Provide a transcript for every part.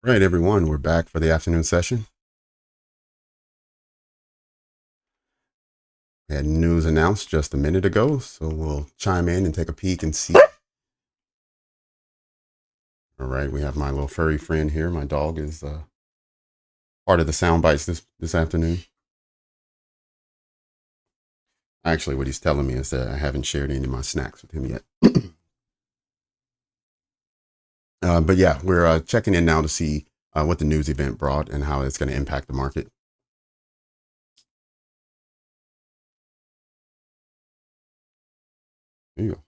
Right, everyone, we're back for the afternoon session. We had news announced just a minute ago, so we'll chime in and take a peek and see. All right, we have my little furry friend here. My dog is part of the sound bites this afternoon. Actually, what he's telling me is that I haven't shared any of my snacks with him yet. But yeah, we're checking in now to see what the news event brought and how it's going to impact the market. There you go.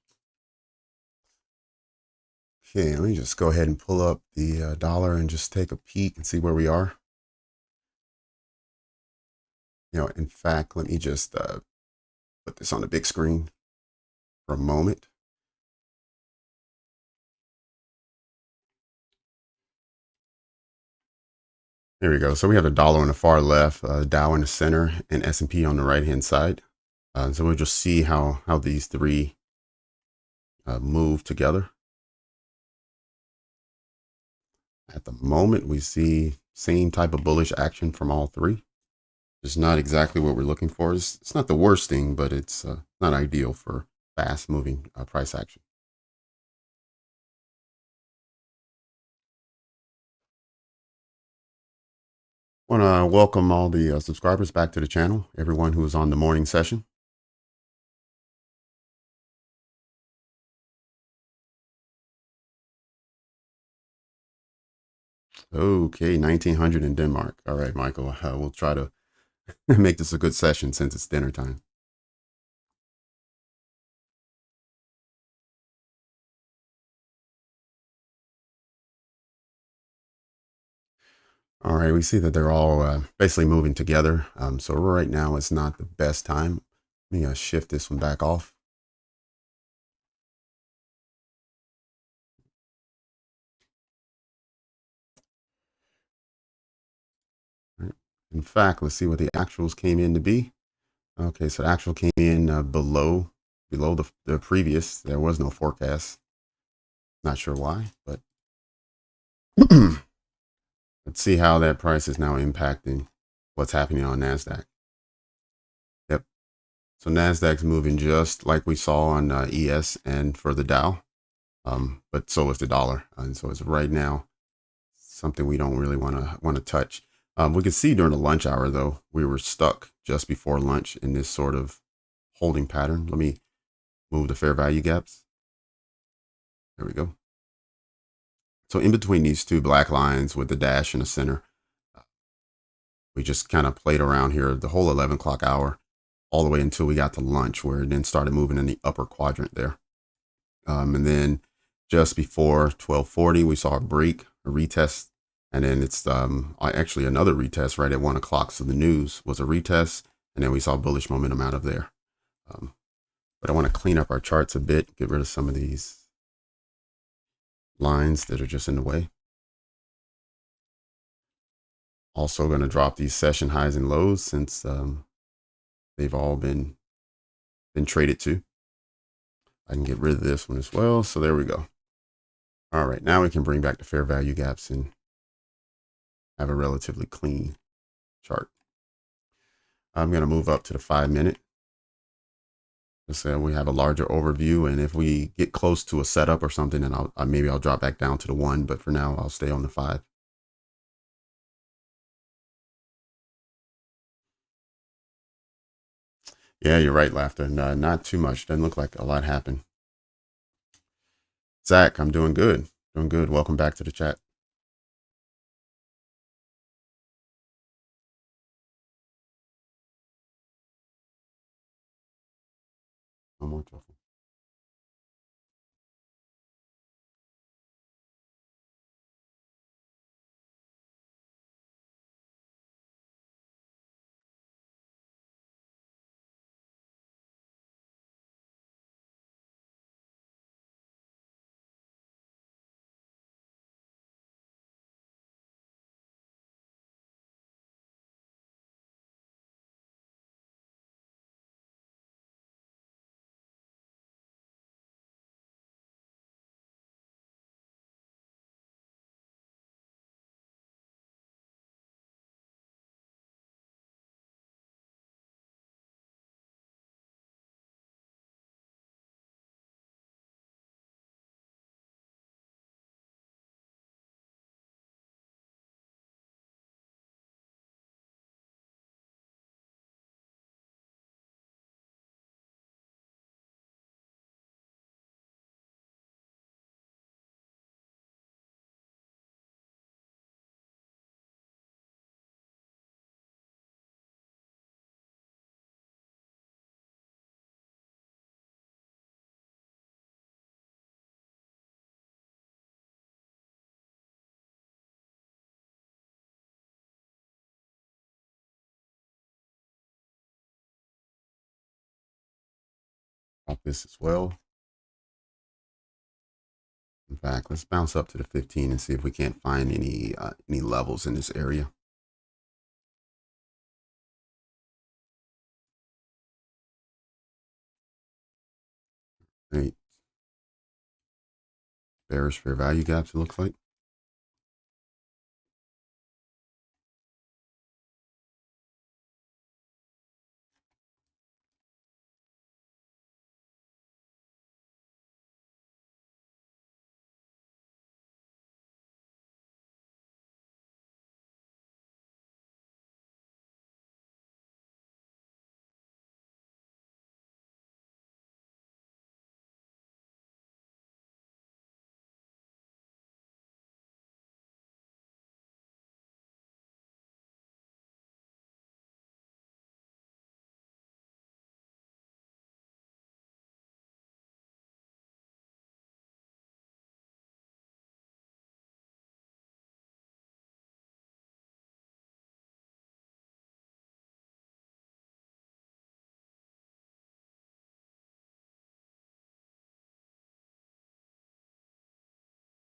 Okay, let me just go ahead and pull up the dollar and just take a peek and see where we are. In fact, let me just put this on the big screen for a moment. There we go. So we have the dollar on the far left, Dow in the center, and S&P on the right-hand side. So we'll just see how these three move together. At the moment, we see same type of bullish action from all three. It's not exactly what we're looking for. It's not the worst thing, but it's not ideal for fast-moving price action. I want to welcome all the subscribers back to the channel, everyone who is on the morning session. Okay, 1900 in Denmark. All right, Michael, we'll try to make this a good session since it's dinner time. All right, we see that they're all basically moving together. So right now it's not the best time. Let me shift this one back off. Right. In fact, let's see what the actuals came in to be. Okay, so the actual came in below the previous. There was no forecast. Not sure why, but let's see how that price is now impacting what's happening on Nasdaq. Yep. So Nasdaq's moving just like we saw on ES and for the Dow, but so is the dollar, and so it's right now something we don't really want to touch. We could see during the lunch hour though, we were stuck just before lunch in this sort of holding pattern. Let me move the fair value gaps. There we go. So in between these two black lines with the dash in the center, we just kind of played around here the whole 11 o'clock hour, all the way until we got to lunch, where it then started moving in the upper quadrant there. And then just before 12:40, we saw a break, a retest, and then it's actually another retest right at 1 o'clock. So the news was a retest, and then we saw bullish momentum out of there. But I want to clean up our charts a bit, get rid of some of these lines that are just in the way. Also going to drop these session highs and lows since they've all been traded to. I can get rid of this one as well. So there we go. All right, now we can bring back the fair value gaps and have a relatively clean chart. I'm going to move up to the 5-minute. So we have a larger overview, and if we get close to a setup or something, then maybe I'll drop back down to the 1, but for now I'll stay on the 5. Yeah, you're right, Laughter. No, not too much. Doesn't look like a lot happened. Zach, I'm doing good. Doing good. Welcome back to the chat. No more trouble. off this as well. In fact, let's bounce up to the 15 and see if we can't find any levels in this area. Right. Bearish fair value gaps, it looks like.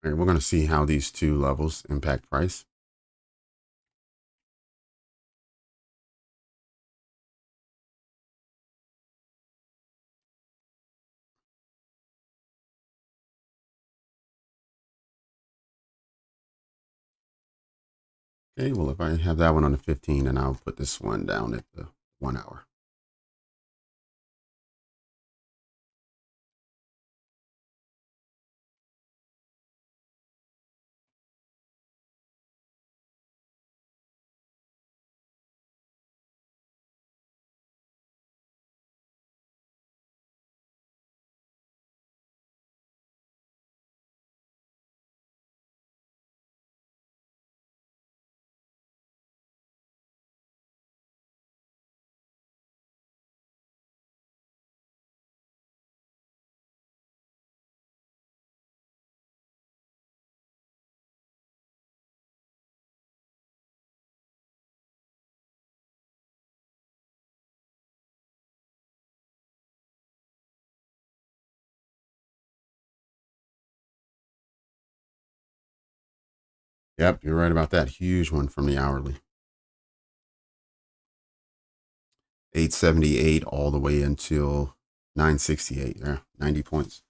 All right, we're going to see how these two levels impact price. Okay, well, if I have that one on the 15, then I'll put this one down at the 1 hour. Yep, you're right about that. Huge one from the hourly. 878 all the way until 968. Yeah, 90 points.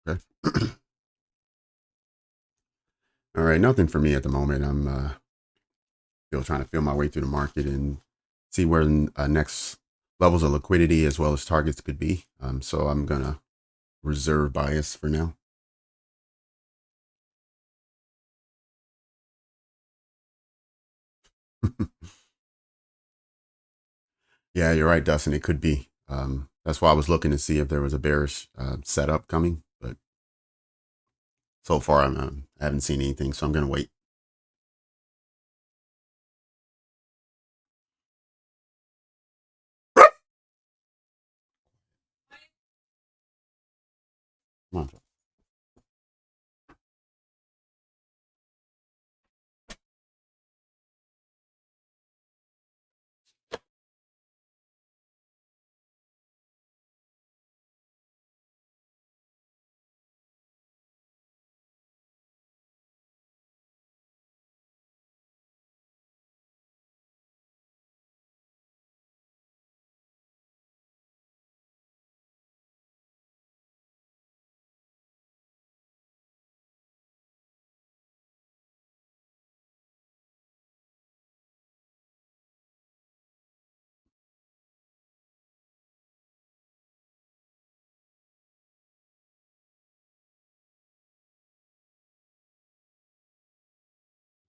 Okay. All right, nothing for me at the moment. I'm still trying to feel my way through the market and see where next levels of liquidity as well as targets could be. So I'm going to reserve bias for now. Yeah, you're right, Dustin. It could be. That's why I was looking to see if there was a bearish setup coming, but so far I haven't seen anything, so I'm going to wait. Come on.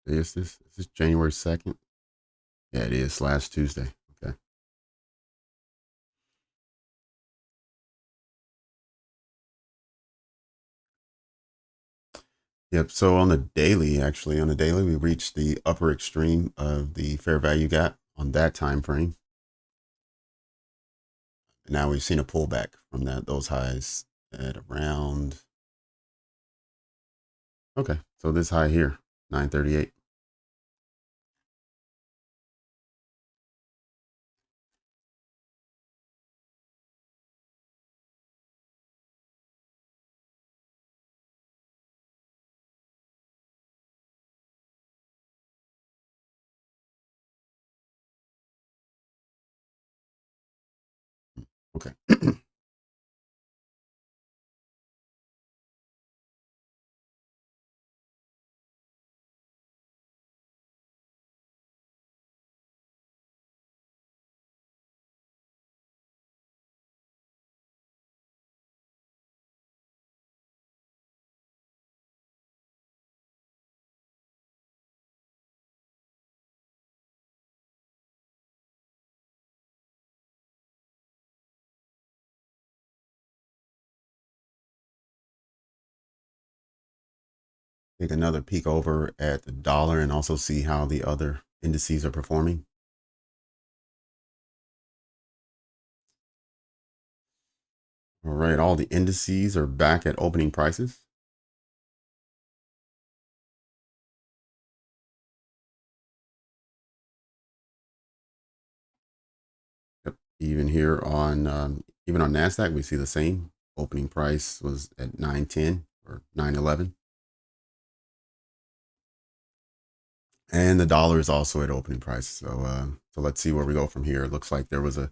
Is this January 2nd? Yeah, it is. Last Tuesday. Okay. Yep. So on the daily, we reached the upper extreme of the fair value gap on that time frame. And now we've seen a pullback from those highs at around. Okay. So this high here, 938. Okay. Take another peek over at the dollar and also see how the other indices are performing. All right, all the indices are back at opening prices. Yep. Even here on even on Nasdaq, we see the same. Opening price was at 910 or 911, and the dollar is also at opening price. So let's see where we go from here. It looks like there was a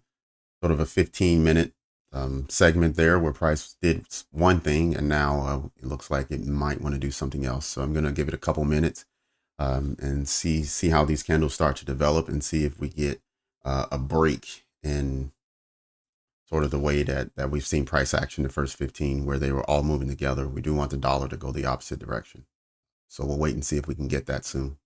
sort of a 15-minute segment there where price did one thing, and now it looks like it might want to do something else. So I'm going to give it a couple minutes and see how these candles start to develop, and see if we get a break in sort of the way that we've seen price action the first 15, where they were all moving together. We do want the dollar to go the opposite direction, so we'll wait and see if we can get that soon.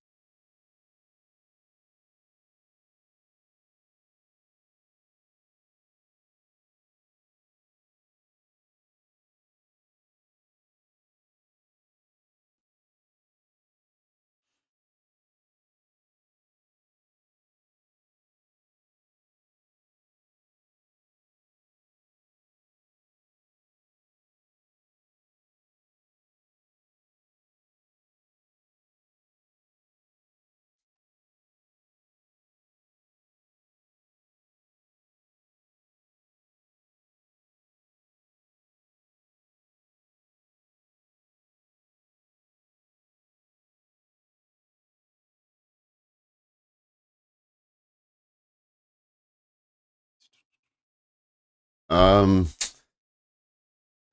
um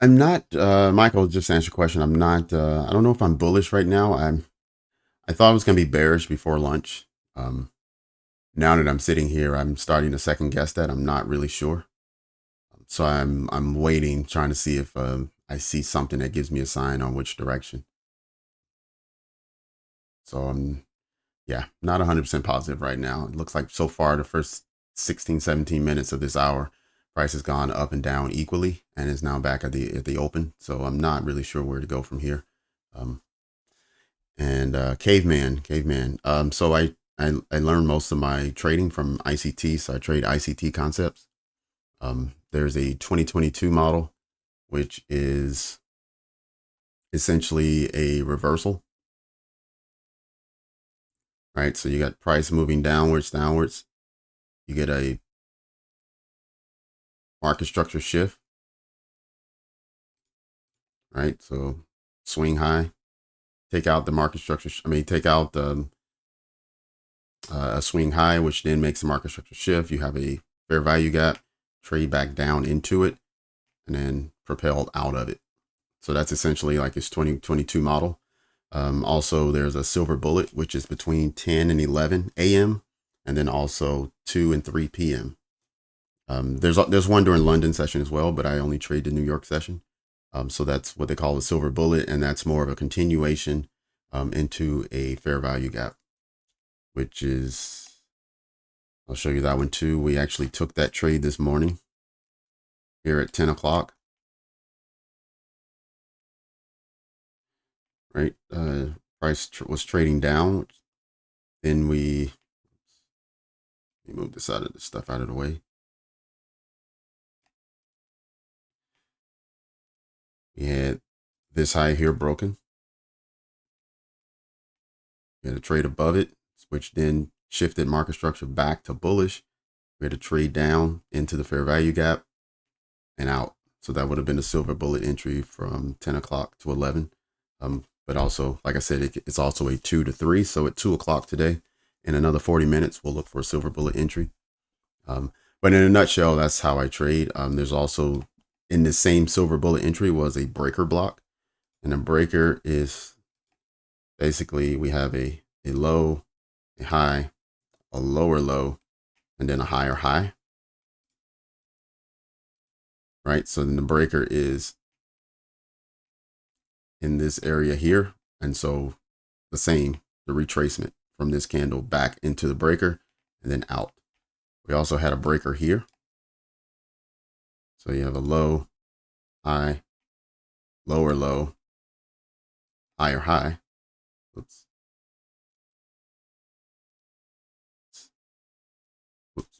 I'm not, Michael, just to answer your question. I'm not, I don't know if I'm bullish right now. I thought it was going to be bearish before lunch. Um, Now that I'm sitting here, I'm starting to second guess that. I'm not really sure. So I'm waiting, trying to see if I see something that gives me a sign on which direction. So I'm, yeah, not 100% positive right now. It looks like so far the first 16, 17 minutes of this hour, price has gone up and down equally and is now back at the open. So I'm not really sure where to go from here. Um, and caveman. So I learned most of my trading from ICT. So I trade ICT concepts. There's a 2022 model, which is essentially a reversal, right? So you got price moving downwards. You get a market structure shift, right? So swing high, take out the market structure. Take out the a swing high, which then makes the market structure shift. You have a fair value gap, trade back down into it, and then propelled out of it. So that's essentially like its 2022 model. Also, there's a silver bullet, which is between 10 and 11 a.m. and then also 2 and 3 p.m. There's one during London session as well, but I only trade the New York session. So that's what they call a silver bullet, and that's more of a continuation into a fair value gap, which is, I'll show you that one too. We actually took that trade this morning here at 10 o'clock, right? Price was trading down. Then we move this out of the stuff out of the way. We had this high here broken. We had a trade above it, which then shifted market structure back to bullish. We had a trade down into the fair value gap and out. So that would have been a silver bullet entry from 10 o'clock to 11. But also, like I said, it's also a 2 to 3. So at 2 o'clock today, in another 40 minutes, we'll look for a silver bullet entry. But in a nutshell, that's how I trade. There's also, in the same silver bullet entry was a breaker block. And a breaker is basically, we have a low, a high, a lower low, and then a higher high. Right? So then the breaker is in this area here. And so the same, the retracement from this candle back into the breaker and then out. We also had a breaker here. So you have a low, high, lower low, higher high. Oops. Oops.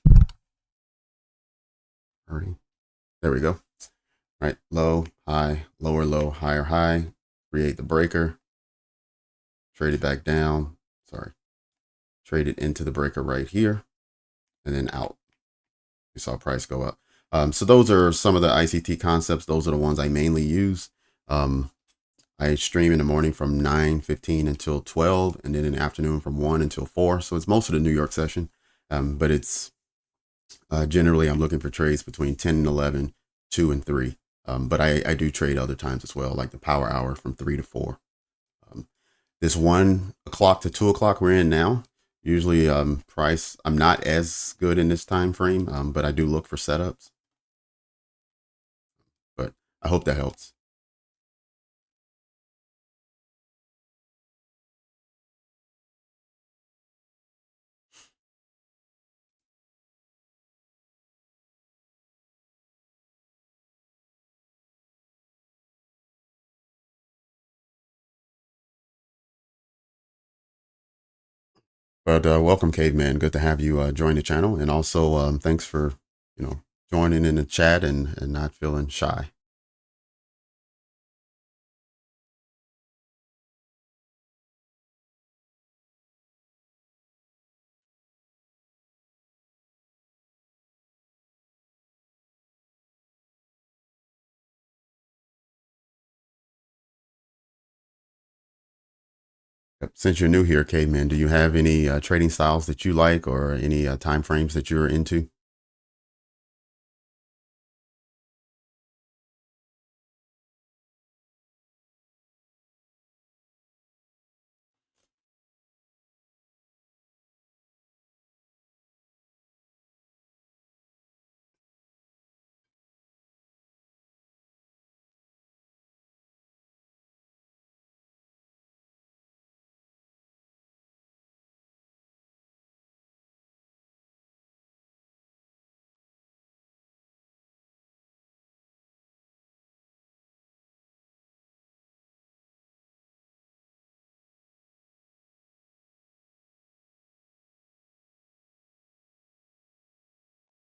There we go. Right. Low, high, lower low, higher high. Create the breaker. Trade it back down. Sorry. Trade it into the breaker right here. And then out. We saw price go up. So those are some of the ICT concepts. Those are the ones I mainly use. I stream in the morning from 9:15 until 12, and then in the afternoon from 1 until 4. So it's most of the New York session, but it's generally I'm looking for trades between 10 and 11, 2 and 3. But I do trade other times as well, like the power hour from 3 to 4. This 1 o'clock to 2 o'clock we're in now. Usually price, I'm not as good in this time frame, but I do look for setups. But I hope that helps. But welcome, Caveman. Good to have you join the channel. And also thanks for, joining in the chat and not feeling shy. Yep. Since you're new here, Caveman, do you have any trading styles that you like or any time frames that you're into?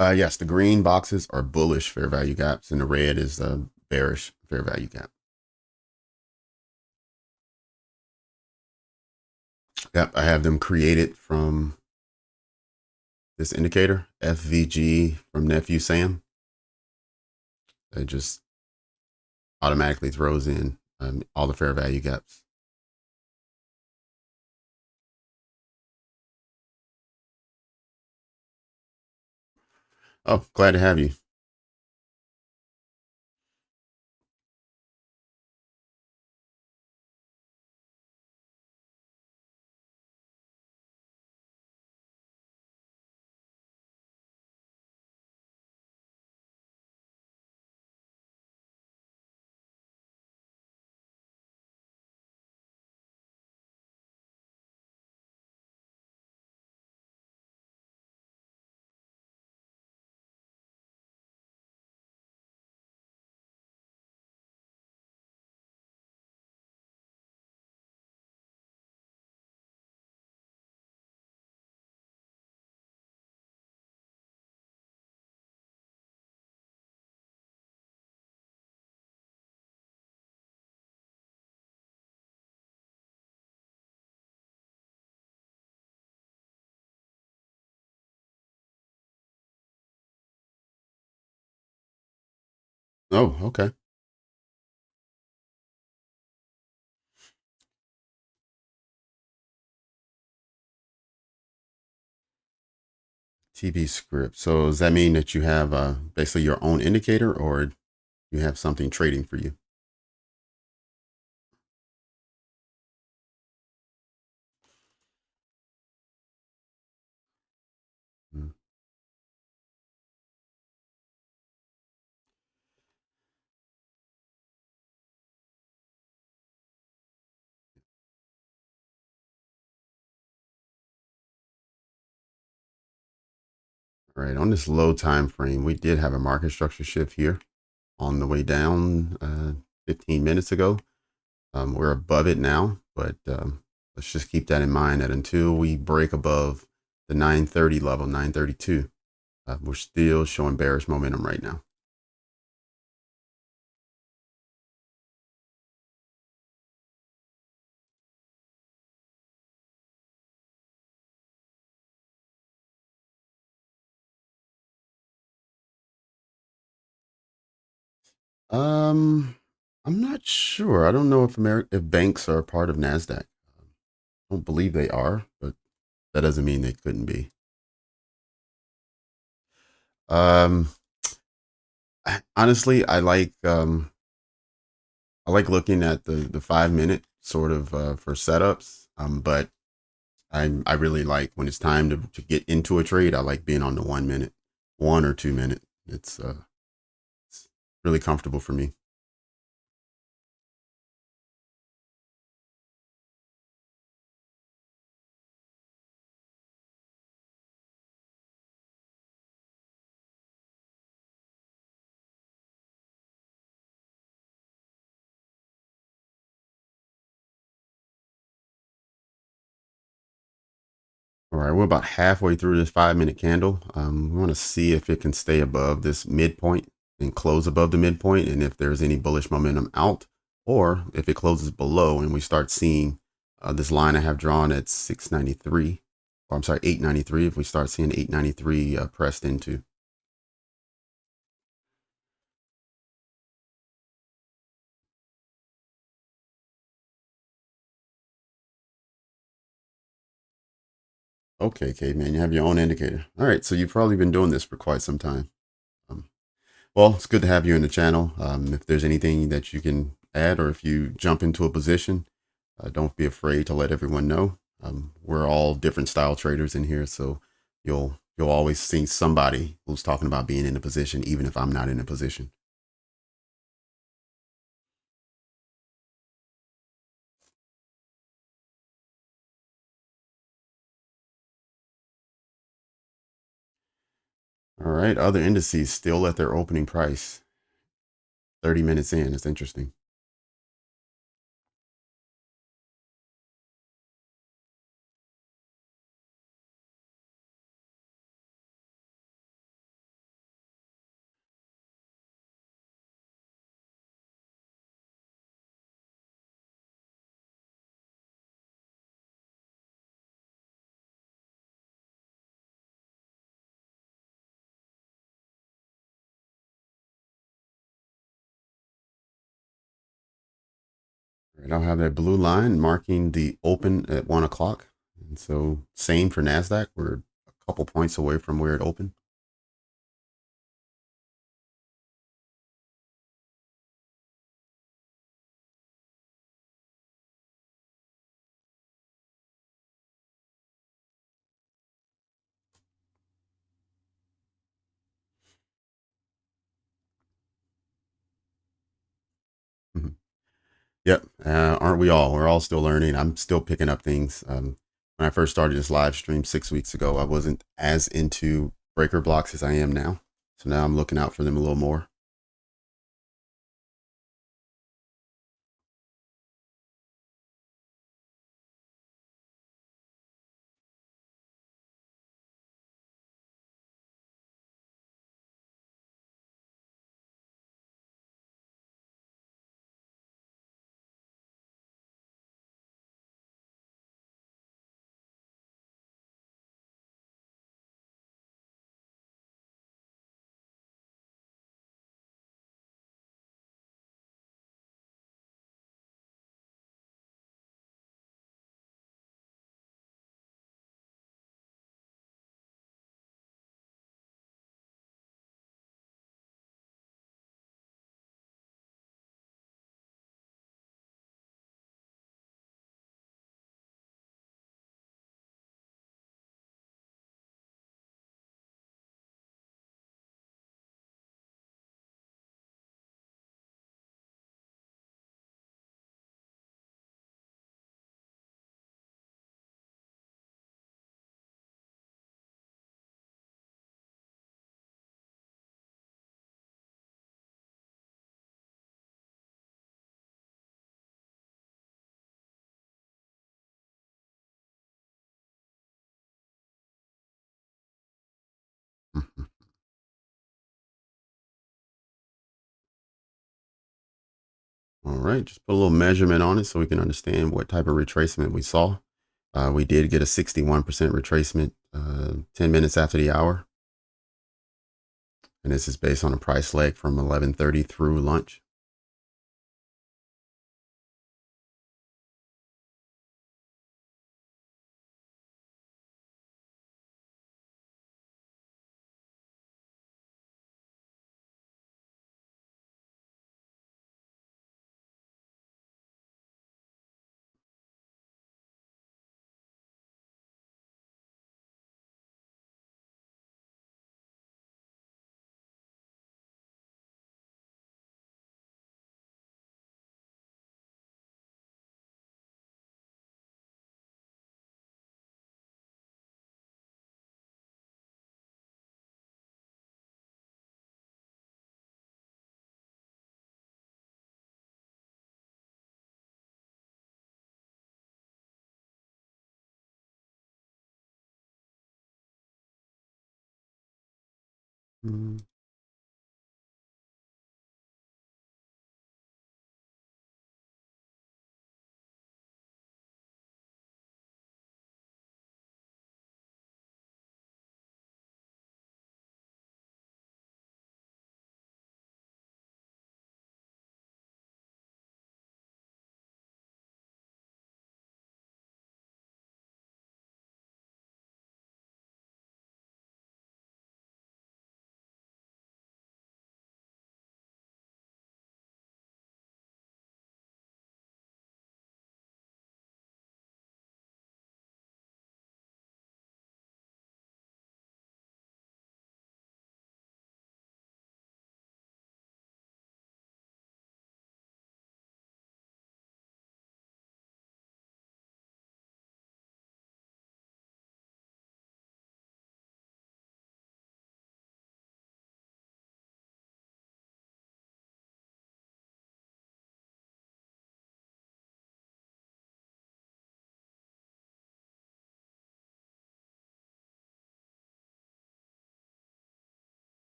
Yes, the green boxes are bullish fair value gaps, and the red is a bearish fair value gap. Yep, I have them created from this indicator, FVG from Nephew Sam. It just automatically throws in all the fair value gaps. Oh, glad to have you. Oh, okay. TB script. So does that mean that you have basically your own indicator, or you have something trading for you? Mm. All right. On this low time frame, we did have a market structure shift here on the way down 15 minutes ago. We're above it now, but let's just keep that in mind that until we break above the 930 level, 932, we're still showing bearish momentum right now. Um, I'm not sure. I don't know if banks are a part of Nasdaq. I don't believe they are, but that doesn't mean they couldn't be. Um, honestly, I like looking at the 5 minute sort of for setups. But I really like when it's time to get into a trade. I like being on the 1 minute, 1 or 2 minute. It's really comfortable for me. All right, we're about halfway through this 5 minute candle. We want to see if it can stay above this midpoint and close above the midpoint, and if there's any bullish momentum out, or if it closes below and we start seeing this line I have drawn at 693, or I'm sorry, 893. If we start seeing 893 pressed into. Okay, caveman, you have your own indicator. All right, so you've probably been doing this for quite some time. Um, Well, it's good to have you in the channel. If there's anything that you can add, or if you jump into a position, don't be afraid to let everyone know. We're all different style traders in here, so you'll always see somebody who's talking about being in a position, even if I'm not in a position. All right, other indices still at their opening price. 30 minutes in, it's interesting. And I'll have that blue line marking the open at 1 o'clock. And so same for Nasdaq. We're a couple points away from where it opened. Mhm. Yep. Aren't we all? We're all still learning. I'm still picking up things. When I first started this live stream 6 weeks ago, I wasn't as into breaker blocks as I am now. So now I'm looking out for them a little more. Mhm. All right. Just put a little measurement on it so we can understand what type of retracement we saw. We did get a 61% retracement 10 minutes after the hour. And this is based on a price leg from 11:30 through lunch. Mm.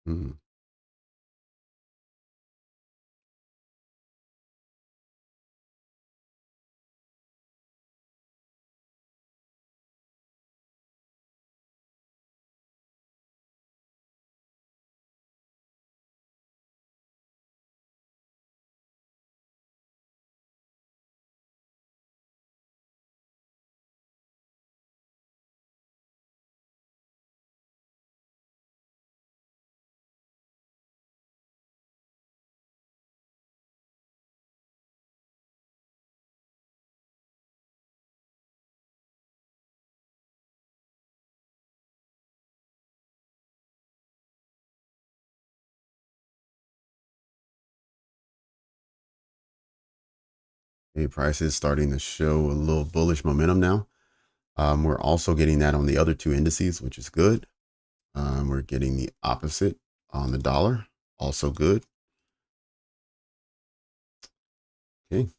Mm. Okay, price is starting to show a little bullish momentum now. We're also getting that on the other two indices, which is good. We're getting the opposite on the dollar, also good. Okay.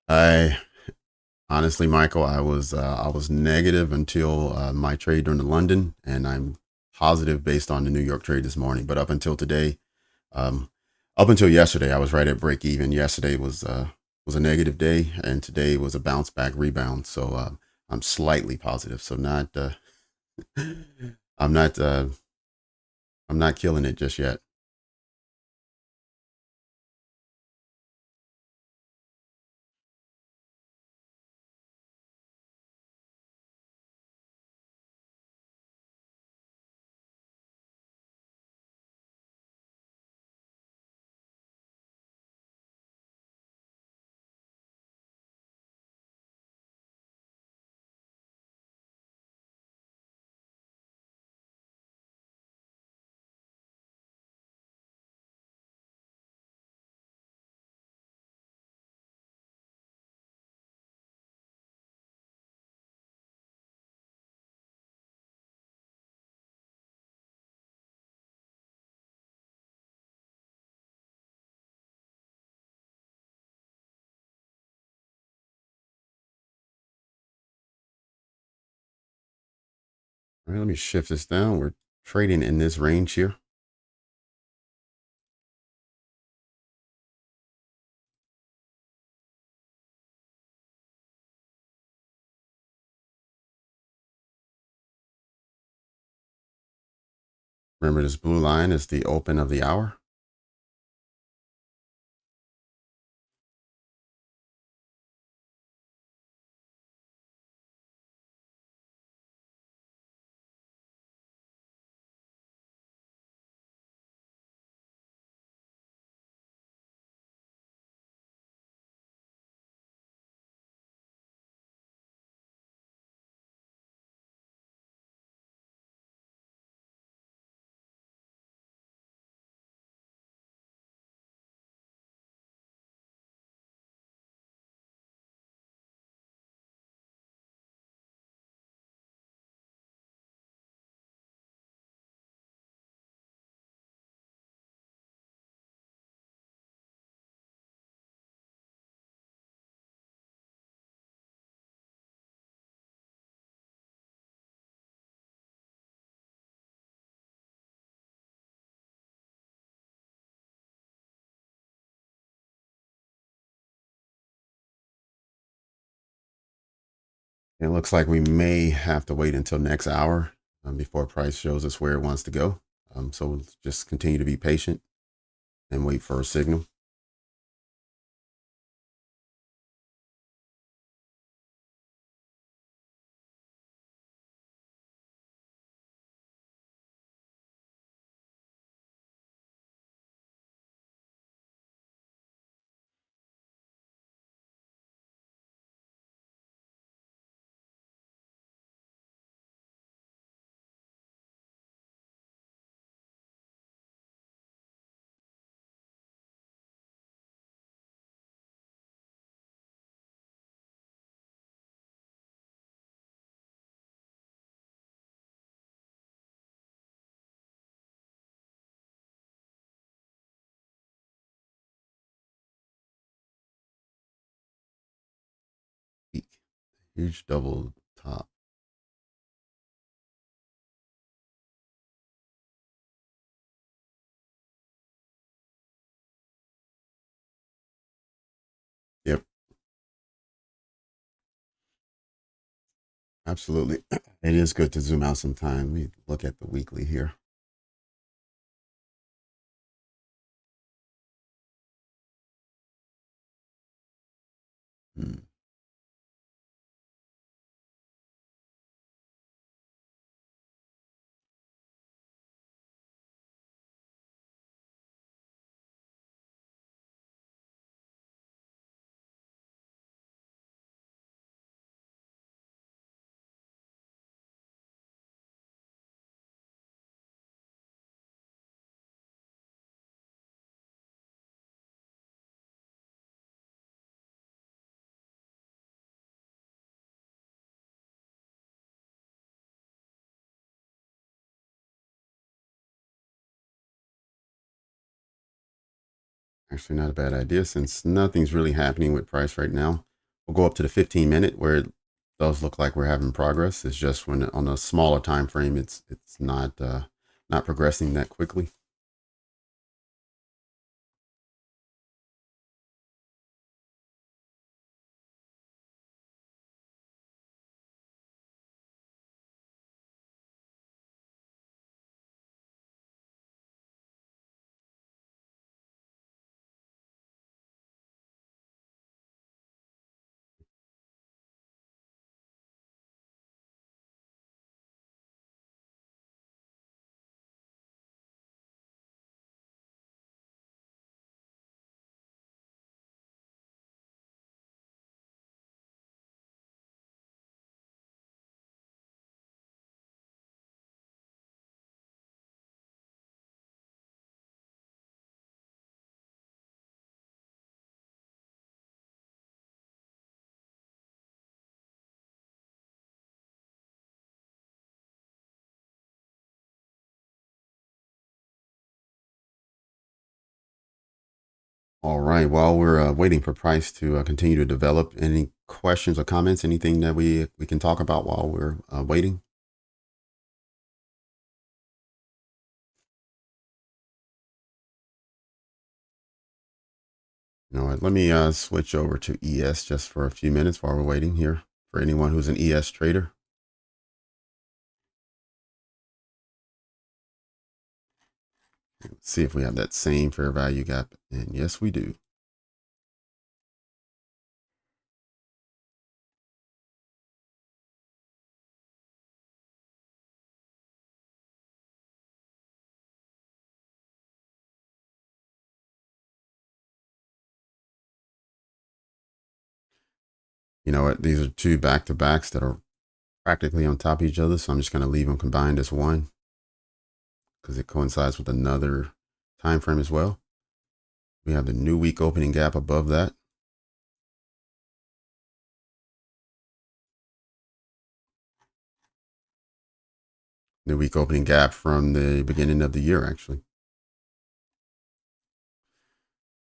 I honestly, Michael, I was negative until my trade during the London, and I'm positive based on the New York trade this morning. But up until today, um, up until yesterday, I was right at break even. Yesterday was a negative day, and today was a bounce back rebound. So I'm slightly positive. So not I'm not I'm not killing it just yet. All right, let me shift this down. We're trading in this range here. Remember, this blue line is the open of the hour. It looks like we may have to wait until next hour before price shows us where it wants to go. So we'll just continue to be patient and wait for a signal. Huge double top. Yep, absolutely. It is good to zoom out sometime. We look at the weekly here. Hmm. Actually, not a bad idea since nothing's really happening with price right now. We'll go up to the 15-minute where it does look like we're having progress. It's just when on a smaller time frame, it's not progressing that quickly. All right. While we're waiting for price to continue to develop, any questions or comments? Anything that we can talk about while we're waiting? You know what? Let me switch over to ES just for a few minutes while we're waiting here for anyone who's an ES trader. Let's see if we have that same fair value gap, and yes, we do. You know what? These are two back-to-backs that are practically on top of each other, so I'm just going to leave them combined as one because it coincides with another time frame as well. We have the new week opening gap above that. New week opening gap from the beginning of the year, actually.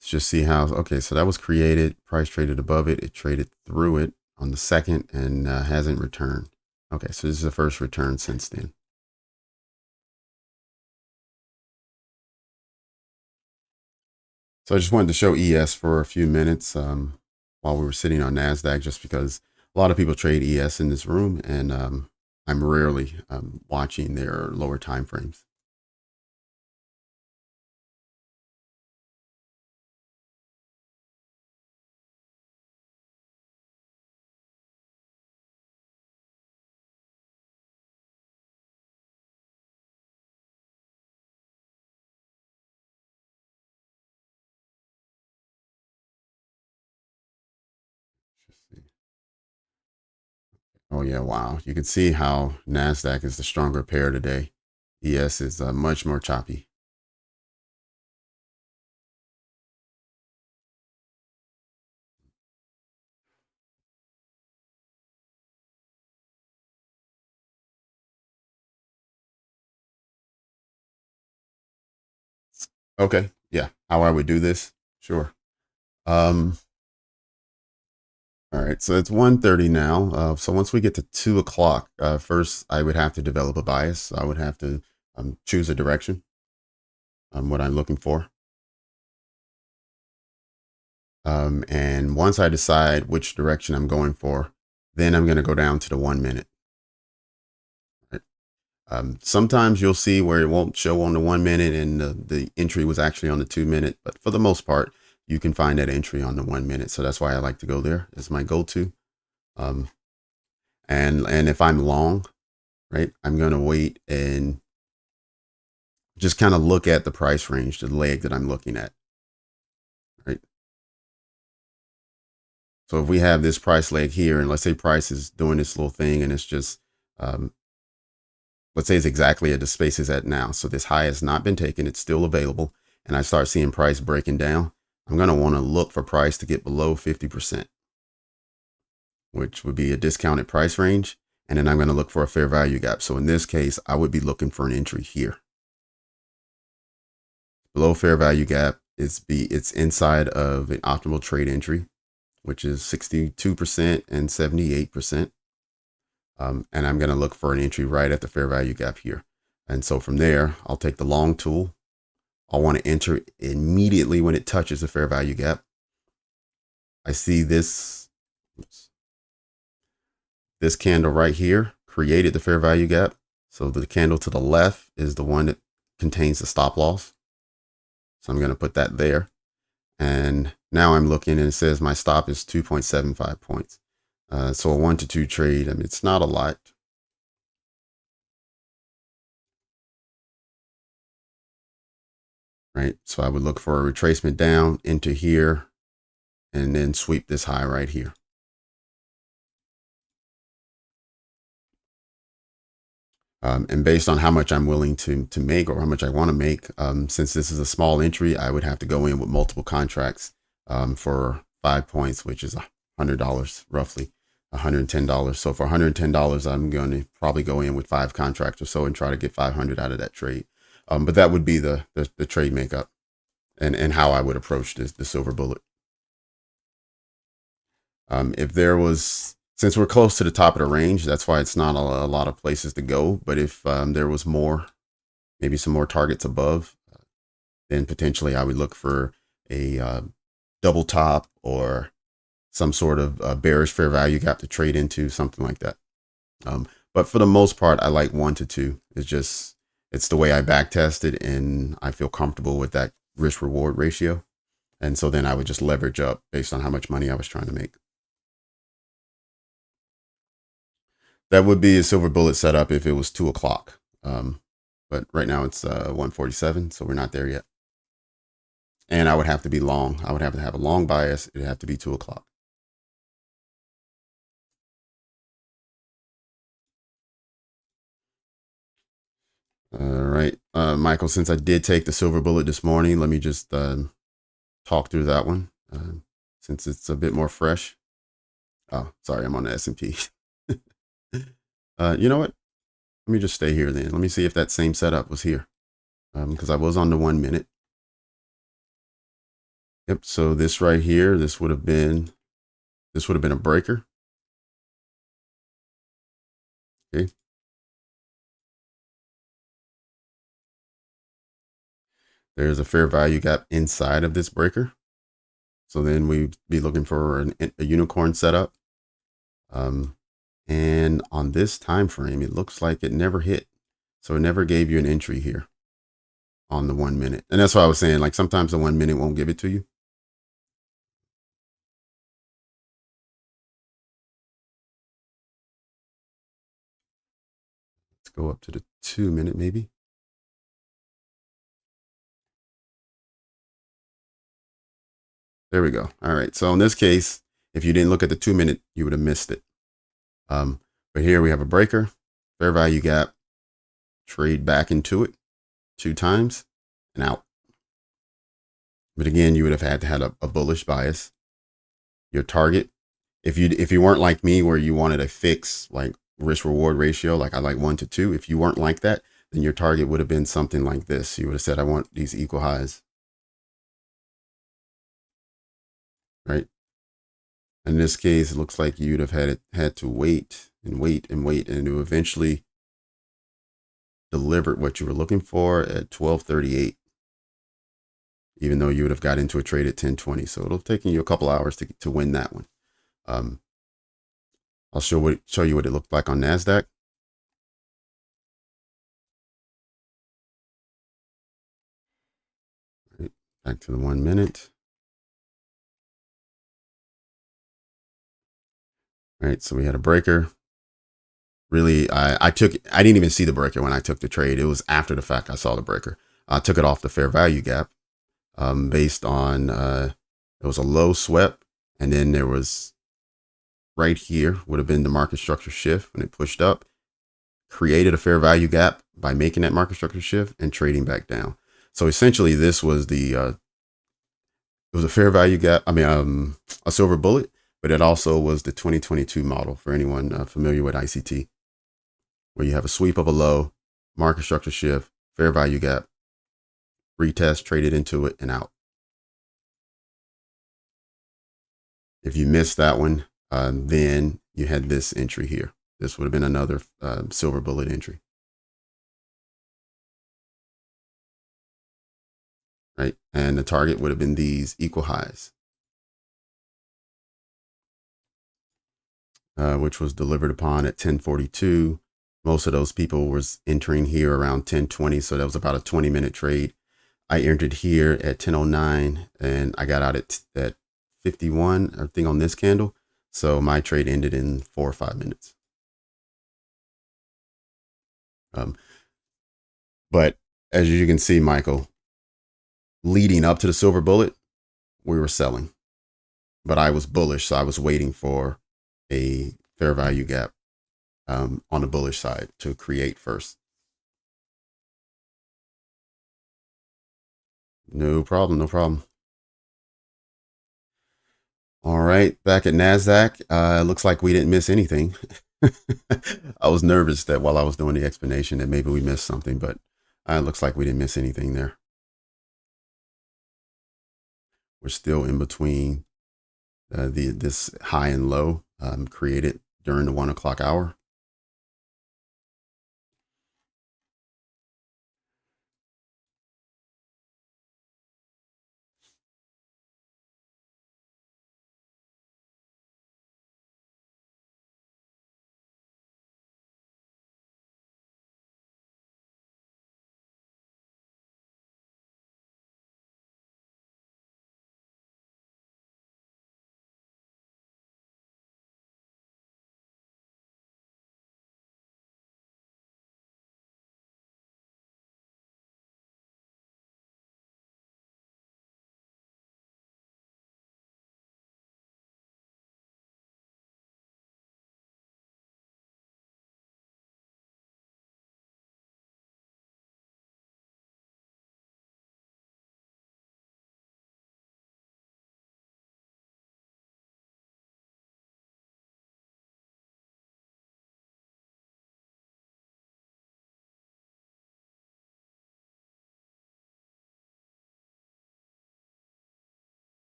Let's just see how, okay, so that was created, price traded above it, it traded through it on the second and hasn't returned. Okay, so this is the first return since then. So I just wanted to show ES for a few minutes while we were sitting on Nasdaq, just because a lot of people trade ES in this room, and I'm rarely watching their lower time frames. Just see. Oh yeah, wow! You can see how Nasdaq is the stronger pair today. ES is much more choppy. Okay, yeah, how I would do this? Sure. Um, All right, so it's 1:30 now. So once we get to 2 o'clock, first I would have to develop a bias. I would have to choose a direction, what I'm looking for. And once I decide which direction I'm going for, then I'm going to go down to the 1 minute. Right? Sometimes you'll see where it won't show on the 1 minute and the entry was actually on the 2 minute, but for the most part, you can find that entry on the 1 minute. So that's why I like to go there as my go-to. Um, and if I'm long, right, I'm going to wait and just kind of look at the price range, the leg that I'm looking at, right? So if we have this price leg here, and let's say price is doing this little thing and it's just, um, let's say it's exactly at the space is at now. So this high has not been taken. It's still available. And I start seeing price breaking down. I'm going to want to look for price to get below 50%, which would be a discounted price range. And then I'm going to look for a fair value gap. So in this case, I would be looking for an entry here. Below fair value gap, it's inside of an optimal trade entry, which is 62% and 78%. And I'm going to look for an entry right at the fair value gap here. And so from there, I'll take the long tool. I'll want to enter immediately when it touches the fair value gap. I see this candle right here created the fair value gap. So the candle to the left is the one that contains the stop loss. So I'm going to put that there. And now I'm looking and it says my stop is 2.75 points. So a 1 to 2 trade, I mean, it's not a lot. Right. So I would look for a retracement down into here and then sweep this high right here. And based on how much I'm willing to make or how much I want to make, since this is a small entry, I would have to go in with multiple contracts for 5 points, which is $100 roughly, $110. So for $110, I'm going to probably go in with 5 contracts or so and try to get 500 out of that trade. But that would be the trade makeup and how I would approach the silver bullet. If there was, since we're close to the top of the range, that's why it's not a lot of places to go. But if there was more, maybe some more targets above, then potentially I would look for a double top or some sort of bearish fair value gap to trade into, something like that. But for the most part, I like 1 to 2. It's the way I back tested and I feel comfortable with that risk reward ratio. And so then I would just leverage up based on how much money I was trying to make. That would be a silver bullet setup if it was 2 o'clock. But right now it's 1:47, so we're not there yet. And I would have to be long. I would have to have a long bias. It'd have to be 2 o'clock. All right, Michael, since I did take the silver bullet this morning, let me just talk through that one since it's a bit more fresh. Oh, sorry, I'm on the S&P. You know what? Let me just stay here then. Let me see if that same setup was here because I was on the 1 minute. Yep. So this right here, this would have been a breaker. Okay. There's a fair value gap inside of this breaker. So then we'd be looking for a unicorn setup. And on this time frame, it looks like it never hit. So it never gave you an entry here on the 1 minute. And that's why I was saying, like, sometimes the 1 minute won't give it to you. Let's go up to the 2 minute maybe. There we go. All right. So in this case, if you didn't look at the 2 minute, you would have missed it. But here we have a breaker, fair value gap, trade back into it 2 times and out. But again, you would have had to have a bullish bias. Your target, if you weren't like me where you wanted a fixed like risk reward ratio, like I like 1 to 2, if you weren't like that, then your target would have been something like this. You would have said, I want these equal highs. Right. In this case, it looks like you'd have had to wait and wait and wait, and to eventually delivered what you were looking for at 12:38, even though you would have got into a trade at 10:20. So it'll have taken you a couple hours to win that one. I'll show you what it looked like on Nasdaq. Right, back to the 1 minute. All right, so we had a breaker. Really, I didn't even see the breaker when I took the trade. It was after the fact I saw the breaker. I took it off the fair value gap, based on it was a low swept, and then there was right here would have been the market structure shift when it pushed up, created a fair value gap by making that market structure shift and trading back down. So essentially, this was it was a fair value gap. I mean, a silver bullet, but it also was the 2022 model for anyone familiar with ICT, where you have a sweep of a low, market structure shift, fair value gap, retest, traded into it, and out. If you missed that one, then you had this entry here. This would have been another silver bullet entry. Right? And the target would have been these equal highs, which was delivered upon at 10:42. Most of those people was entering here around 10:20. So that was about a 20-minute trade. I entered here at 10:09 and I got out at 51, I think, on this candle. So my trade ended in 4 or 5 minutes. But as you can see, Michael, leading up to the silver bullet, we were selling, but I was bullish. So I was waiting for a fair value gap on the bullish side to create first. No problem. No problem. All right. Back at Nasdaq, it looks like we didn't miss anything. I was nervous that while I was doing the explanation that maybe we missed something, but it looks like we didn't miss anything there. We're still in between this high and low created during the 1 o'clock hour.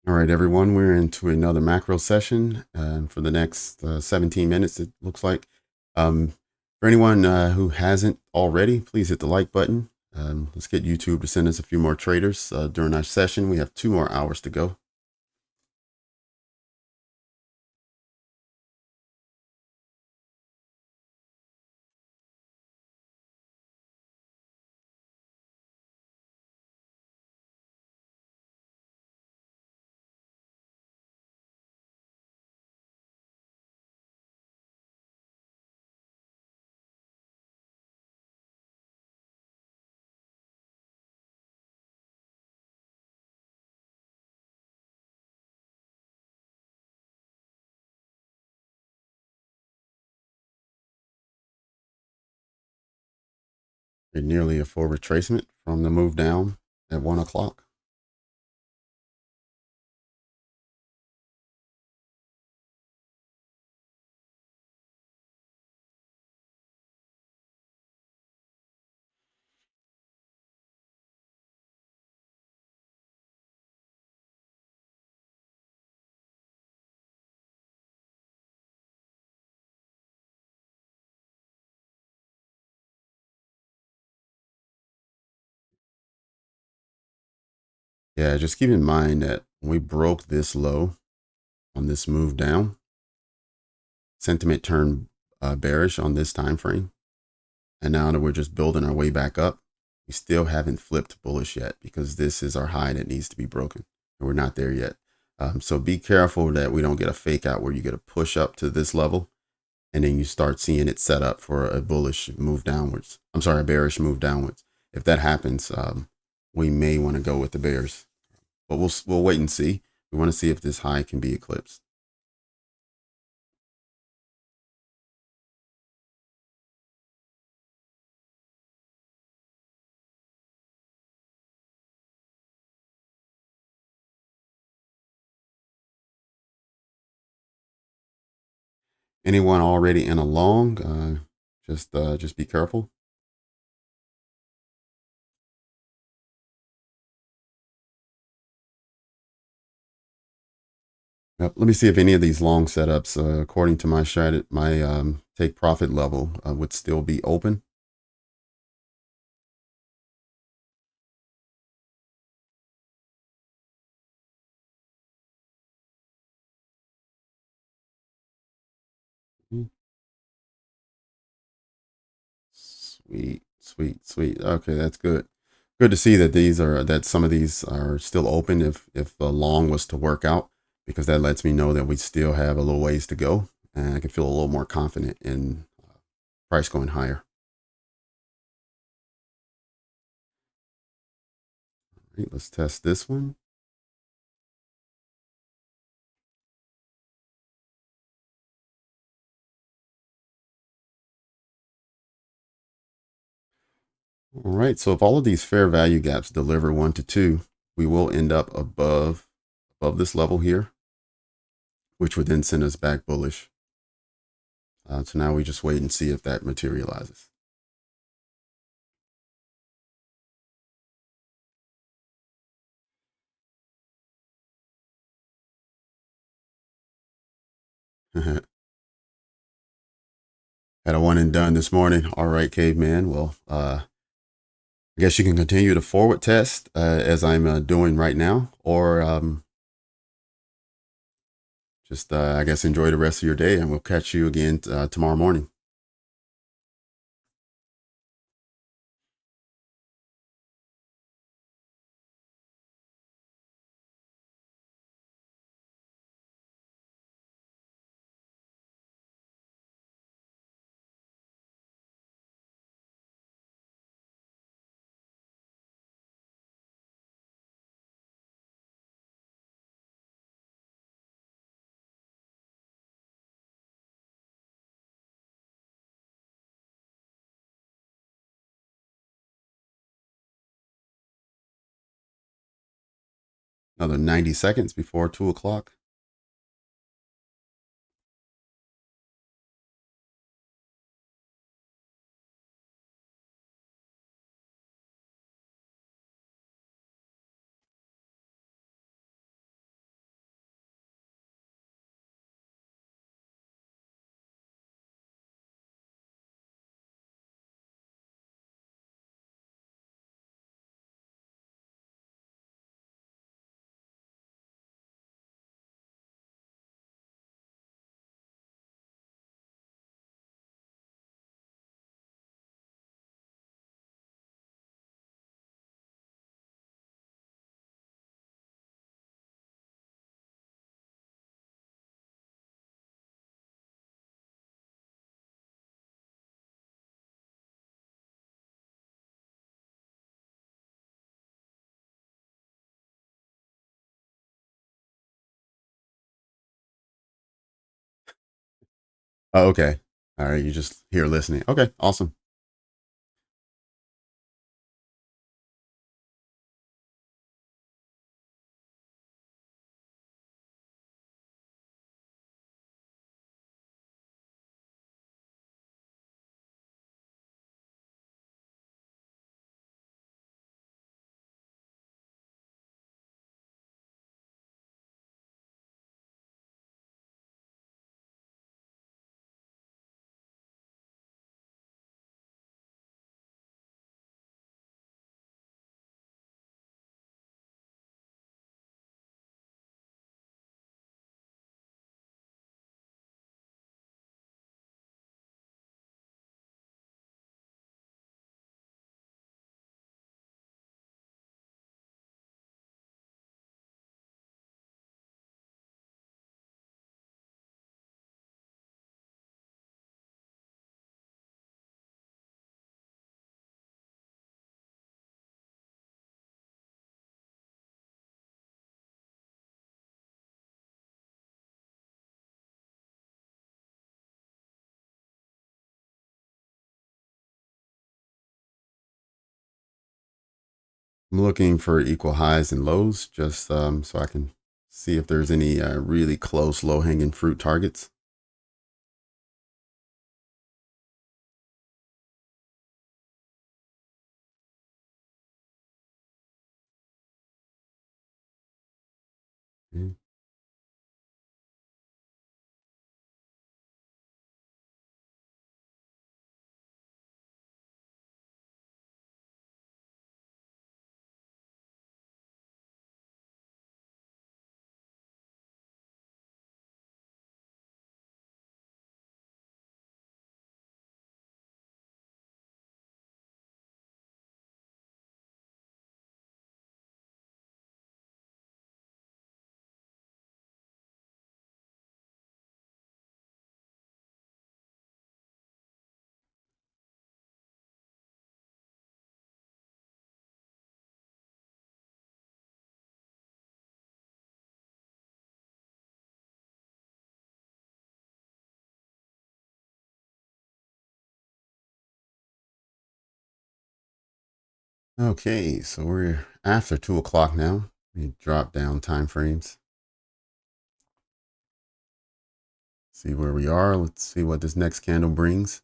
All right, everyone, we're into another macro session for the next 17 minutes, it looks like. For anyone who hasn't already, please hit the like button. Let's get YouTube to send us a few more traders during our session. We have 2 more hours to go. Nearly a full retracement from the move down at 1 o'clock. Yeah, just keep in mind that when we broke this low on this move down, sentiment turned bearish on this time frame. And now that we're just building our way back up, we still haven't flipped bullish yet because this is our high that needs to be broken. And we're not there yet. So be careful that we don't get a fake out where you get a push up to this level and then you start seeing it set up for a bullish move downwards. I'm sorry, a bearish move downwards. If that happens, we may want to go with the bears, but we'll wait and see. We want to see if this high can be eclipsed. Anyone already in a long, just be careful. Yep. Let me see if any of these long setups, according to my strategy, my take profit level would still be open. Sweet, sweet, sweet. Okay, that's good. Good to see that some of these are still open if the long was to work out, because that lets me know that we still have a little ways to go, and I can feel a little more confident in price going higher. All right, let's test this one. All right, so if all of these fair value gaps deliver 1 to 2, we will end up above this level here, which would then send us back bullish. So now we just wait and see if that materializes. Had a one and done this morning. All right, caveman. Well, I guess you can continue to forward test as I'm doing right now, or just, I guess, enjoy the rest of your day, and we'll catch you again tomorrow morning. Another 90 seconds before 2 o'clock. Oh, okay. All right. You just here listening. Okay. Awesome. I'm looking for equal highs and lows just so I can see if there's any really close low-hanging fruit targets. Mm. Okay, so we're after 2 o'clock now. We drop down time frames. See where we are. Let's see what this next candle brings.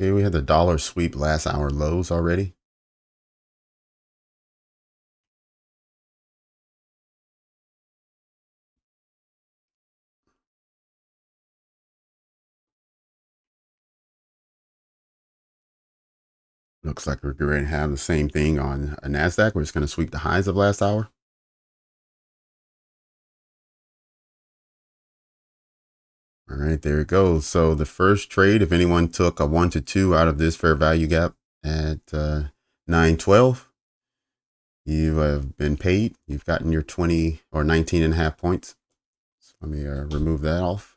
Okay, we had the dollar sweep last hour lows already. Looks like we're going to have the same thing on a Nasdaq. We're just going to sweep the highs of last hour. All right, there it goes. So the first trade, if anyone took a 1 to 2 out of this fair value gap at 912, you have been paid. You've gotten your 20 or 19 and a half points. So let me remove that off.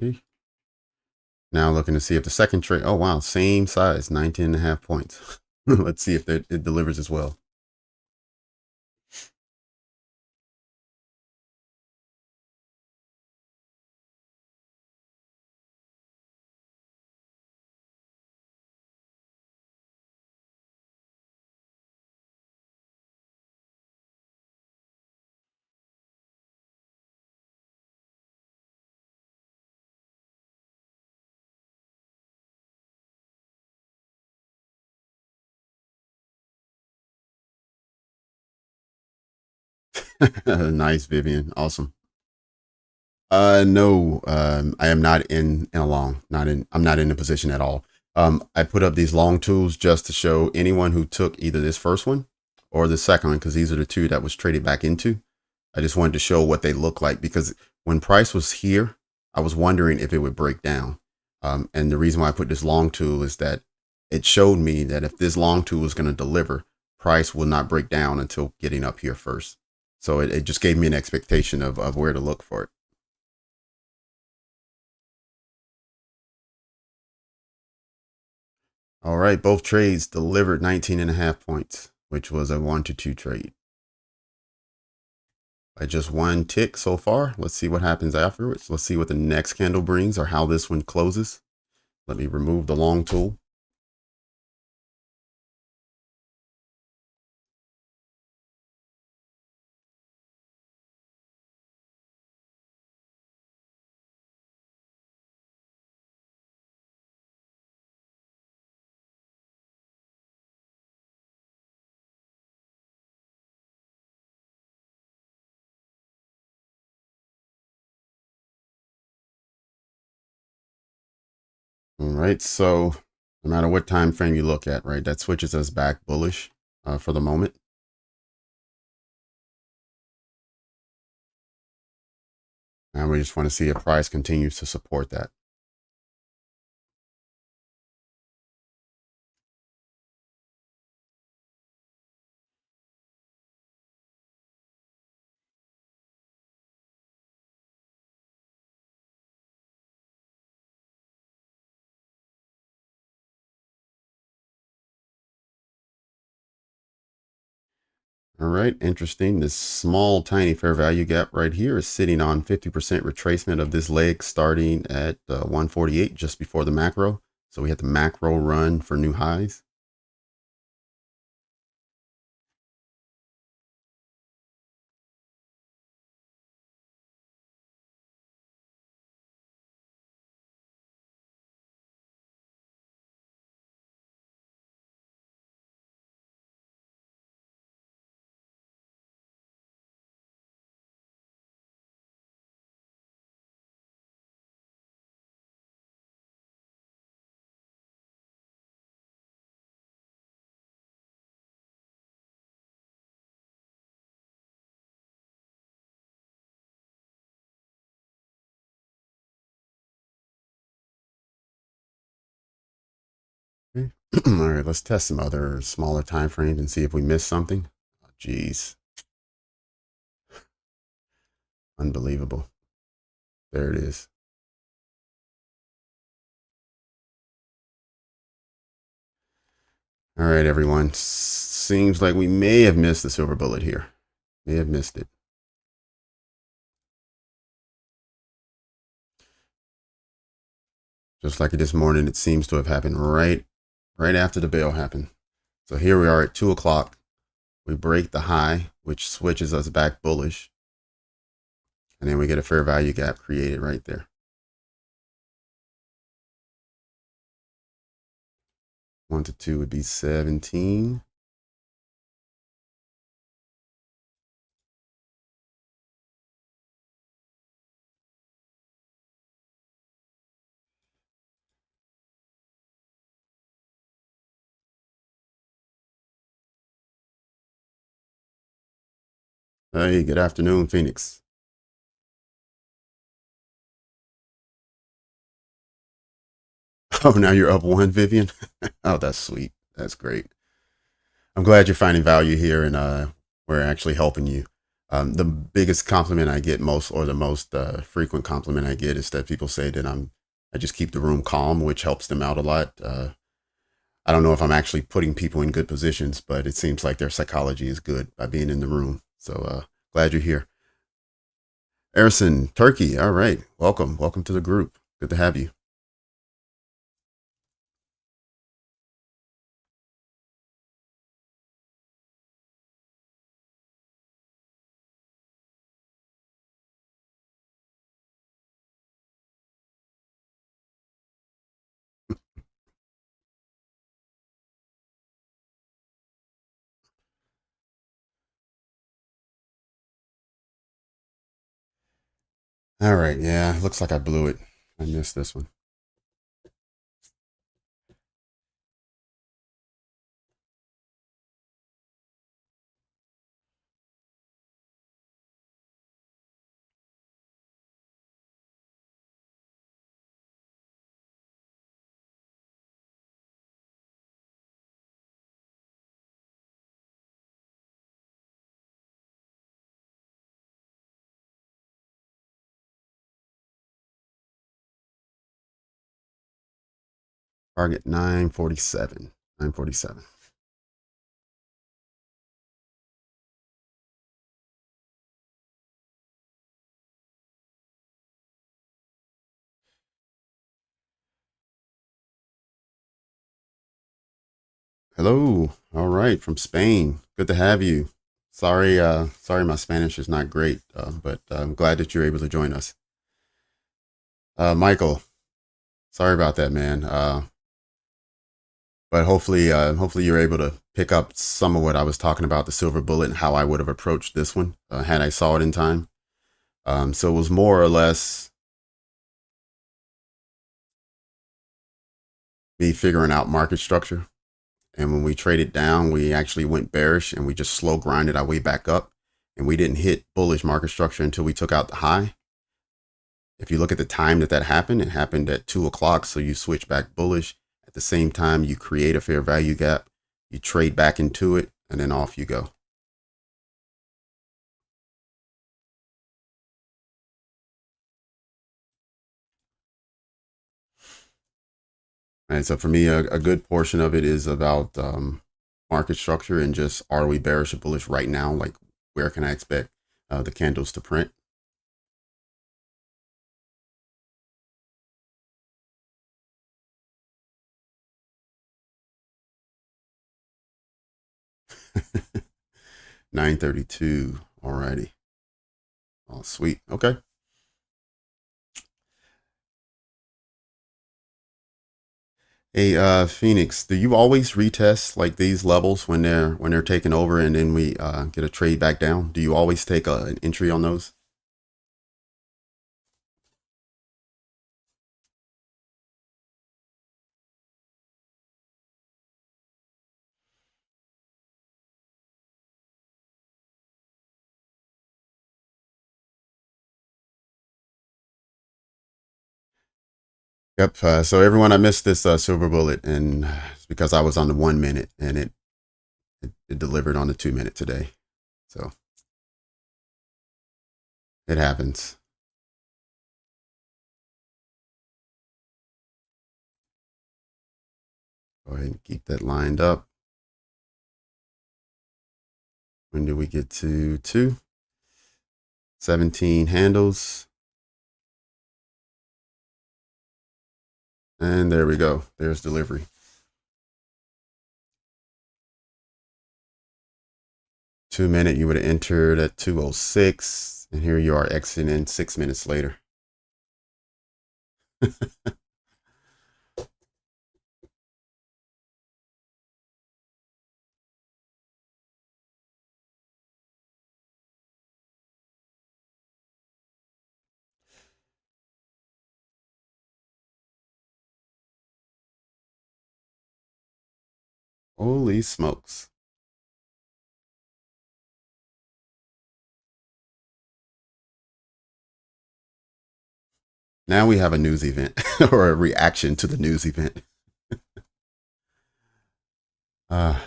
Okay. Now looking to see if the second trade, oh wow, same size, 19 and a half points. Let's see if it delivers as well. Nice, Vivian. Awesome. No, I am not in a long, not in, I'm not in a position at all. I put up these long tools just to show anyone who took either this first one or the second one, because these are the two that was traded back into. I just wanted to show what they look like because when price was here, I was wondering if it would break down. And the reason why I put this long tool is that it showed me that if this long tool is going to deliver, price will not break down until getting up here first. So it just gave me an expectation of where to look for it. All right, both trades delivered 19 and a half points, which was a 1 to 2 trade. I just one tick so far. Let's see what happens afterwards. Let's see what the next candle brings or how this one closes. Let me remove the long tool. All right, so no matter what time frame you look at, right, that switches us back bullish for the moment. And we just want to see if price continues to support that. All right, interesting. This small, tiny fair value gap right here is sitting on 50% retracement of this leg starting at 148 just before the macro. So we had the macro run for new highs. Okay. All right, let's test some other smaller time frames and see if we missed something. Oh, geez, unbelievable. There it is. All right, everyone. Seems like we may have missed the silver bullet here. May have missed it. Just like this morning, it seems to have happened right after the bell happened. So here we are at 2 o'clock. We break the high, which switches us back bullish. And then we get a fair value gap created right there. 1 to 2 would be 17. Hey, good afternoon, Phoenix. Oh, now you're up one, Vivian. Oh, that's sweet. That's great. I'm glad you're finding value here, and we're actually helping you. The biggest compliment I get the most frequent compliment I get is that people say that I just keep the room calm, which helps them out a lot. I don't know if I'm actually putting people in good positions, but it seems like their psychology is good by being in the room. So glad you're here. Erison, Turkey. All right. Welcome. Welcome to the group. Good to have you. All right. Yeah. Looks like I blew it. I missed this one. Target 947. 947. Hello. All right. From Spain. Good to have you. Sorry, my Spanish is not great, but I'm glad that you're able to join us. Michael, sorry about that, man. But hopefully you're able to pick up some of what I was talking about, the silver bullet, and how I would have approached this one had I saw it in time. So it was more or less me figuring out market structure. And when we traded down, we actually went bearish and we just slow grinded our way back up. And we didn't hit bullish market structure until we took out the high. If you look at the time that happened, it happened at 2 o'clock. So you switch back bullish. At the same time, you create a fair value gap. You trade back into it, and then off you go. And so for me, a good portion of it is about market structure and just, are we bearish or bullish right now? Like, where can I expect the candles to print? $9.32 already. Oh, sweet. Okay. Hey, Phoenix, do you always retest like these levels when they're taking over and then we get a trade back down? Do you always take an entry on those? Yep. So everyone, I missed this silver bullet, and it's because I was on the 1 minute, and it delivered on the 2 minute today. So it happens. Go ahead and keep that lined up. When do we get to 2? 17 handles. And there we go. There's delivery. 2 minute, you would have entered at 2:06, and here you are exiting 6 minutes later. Holy smokes. Now we have a news event or a reaction to the news event. uh,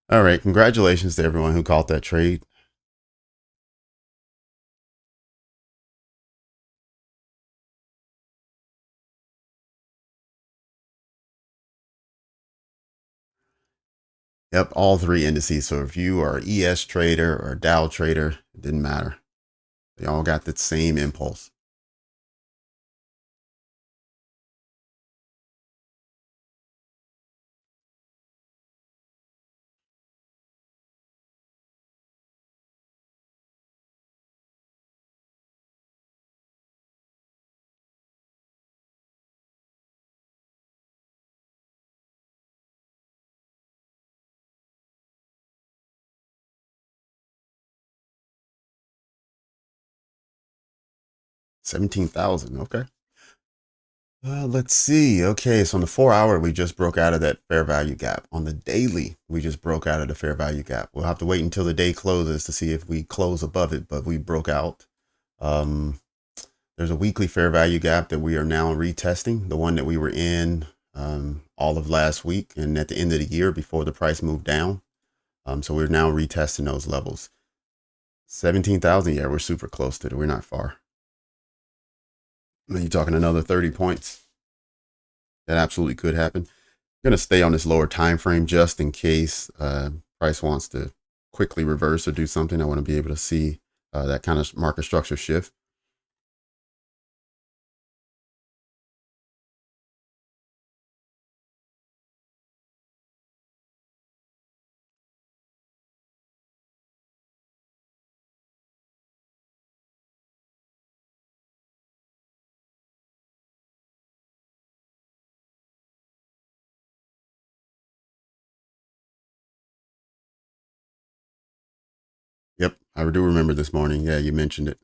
all right. Congratulations to everyone who caught that trade. Yep, all 3 indices. So if you are ES trader or Dow trader, it didn't matter. They all got the same impulse. $17,000. Okay. Let's see. Okay, so on the 4 hour, we just broke out of that fair value gap. On the daily, we just broke out of the fair value gap. We'll have to wait until the day closes to see if we close above it, but we broke out. Um, there's a weekly fair value gap that we are now retesting, the one that we were in all of last week and at the end of the year before the price moved down. So we're now retesting those levels. 17,000. Yeah, we're super close to it. We're not far. You're talking another 30 points. That absolutely could happen. I'm going to stay on this lower time frame just in case price wants to quickly reverse or do something. I want to be able to see that kind of market structure shift. Yep, I do remember this morning. Yeah, you mentioned it.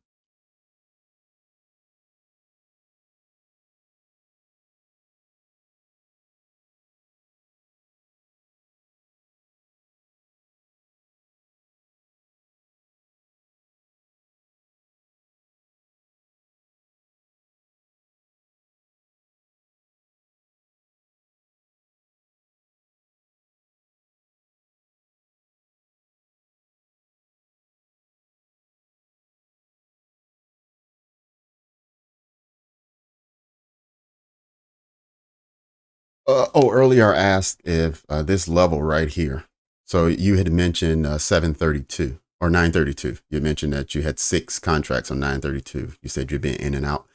Earlier I asked if this level right here. So you had mentioned 732 or 932. You mentioned that you had 6 contracts on 932. You said you've been in and out.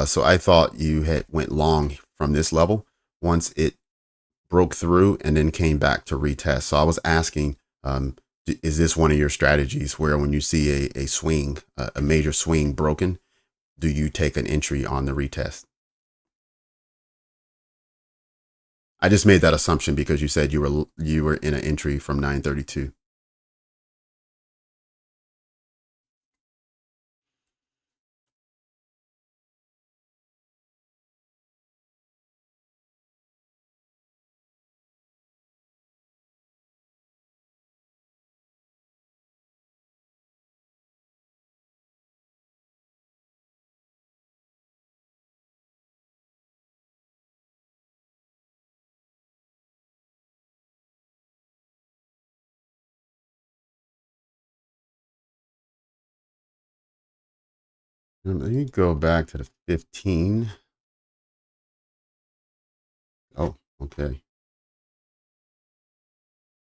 So I thought you had went long from this level once it broke through and then came back to retest. So I was asking, is this one of your strategies where when you see a swing, a major swing broken, do you take an entry on the retest? I just made that assumption because you said you were in an entry from 932. Let me go back to the 15. Oh, okay.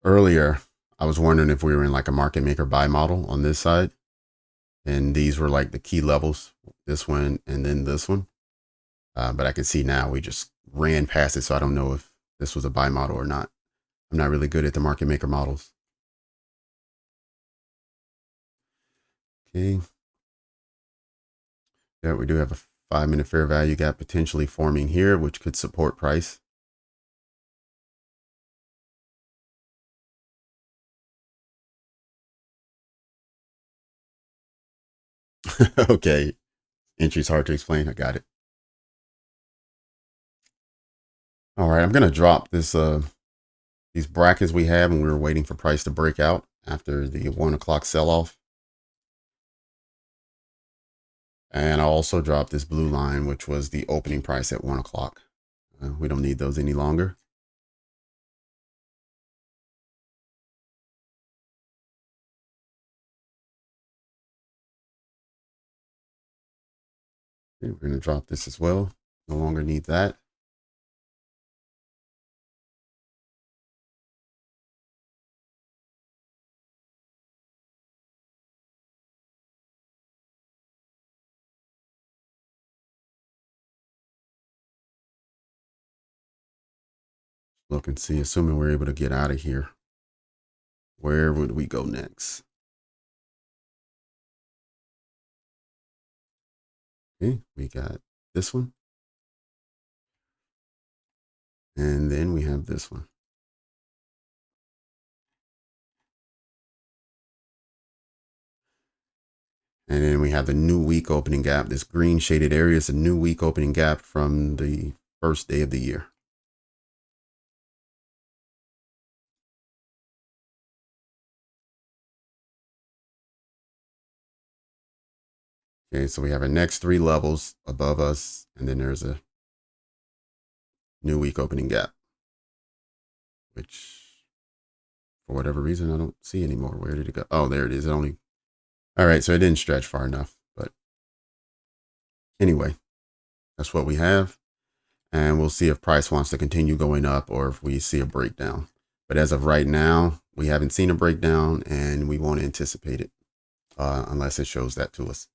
Earlier, I was wondering if we were in like a market maker buy model on this side. And these were like the key levels, this one and then this one. But I can see now we just ran past it. So I don't know if this was a buy model or not. I'm not really good at the market maker models. Okay. Yeah, we do have a 5-minute fair value gap potentially forming here, which could support price. Okay. Entry's hard to explain. I got it. All right. I'm going to drop these brackets we have when we were waiting for price to break out after the 1 o'clock sell off. And I'll also drop this blue line, which was the opening price at 1 o'clock. We don't need those any longer. Okay, we're going to drop this as well. No longer need that. Look and see, assuming we're able to get out of here. Where would we go next? Okay, we got this one. And then we have this one. And then we have the new week opening gap. This green shaded area is a new week opening gap from the first day of the year. Okay, so we have our next 3 levels above us, and then there's a new week opening gap, which for whatever reason I don't see anymore. Where did it go? Oh, there it is. All right, so it didn't stretch far enough, but anyway, that's what we have. And we'll see if price wants to continue going up or if we see a breakdown. But as of right now, we haven't seen a breakdown and we won't anticipate it unless it shows that to us.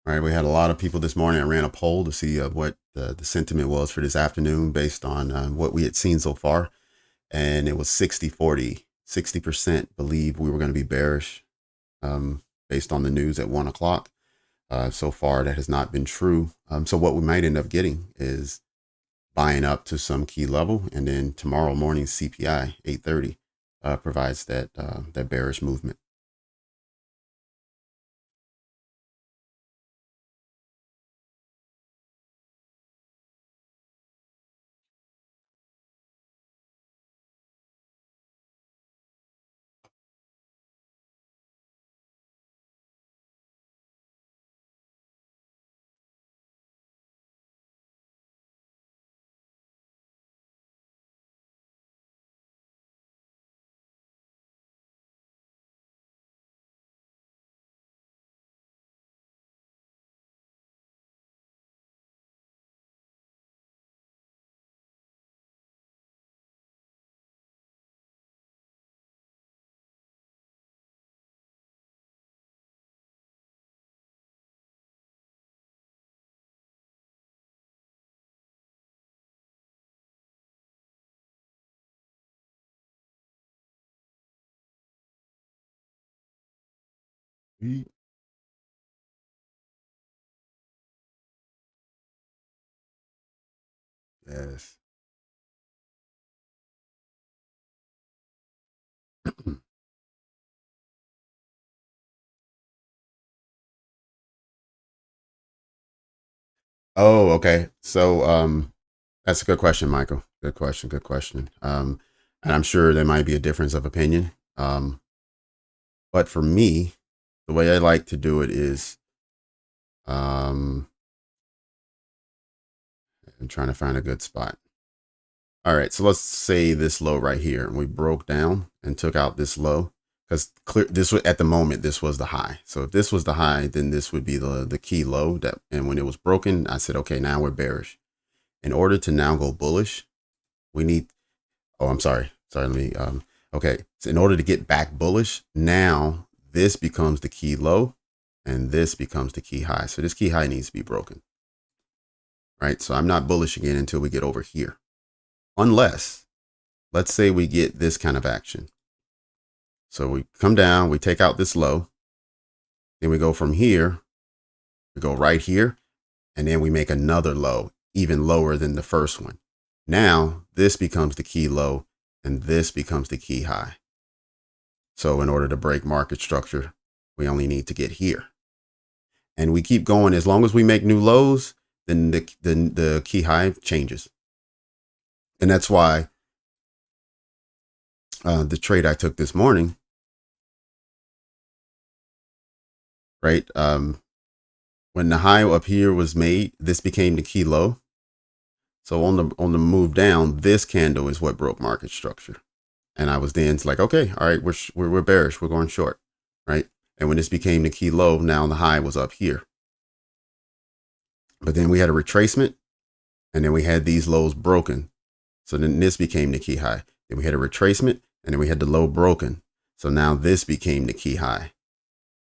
All right, we had a lot of people this morning. I ran a poll to see what the sentiment was for this afternoon based on what we had seen so far. And it was 60-40. 60% believe we were going to be bearish based on the news at 1 o'clock. So far, that has not been true. So what we might end up getting is buying up to some key level, and then tomorrow morning CPI 8:30 provides that that bearish movement. Yes. Oh, okay. So that's a good question, Michael. Good question. Good question. And I'm sure there might be a difference of opinion. But for me, the way I like to do it is I'm trying to find a good spot. All right, so let's say this low right here, and we broke down and took out this low because clear this was at the moment this was the high. So if this was the high, then this would be the key low. That and when it was broken, I said, okay, now we're bearish. In order to now go bullish, we need. Oh, I'm sorry. Sorry, let me. Okay, so in order to get back bullish, now this becomes the key low, and this becomes the key high. So this key high needs to be broken, right? So I'm not bullish again until we get over here, unless let's say we get this kind of action. So we come down, we take out this low, then we go from here, we go right here, and then we make another low, even lower than the first one. Now this becomes the key low, and this becomes the key high. So in order to break market structure, we only need to get here. And we keep going. As long as we make new lows, then the key high changes. And that's why the trade I took this morning, right? When the high up here was made, this became the key low. So on the move down, this candle is what broke market structure. And I was then like, okay, all right, we're bearish, we're going short, right? And when this became the key low, now the high was up here. But then we had a retracement, and then we had these lows broken. So then this became the key high. Then we had a retracement, and then we had the low broken. So now this became the key high.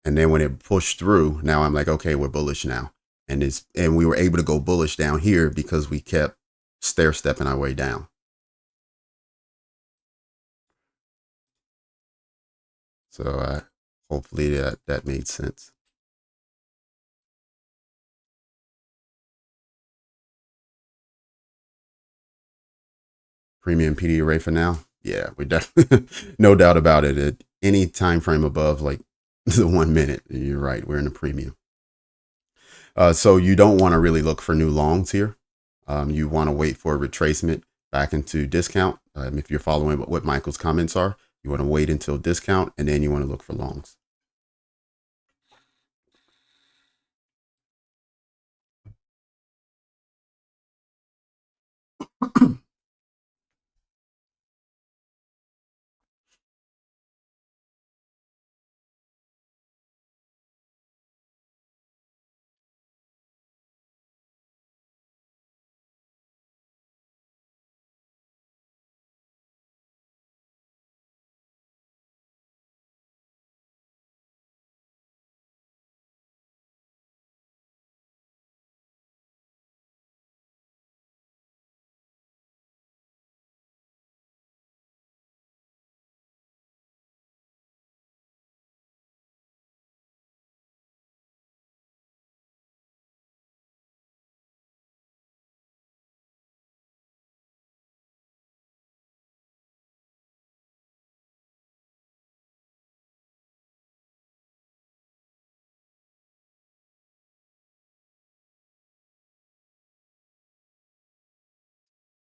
And then when it pushed through, now I'm like, okay, we're bullish now. And we were able to go bullish down here because we kept stair stepping our way down. So hopefully that made sense. Premium PD array for now. Yeah, we definitely, no doubt about it. At any time frame above like the 1 minute, you're right. We're in the premium. So you don't want to really look for new longs here. You want to wait for a retracement back into discount. If you're following what Michael's comments are, you want to wait until discount, and then you want to look for longs.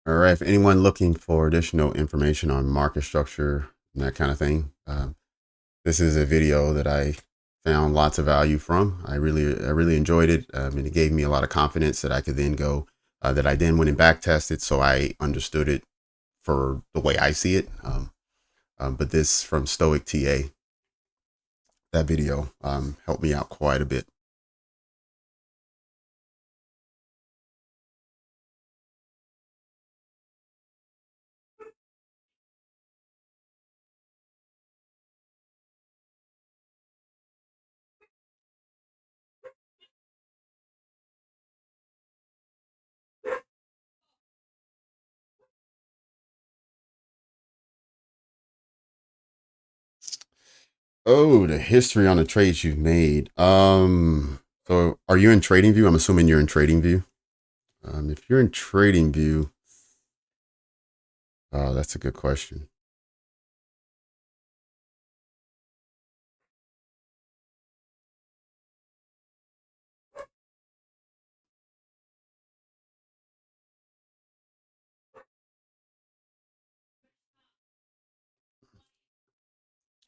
All right. If anyone looking for additional information on market structure and that kind of thing, this is a video that I found lots of value from. I really enjoyed it, and it gave me a lot of confidence that I could then go, that I then went and back tested, so I understood it for the way I see it. But this from Stoic TA, that video helped me out quite a bit. Oh, the history on the trades you've made. So are you in TradingView? I'm assuming you're in TradingView. If you're in TradingView, oh, that's a good question.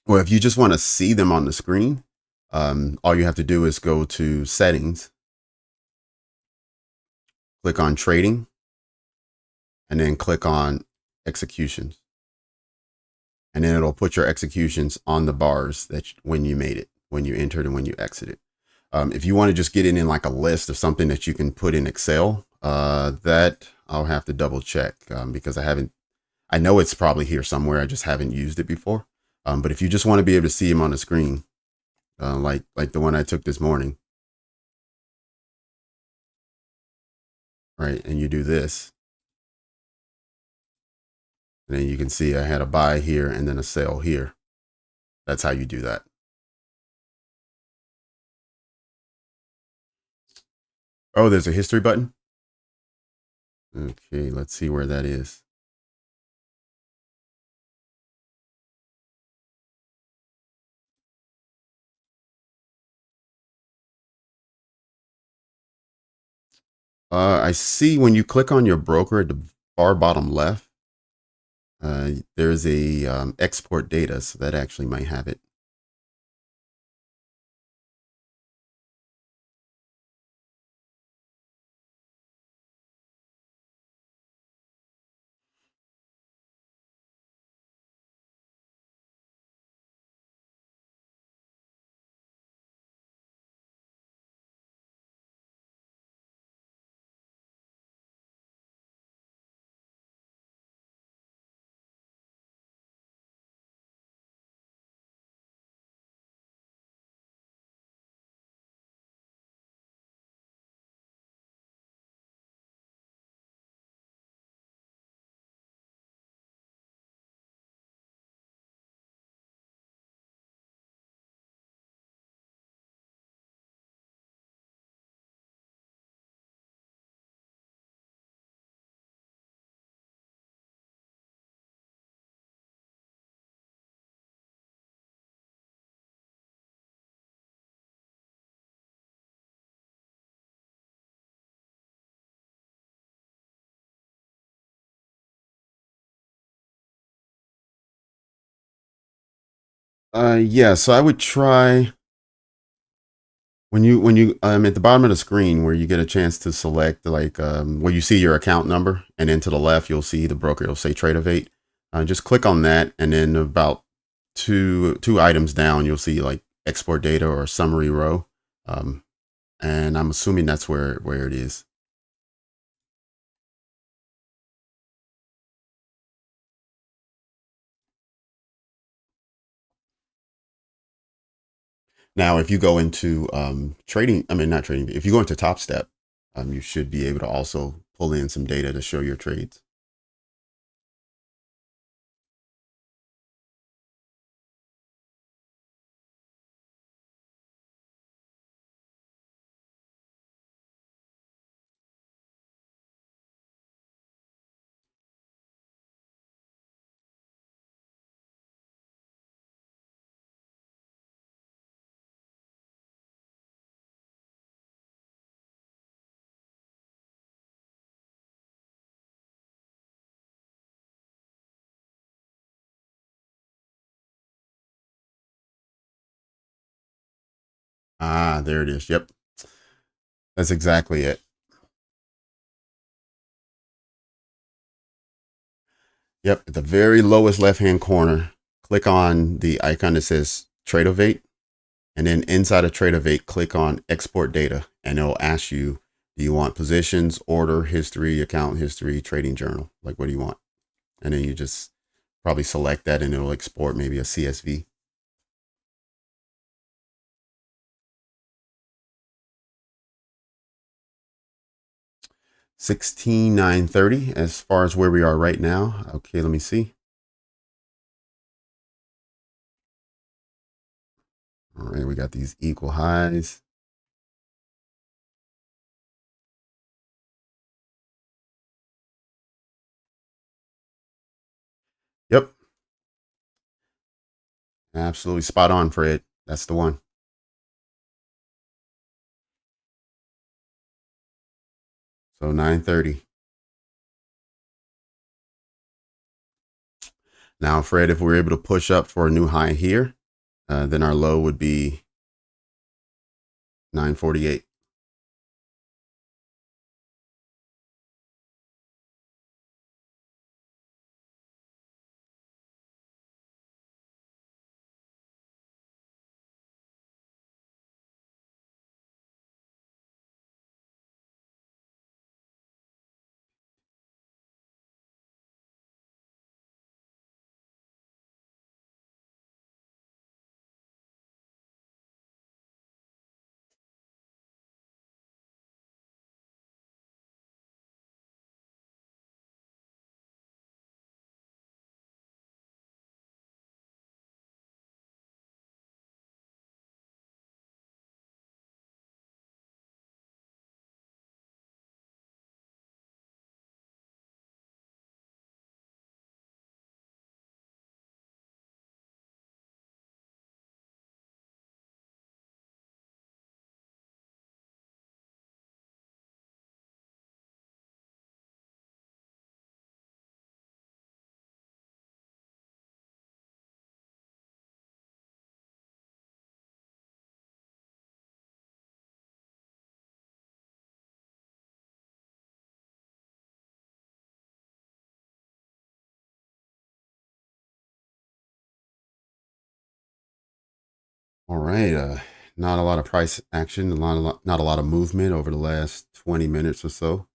Well, if you just want to see them on the screen, all you have to do is go to settings, click on trading, and then click on executions. And then it'll put your executions on the bars that when you made it, when you entered and when you exited. If you want to just get it in like a list of something that you can put in Excel, that I'll have to double check because I know it's probably here somewhere. I just haven't used it before. But if you just want to be able to see them on the screen, like the one I took this morning, right? And you do this, and then you can see I had a buy here and then a sell here. That's how you do that. Oh, there's a history button. Okay, let's see where that is. I see when you click on your broker at the far bottom left, there's a export data, so that actually might have it. Yeah, so I would try when you at the bottom of the screen where you get a chance to select like where you see your account number, and then to the left you'll see the broker. It'll say Tradovate. Just click on that, and then about two items down you'll see like export data or summary row, um, and I'm assuming that's where it is. Now, if you go into trading, I mean not trading. If you go into Topstep, you should be able to also pull in some data to show your trades. Ah, there it is. Yep, that's exactly it. Yep, at the very lowest left-hand corner, click on the icon that says Tradovate, and then inside of Tradovate, click on Export Data, and it'll ask you, do you want positions, order, history, account history, trading journal? Like, what do you want? And then you just probably select that, and it'll export maybe a CSV. 16,930 as far as where we are right now. Okay, let me see. All right, we got these equal highs. Yep. Absolutely spot on, Fred. That's the one. So 9:30. Now, Fred, if we're able to push up for a new high here, then our low would be 9:48. All right. Not a lot of price action, not a lot of movement over the last 20 minutes or so.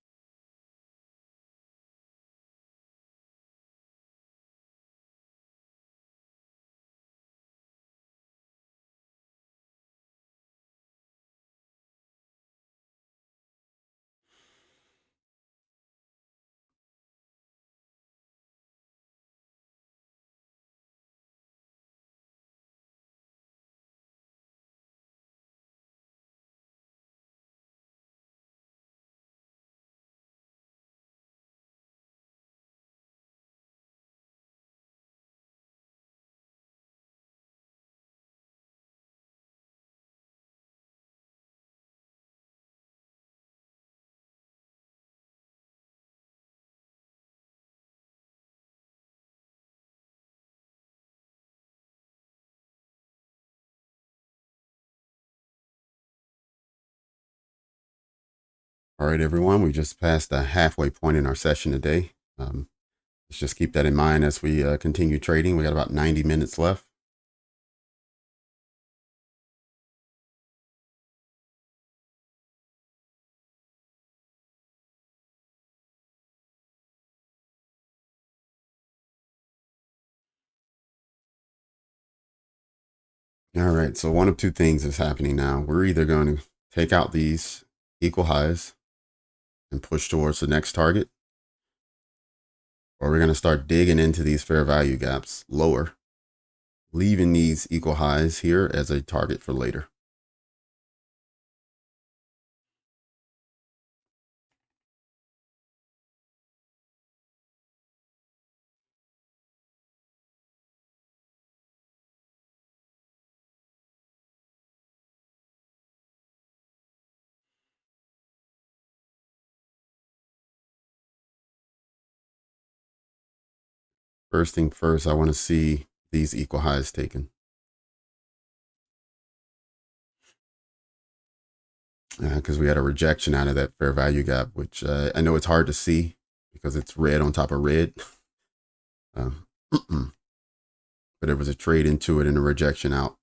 All right, everyone. We just passed the halfway point in our session today. Let's just keep that in mind as we continue trading. We got about 90 minutes left. All right. So one of two things is happening now. We're either going to take out these equal highs and push towards the next target, or we're going to start digging into these fair value gaps lower, leaving these equal highs here as a target for later. First thing first, I want to see these equal highs taken. Because we had a rejection out of that fair value gap, which I know it's hard to see because it's red on top of red. But there was a trade into it and a rejection out.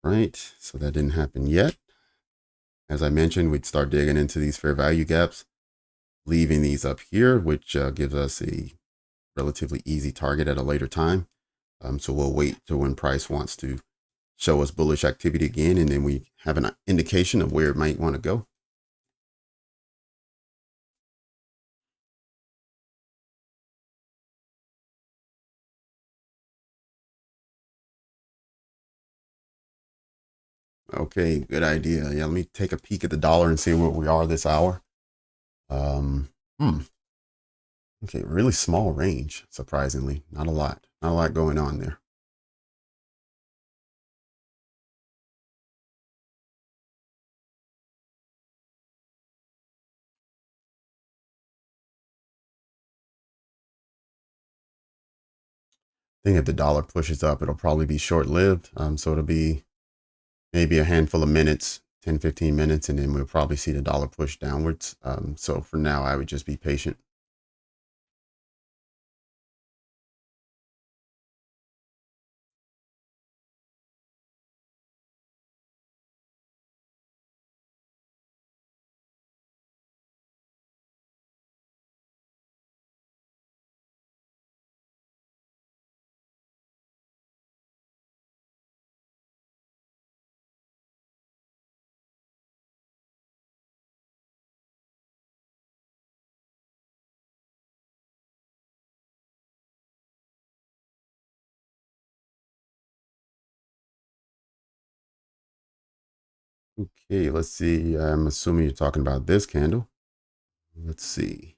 Right, so that didn't happen yet. As I mentioned, we'd start digging into these fair value gaps, leaving these up here, which gives us a relatively easy target at a later time. So we'll wait till when price wants to show us bullish activity again, and then we have an indication of where it might want to go. Okay, good idea. Yeah, let me take a peek at the dollar and see where we are this hour. Um, hmm. Okay, really small range, surprisingly. Not a lot. Not a lot going on there. I think if the dollar pushes up, it'll probably be short-lived. So it'll be maybe a handful of minutes, 10, 15 minutes, and then we'll probably see the dollar push downwards. So for now, I would just be patient. Okay, let's see. I'm assuming you're talking about this candle. Let's see.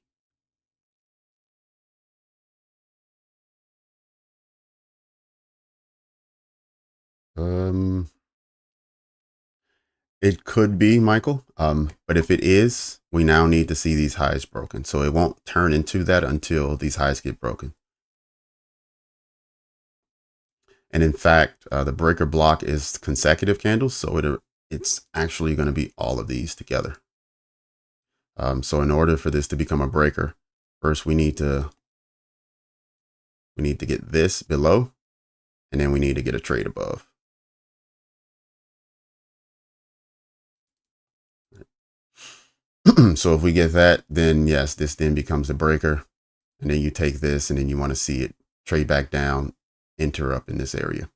Um, it could be, Michael. But if it is, we now need to see these highs broken. So it won't turn into that until these highs get broken. And in fact, the breaker block is consecutive candles, so it's actually going to be all of these together. So in order for this to become a breaker, first we need to get this below, and then we need to get a trade above. So if we get that, then yes, this then becomes a breaker. And then you take this and then you want to see it trade back down, enter up in this area.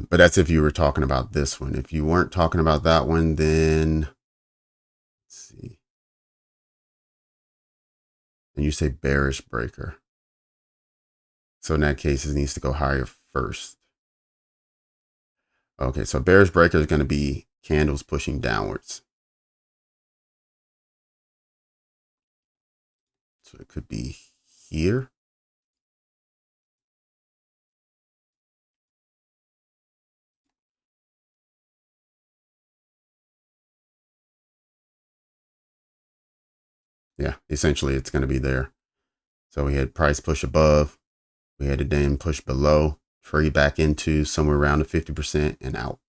But that's if you were talking about this one. If you weren't talking about that one, then let's see. And you say bearish breaker. So in that case, it needs to go higher first. Okay, so bearish breaker is going to be candles pushing downwards. So it could be here. Yeah, essentially it's going to be there. So we had price push above. We had a then push below, trade back into somewhere around the 50% and out.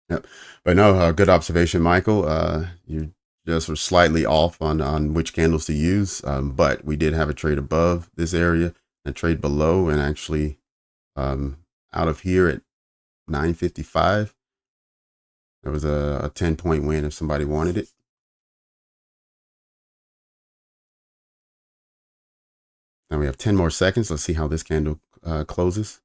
Yep. But no, good observation, Michael. You just were slightly off on which candles to use. But we did have a trade above this area, a trade below, and actually out of here at 9:55, there was a 10-point win if somebody wanted it. Now we have 10 more seconds. Let's see how this candle closes.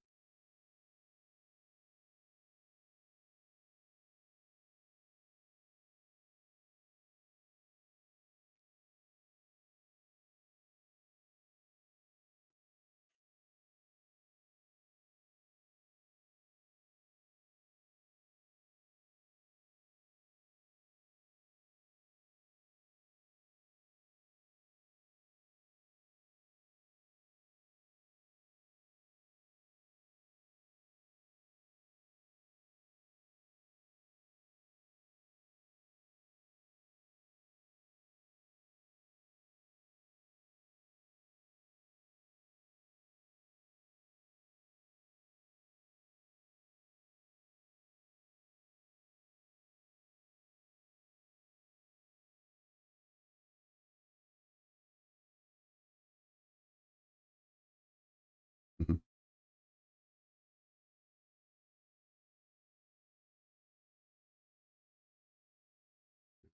Mhm.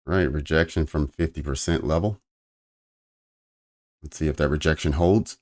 Right, rejection from 50% level. Let's see if that rejection holds.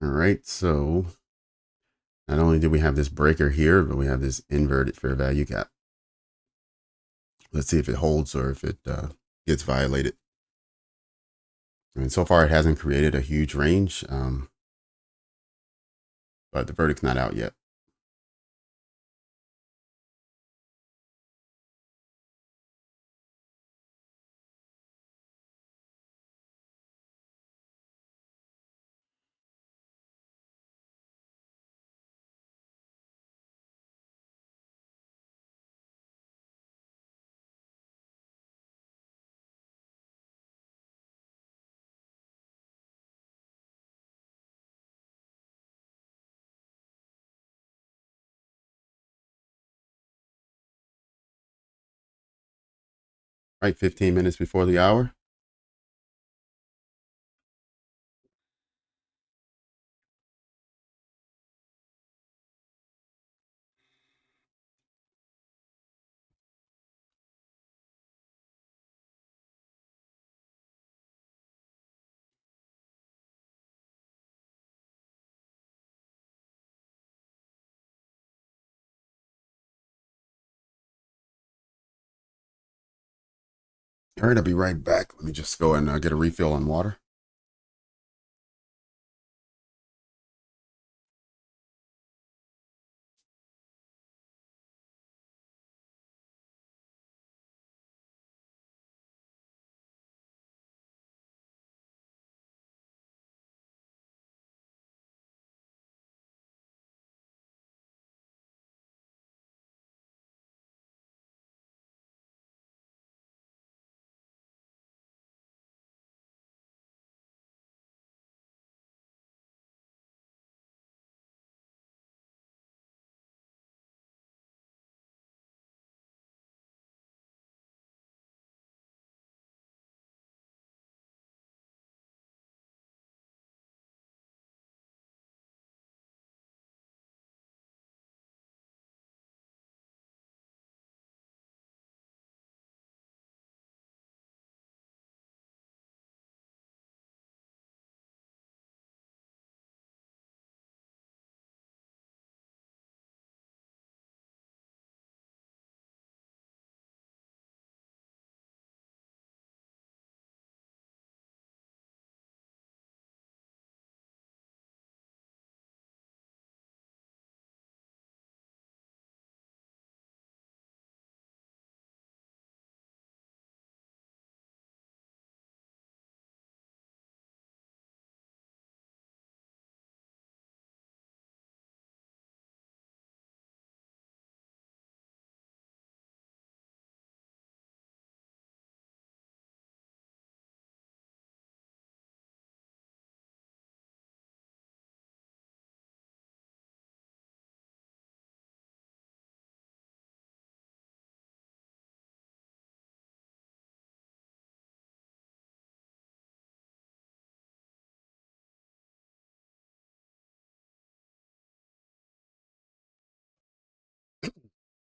All right, so not only do we have this breaker here, but we have this inverted fair value gap. Let's see if it holds or if it gets violated. I mean, so far it hasn't created a huge range, but the verdict's not out yet. Right, 15 minutes before the hour. All right, I'll be right back. Let me just go and get a refill on water.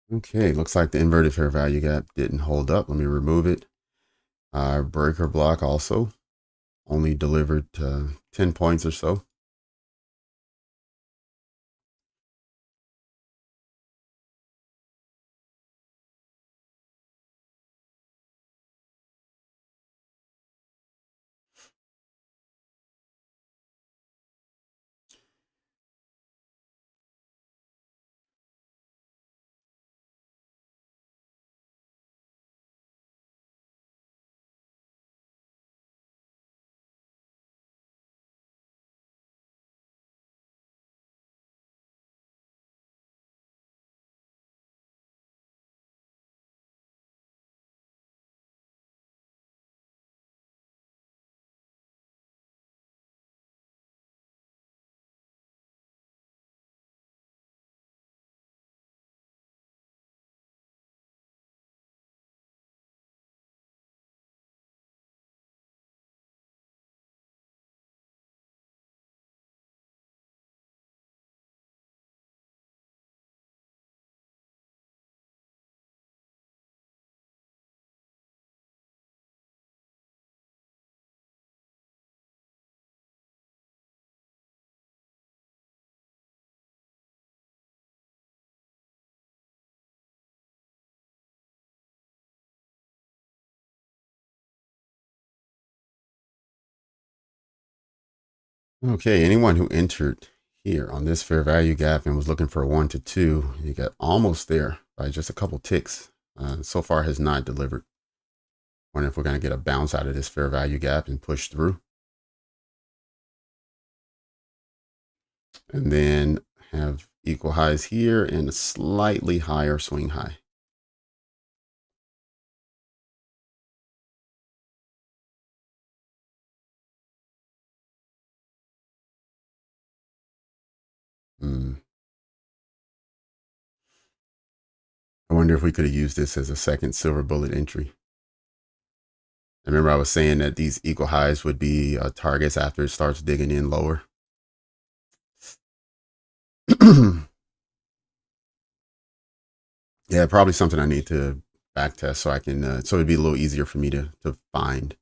Okay, looks like the inverted fair value gap didn't hold up. Let me remove it. Breaker block also only delivered 10 points or so. Okay, anyone who entered here on this fair value gap and was looking for a 1 to 2, you got almost there by just a couple ticks. So far has not delivered. Wonder if we're going to get a bounce out of this fair value gap and push through. And then have equal highs here and a slightly higher swing high. I wonder if we could have used this as a second silver bullet entry. I remember I was saying that these equal highs would be targets after it starts digging in lower. Yeah, probably something I need to back test so I can, so it'd be a little easier for me to find,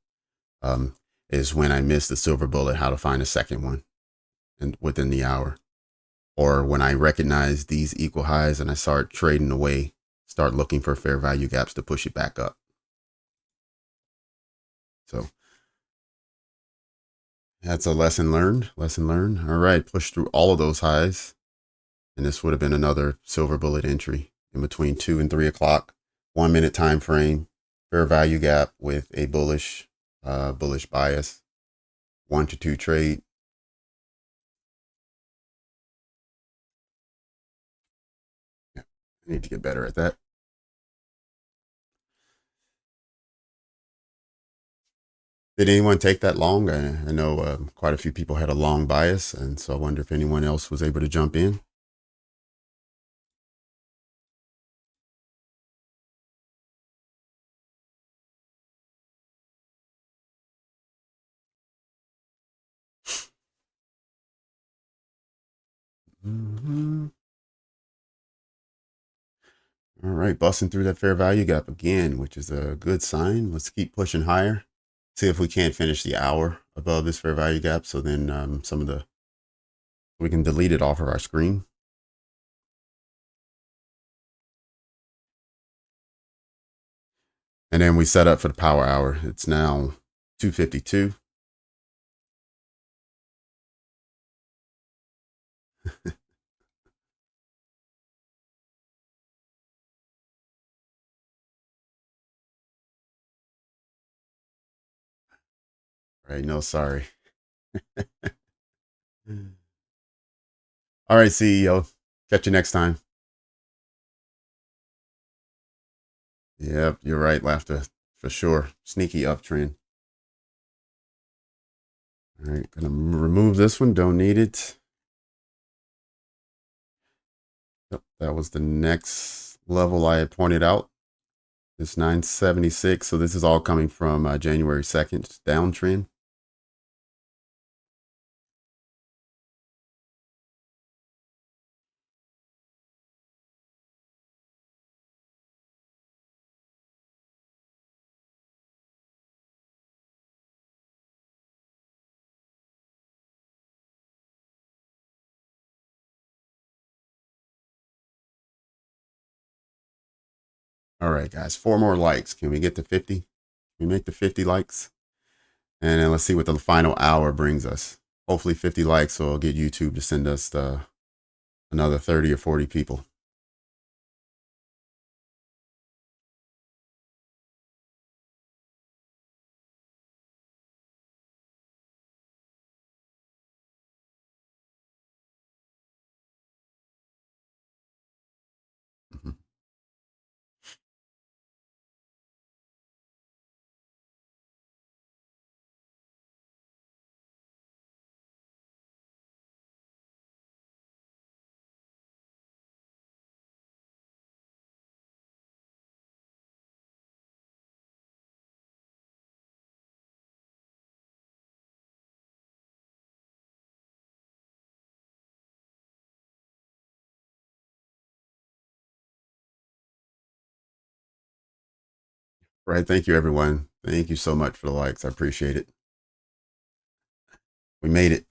is when I miss the silver bullet, how to find a second one and within the hour. Or when I recognize these equal highs and I start trading away, start looking for fair value gaps to push it back up. So that's a lesson learned. Lesson learned. All right, push through all of those highs. And this would have been another silver bullet entry in between 2 and 3 o'clock, 1 minute time frame, fair value gap with a bullish bias, 1 to 2 trade. Yeah, I need to get better at that. Did anyone take that long? I know quite a few people had a long bias, and so I wonder if anyone else was able to jump in. All right, busting through that fair value gap again, which is a good sign. Let's keep pushing higher. See if we can't finish the hour above this fair value gap. So then we can delete it off of our screen. And then we set up for the power hour. It's now 2:52. Right, no, sorry. All right, CEO. Catch you next time. Yep, you're right, laughter for sure. Sneaky uptrend. All right, gonna remove this one. Don't need it. Yep, that was the next level I had pointed out. It's 976. So this is all coming from January 2nd downtrend. All right, guys, 4 more likes. Can we get to 50? Can we make the 50 likes? And then let's see what the final hour brings us. Hopefully 50 likes will get YouTube to send us another 30 or 40 people. Mhm. Right. Thank you, everyone. Thank you so much for the likes. I appreciate it. We made it.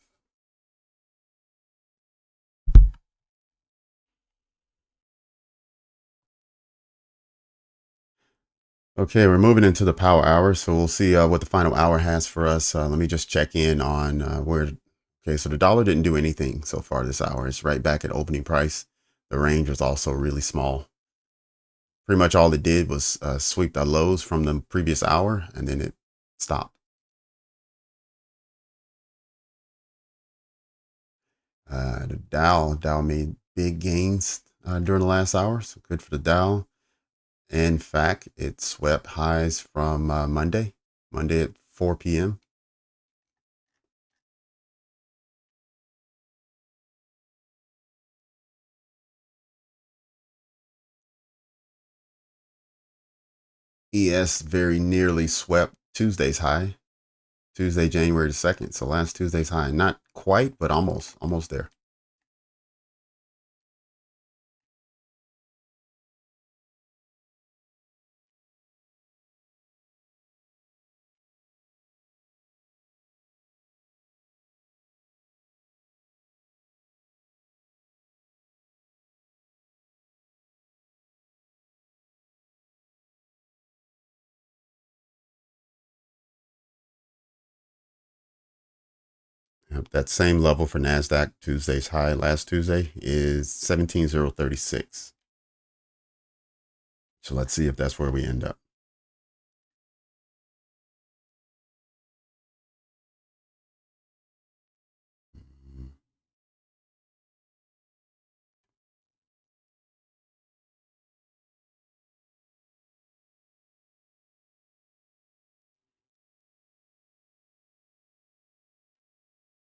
Okay, we're moving into the power hour, so we'll see what the final hour has for us. Let me just check in on where Okay, so the dollar didn't do anything so far this hour. It's right back at opening price. The range was also really small. Pretty much all it did was sweep the lows from the previous hour, and then it stopped. The Dow made big gains during the last hour, so good for the Dow. In fact, it swept highs from Monday at 4 p.m. ES very nearly swept Tuesday's high, Tuesday, January the 2nd. So last Tuesday's high, not quite, but almost there. Yep, that same level for Nasdaq, Tuesday's high last Tuesday is 17,036. So let's see if that's where we end up.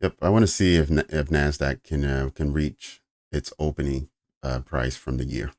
Yep, I want to see if Nasdaq can reach its opening price from the year.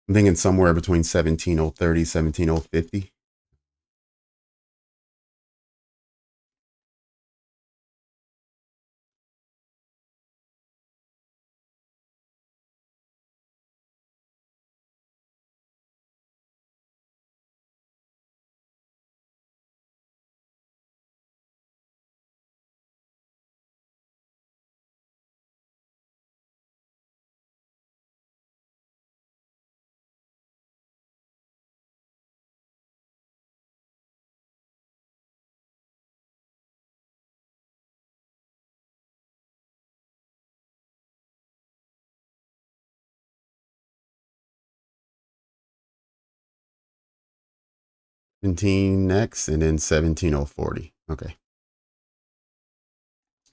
I'm thinking somewhere between 17,030, 17,050. Next, and then 17,040. Okay,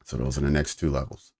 so those are the next two levels.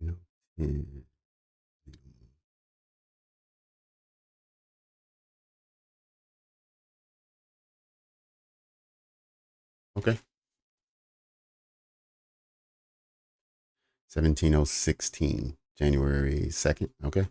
You know, Okay. 17016, January 2nd. Okay.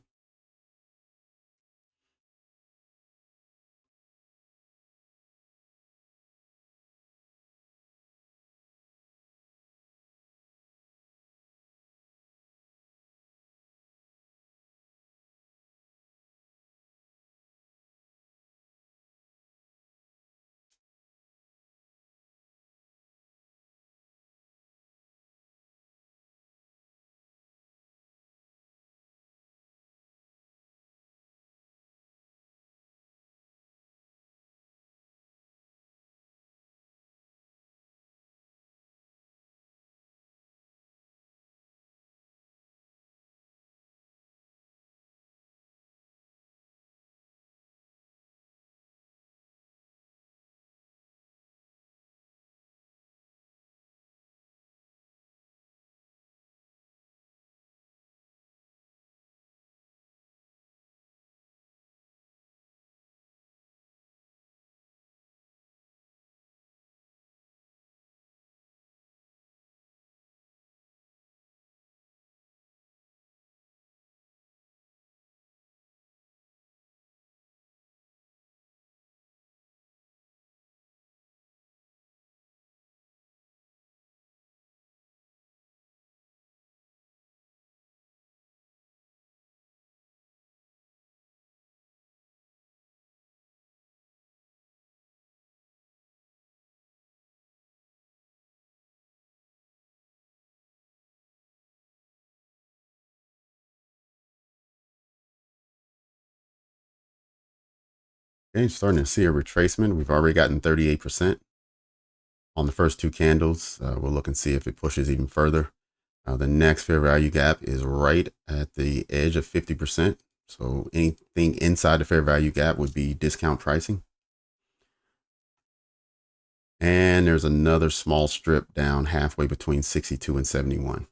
Okay, starting to see a retracement. We've already gotten 38% on the first two candles. We'll look and see if it pushes even further. The next fair value gap is right at the edge of 50%. So anything inside the fair value gap would be discount pricing. And there's another small strip down halfway between 62 and 71.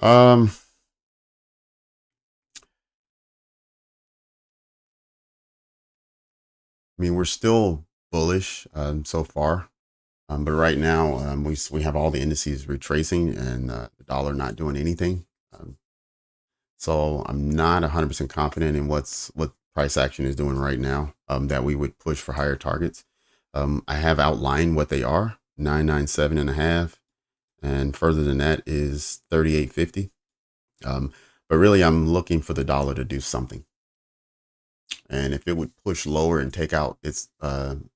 Um, I mean, we're still bullish so far, but right now we have all the indices retracing and the dollar not doing anything. So I'm not 100% confident in what price action is doing right now. That we would push for higher targets. I have outlined what they are: 997.5, and further than that is 38.50. But really, I'm looking for the dollar to do something. And if it would push lower and take out its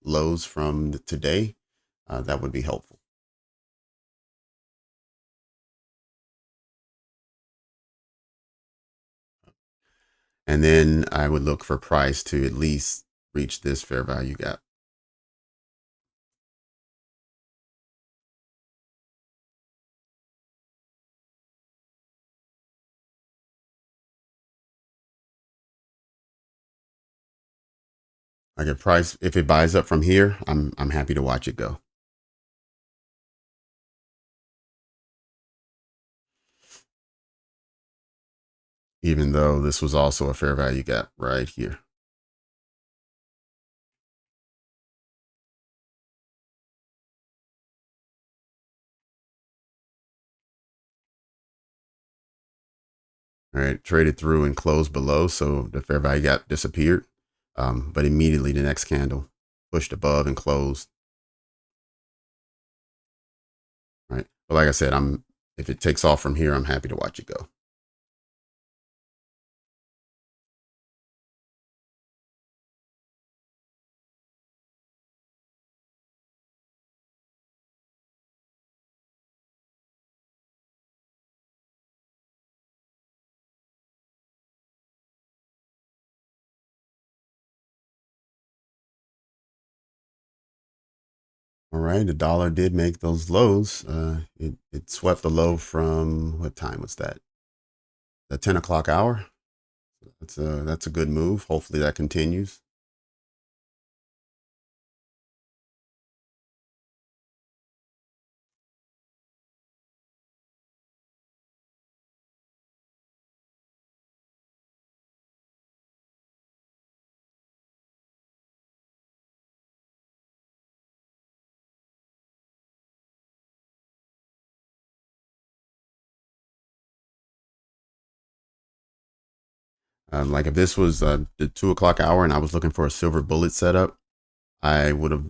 lows from today, that would be helpful. And then I would look for price to at least reach this fair value gap. Like a price, if it buys up from here, I'm happy to watch it go. Even though this was also a fair value gap right here. All right, traded through and closed below, so the fair value gap disappeared. But immediately the next candle pushed above and closed. Right, but like I said, if it takes off from here, I'm happy to watch it go. All right, the dollar did make those lows. It swept the low from, what time was that? The 10 o'clock hour. That's a good move. Hopefully that continues. Like if this was the 2 o'clock hour and I was looking for a silver bullet setup, I would have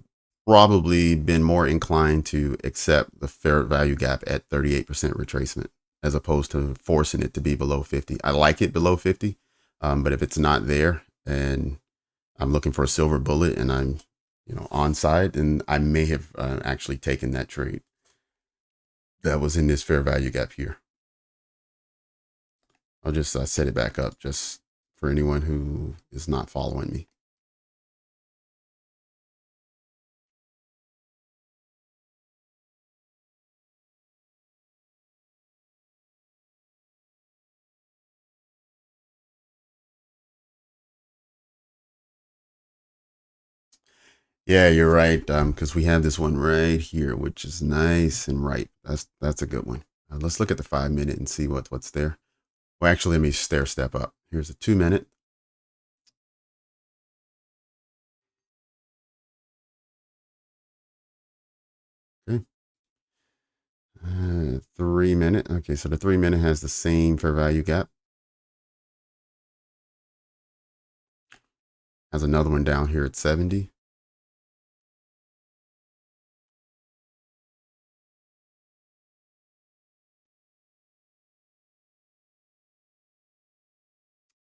probably been more inclined to accept the fair value gap at 38% retracement as opposed to forcing it to be below 50. I like it below 50, but if it's not there and I'm looking for a silver bullet and I'm, on side, then I may have actually taken that trade that was in this fair value gap here. I'll just set it back up just for anyone who is not following me. Yeah, you're right. Because we have this one right here, which is nice and right. That's a good one. Let's look at the 5 minute and see what's there. Well, actually, let me stair step up. Here's a 2 minute. Okay. 3 minute. Okay, so the 3 minute has the same fair value gap. Has another one down here at 70.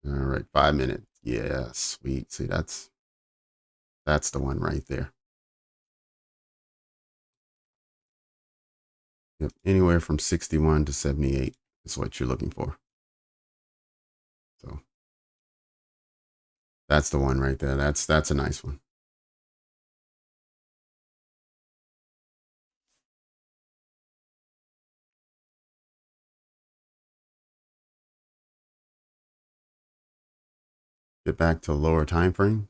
All right, 5 minute. Yeah, sweet. See, that's the one right there. Yep, anywhere from 61 to 78 is what you're looking for. So that's the one right there. That's a nice one. Get back to lower time frame.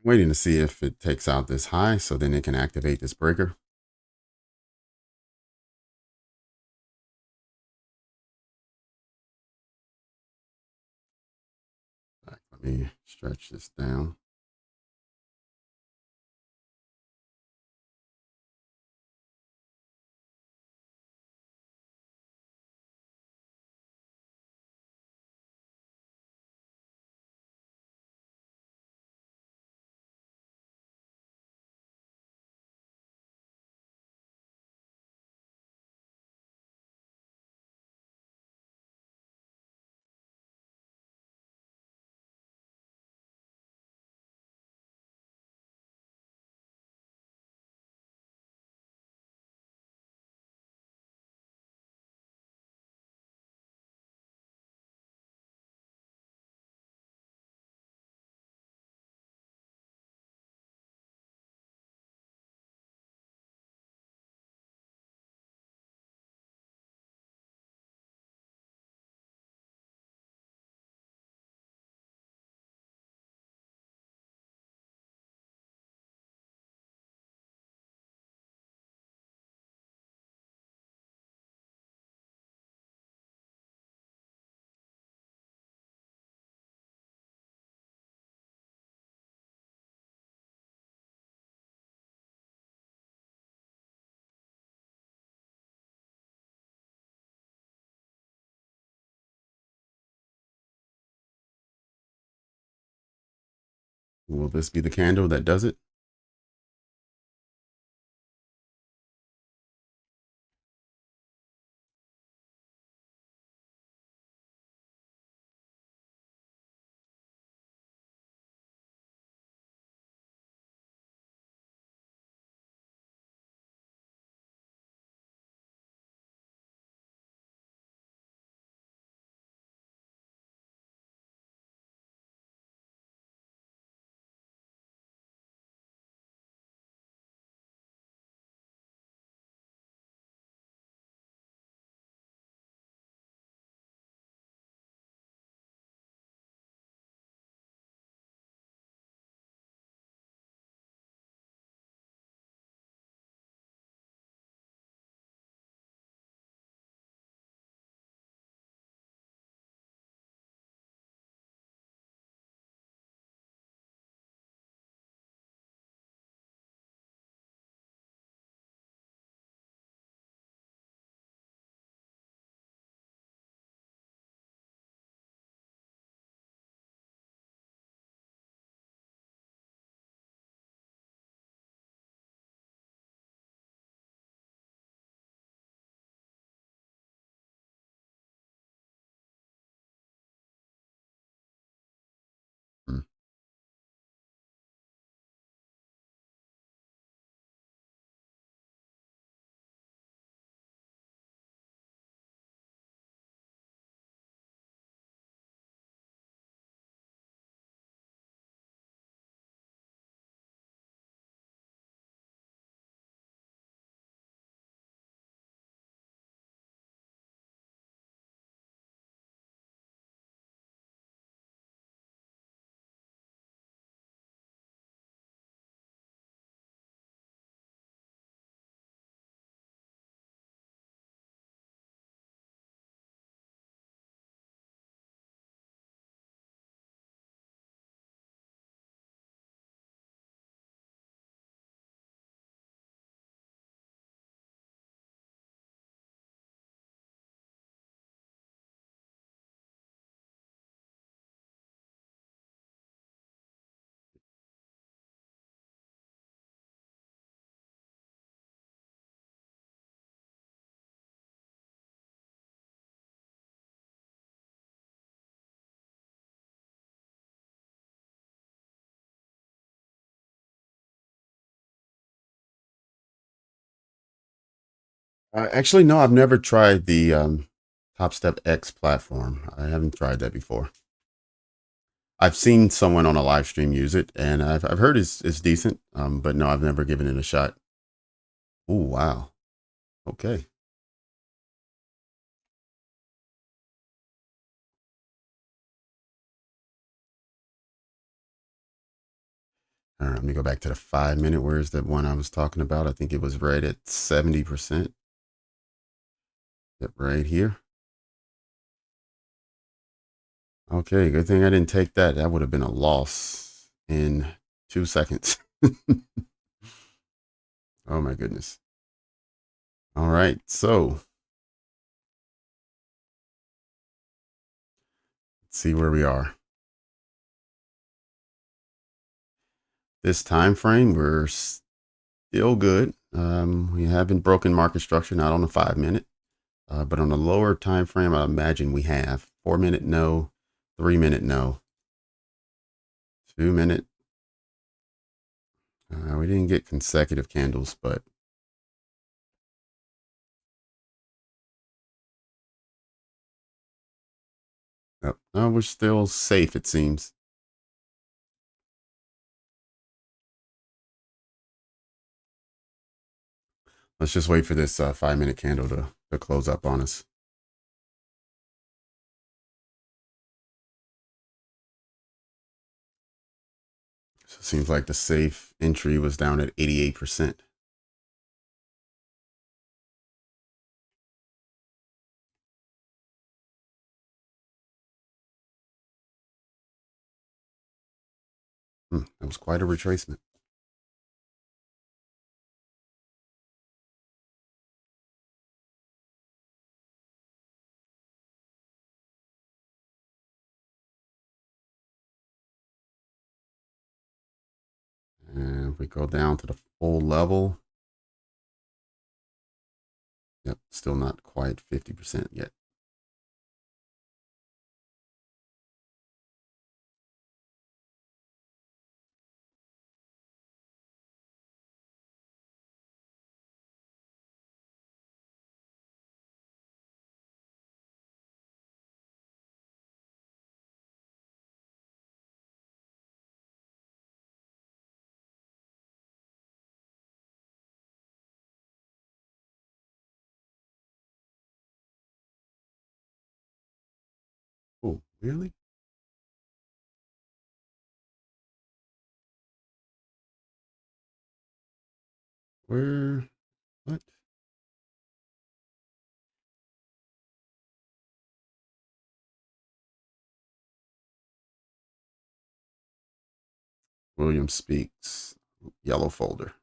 Waiting to see if it takes out this high so then it can activate this breaker. Let me stretch this down. Will this be the candle that does it? Hmm. Actually, no, I've never tried the Topstep X platform. I haven't tried that before. I've seen someone on a live stream use it, and I've heard it's decent. But no, I've never given it a shot. Oh wow. Okay. All right. Let me go back to the 5 minute. Where's the one I was talking about? I think it was right at 70%. Yep, right here. Okay, good thing I didn't take that. That would have been a loss in 2 seconds. Oh my goodness. All right, so let's see where we are. This time frame, we're still good. We haven't broken market structure, not on the 5-minute, but on the lower time frame, I imagine we have 4-minute no, 3-minute no, 2-minute. We didn't get consecutive candles, but no, we're still safe, it seems. Let's just wait for this 5-minute candle to close up on us. So it seems like the safe entry was down at 88%. That was quite a retracement. And if we go down to the full level, yep, still not quite 50% yet. Oh, really? Where? What? William Speaks, yellow folder.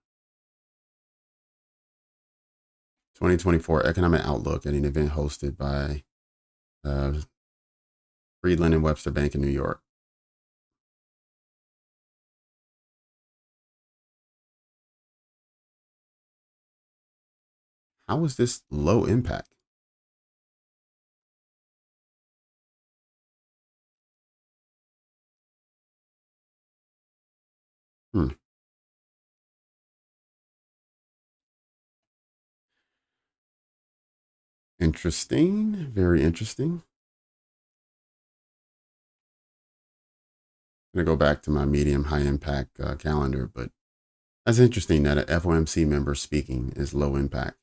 2024 Economic Outlook at an event hosted by Friedland and Webster Bank in New York. How is this low impact? Hmm. Interesting. Very interesting. I'm going to go back to my medium high impact calendar, but that's interesting that an FOMC member speaking is low impact.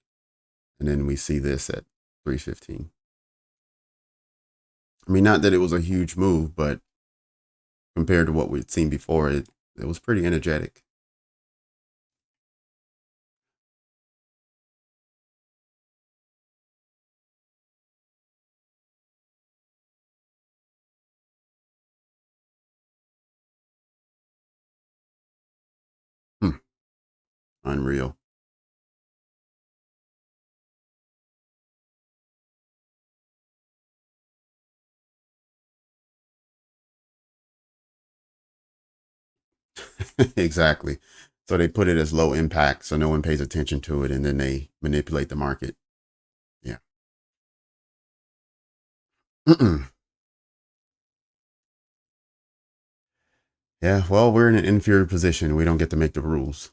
And then we see this at 3:15. I mean, not that it was a huge move, but compared to what we'd seen before, it was pretty energetic. Hmm. Unreal. Exactly. So they put it as low impact, so no one pays attention to it, and then they manipulate the market. Yeah. Yeah. Well, we're in an inferior position. We don't get to make the rules.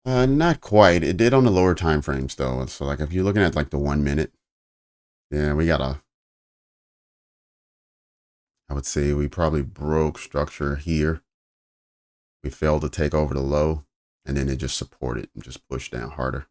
Not quite. It did on the lower time frames though. So like if you're looking at like the 1 minute, yeah, we got a. I would say we probably broke structure here. We failed to take over the low, and then it just supported and just pushed down harder.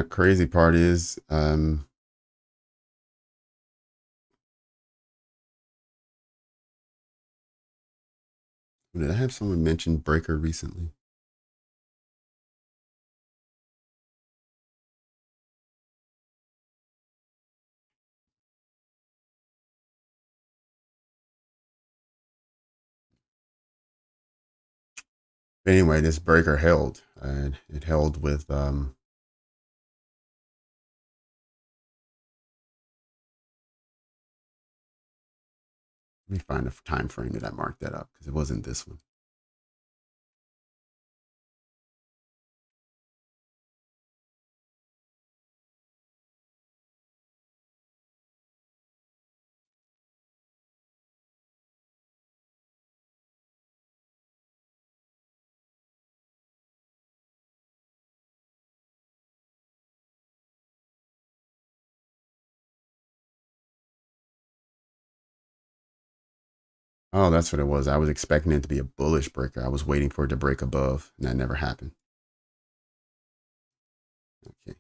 Crazy part is, did I have someone mention breaker recently? But anyway, this breaker held, and it held with, let me find the time frame that I marked that up because it wasn't this one. Oh, that's what it was. I was expecting it to be a bullish breaker. I was waiting for it to break above, and that never happened. Okay.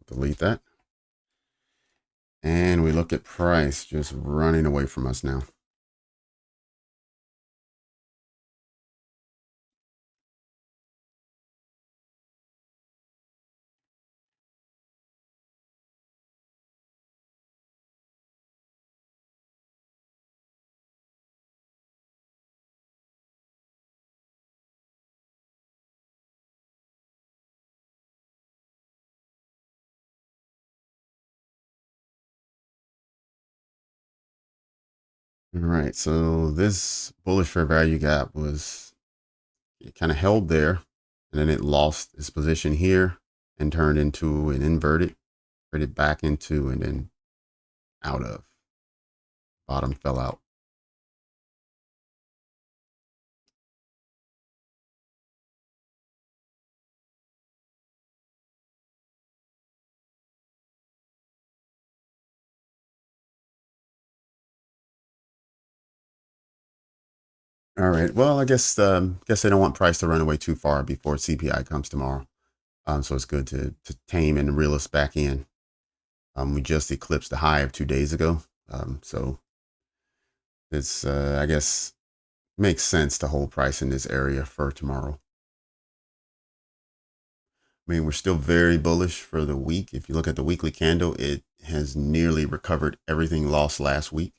Delete that. And we look at price just running away from us now. All right, so this bullish fair value gap was, it kind of held there, and then it lost its position here and turned into an inverted, traded back into, and then out of. Bottom fell out. All right. Well, I guess they don't want price to run away too far before CPI comes tomorrow. So it's good to tame and reel us back in. We just eclipsed the high of 2 days ago. So it's I guess makes sense to hold price in this area for tomorrow. I mean, we're still very bullish for the week. If you look at the weekly candle, it has nearly recovered everything lost last week.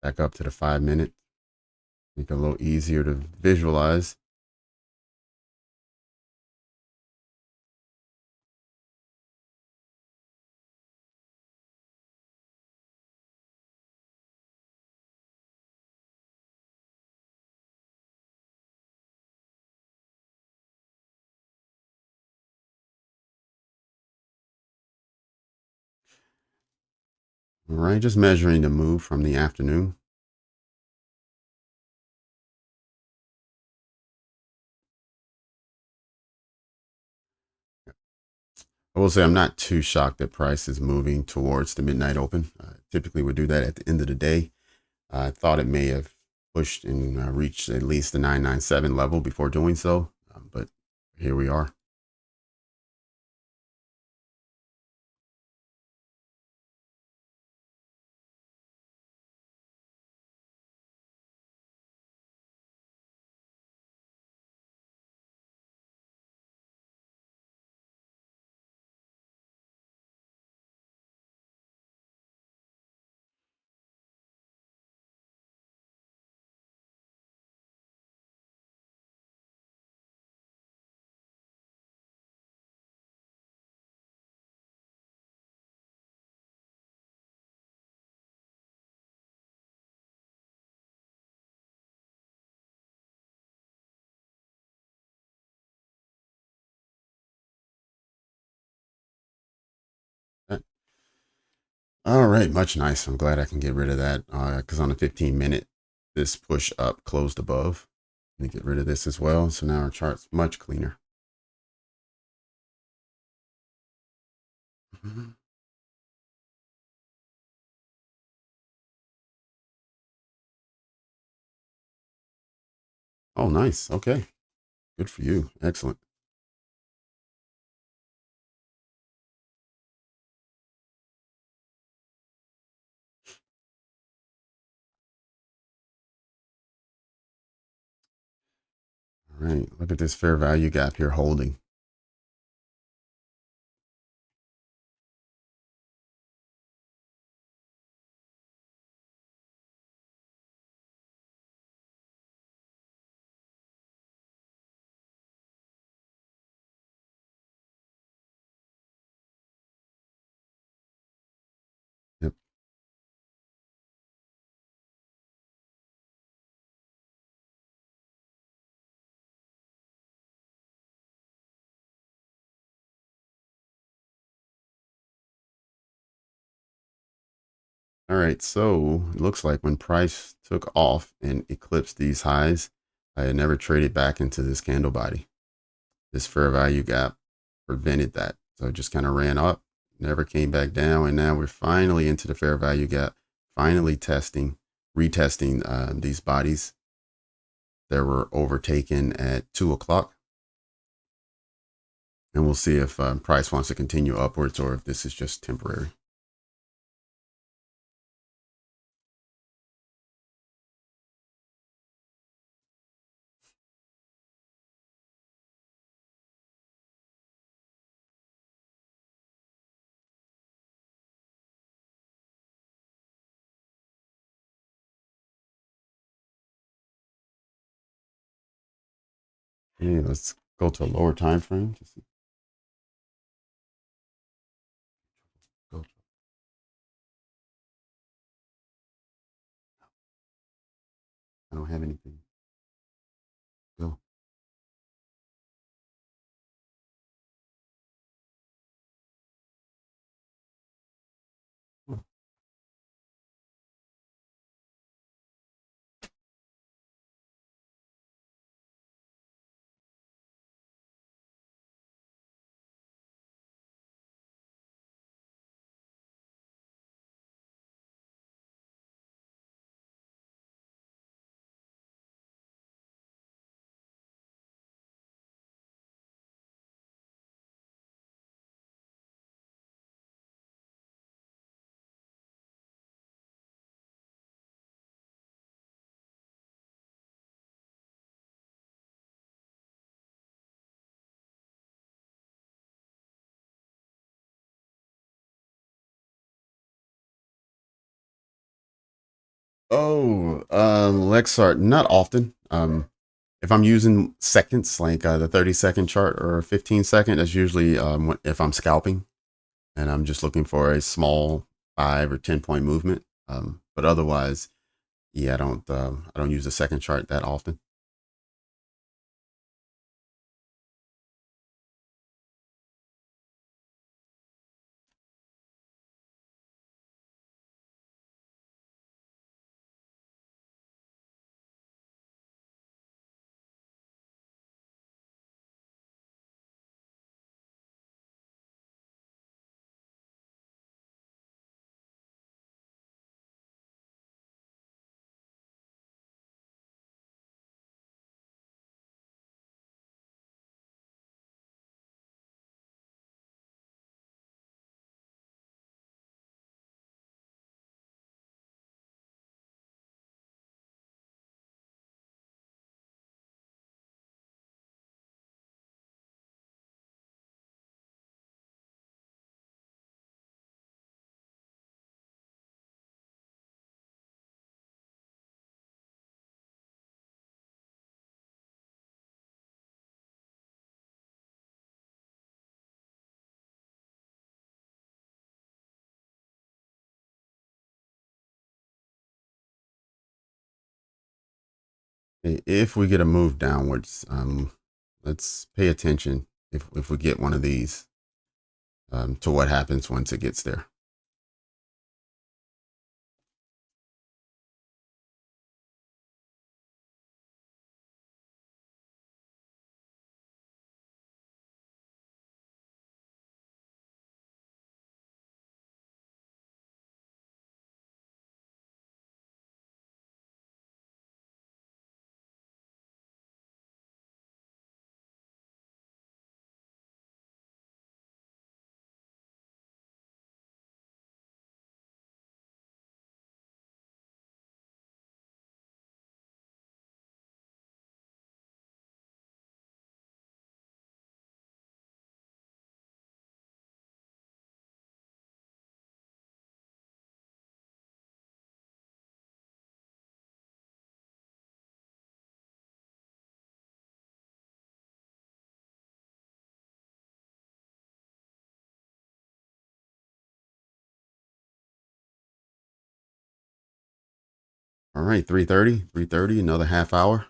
Back up to the 5 minute. Make it a little easier to visualize. All right, just measuring the move from the afternoon. I will say I'm not too shocked that price is moving towards the midnight open. Typically, we do that at the end of the day. I thought it may have pushed and reached at least the 997 level before doing so, but here we are. All right, much nice. I'm glad I can get rid of that because on the 15-minute, this push up closed above. Let me get rid of this as well. So now our chart's much cleaner. Oh, nice. Okay. Good for you. Excellent. All right. Look at this fair value gap here holding. Yep. All right. So it looks like when price took off and eclipsed these highs, I had never traded back into this candle body. This fair value gap prevented that. So it just kind of ran up, never came back down. And now we're finally into the fair value gap, finally retesting these bodies that were overtaken at 2 o'clock. And we'll see if price wants to continue upwards or if this is just temporary. Yeah, let's go to a lower time frame. Go. I don't have anything. Go. Oh, Lexart, not often. If I'm using seconds, like the 30-second chart or 15-second, that's usually if I'm scalping and I'm just looking for a small 5 or 10 point movement. But otherwise, yeah, I don't use the second chart that often. If we get a move downwards, let's pay attention if we get one of these to what happens once it gets there. All right, 3:30, another half hour.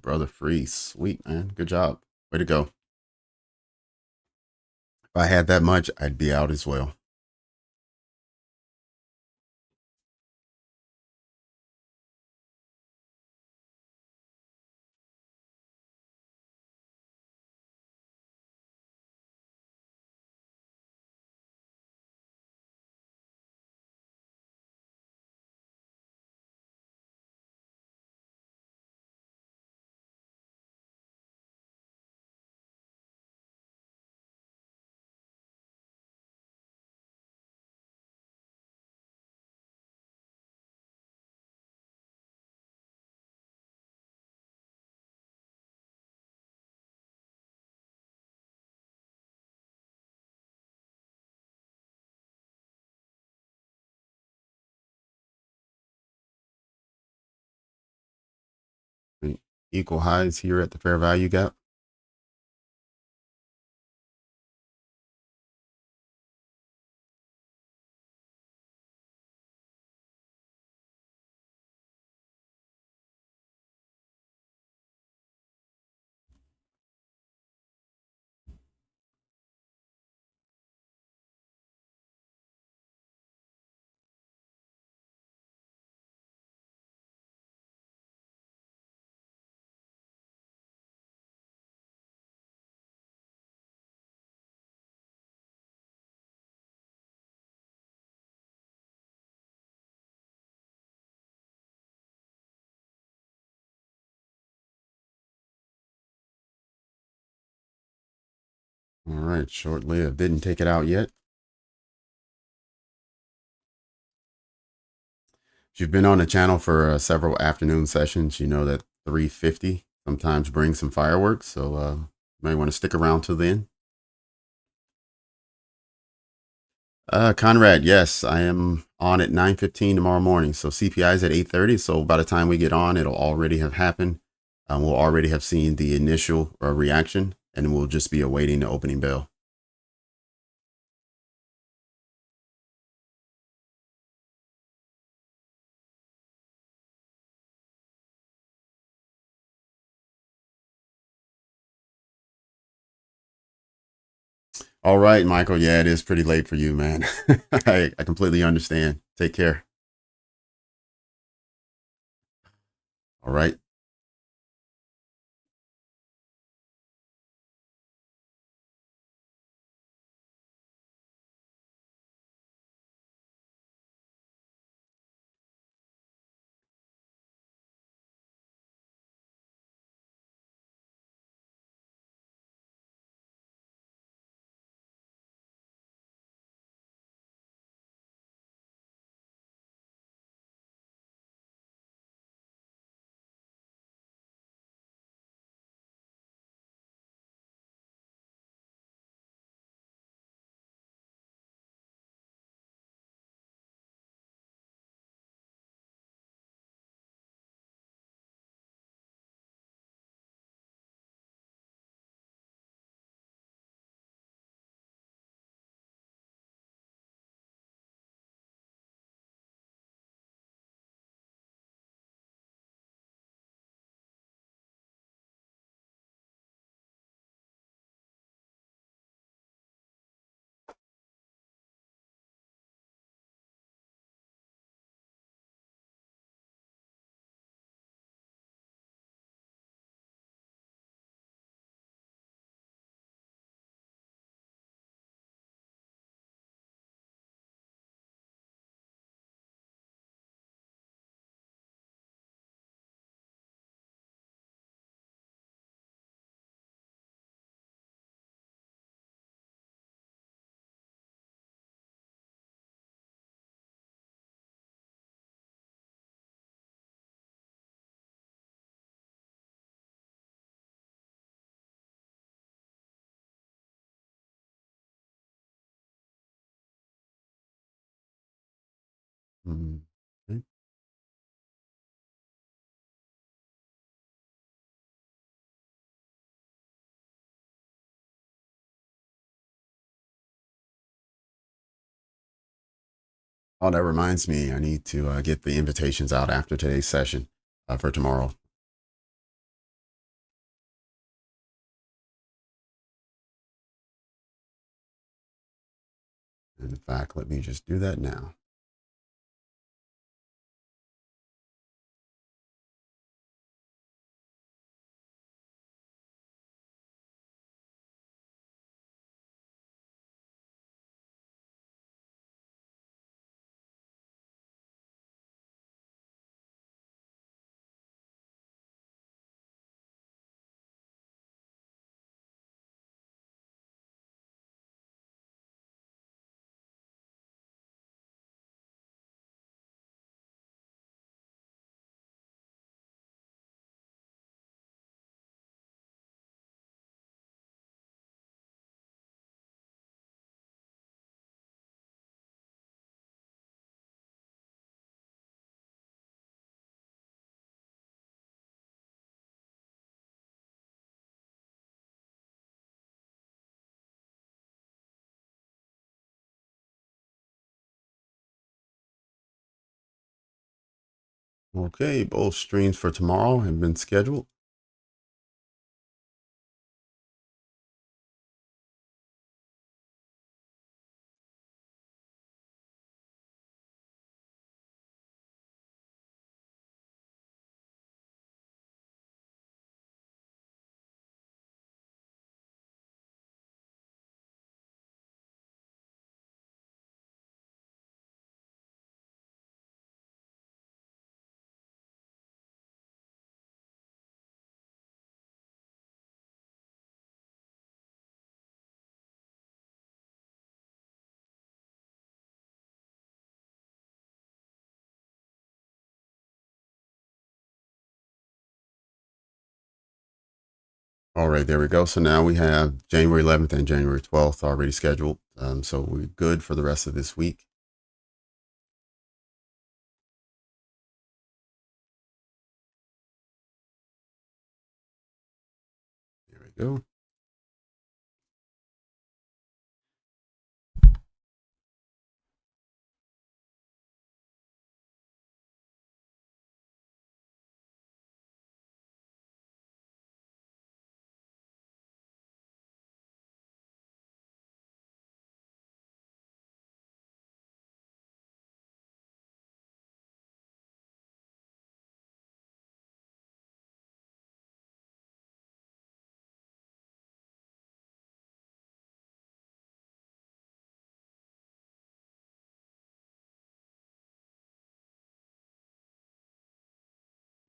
Brother Freeze, sweet man, good job, way to go. If I had that much, I'd be out as well. Equal highs here at the fair value gap. All right, short lived. Didn't take it out yet. If you've been on the channel for several afternoon sessions, you know that 350 sometimes brings some fireworks. So you may want to stick around till then. Conrad, yes, I am on at 9:15 tomorrow morning. So CPI is at 8:30. So by the time we get on, it'll already have happened. We'll already have seen the initial reaction, and we'll just be awaiting the opening bell. All right, Michael. Yeah, it is pretty late for you, man. I completely understand. Take care. All right. Okay. Oh, that reminds me, I need to get the invitations out after today's session for tomorrow. In fact, let me just do that now. Okay, both streams for tomorrow have been scheduled. All right, there we go. So now we have January 11th and January 12th already scheduled. So we're good for the rest of this week. There we go.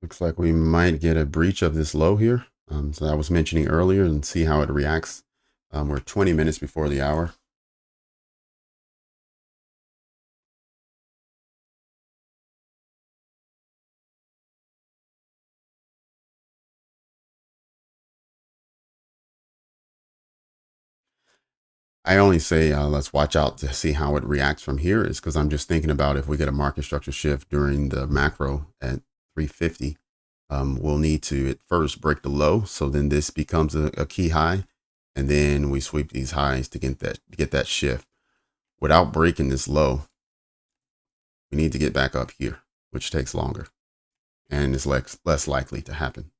Looks like we might get a breach of this low here. So I was mentioning earlier, and see how it reacts. We're 20 minutes before the hour. I only say let's watch out to see how it reacts from here, is because I'm just thinking about if we get a market structure shift during the macro at 350, we'll need to at first break the low. So then this becomes a key high, and then we sweep these highs to get that shift. Without breaking this low, we need to get back up here, which takes longer and is less likely to happen.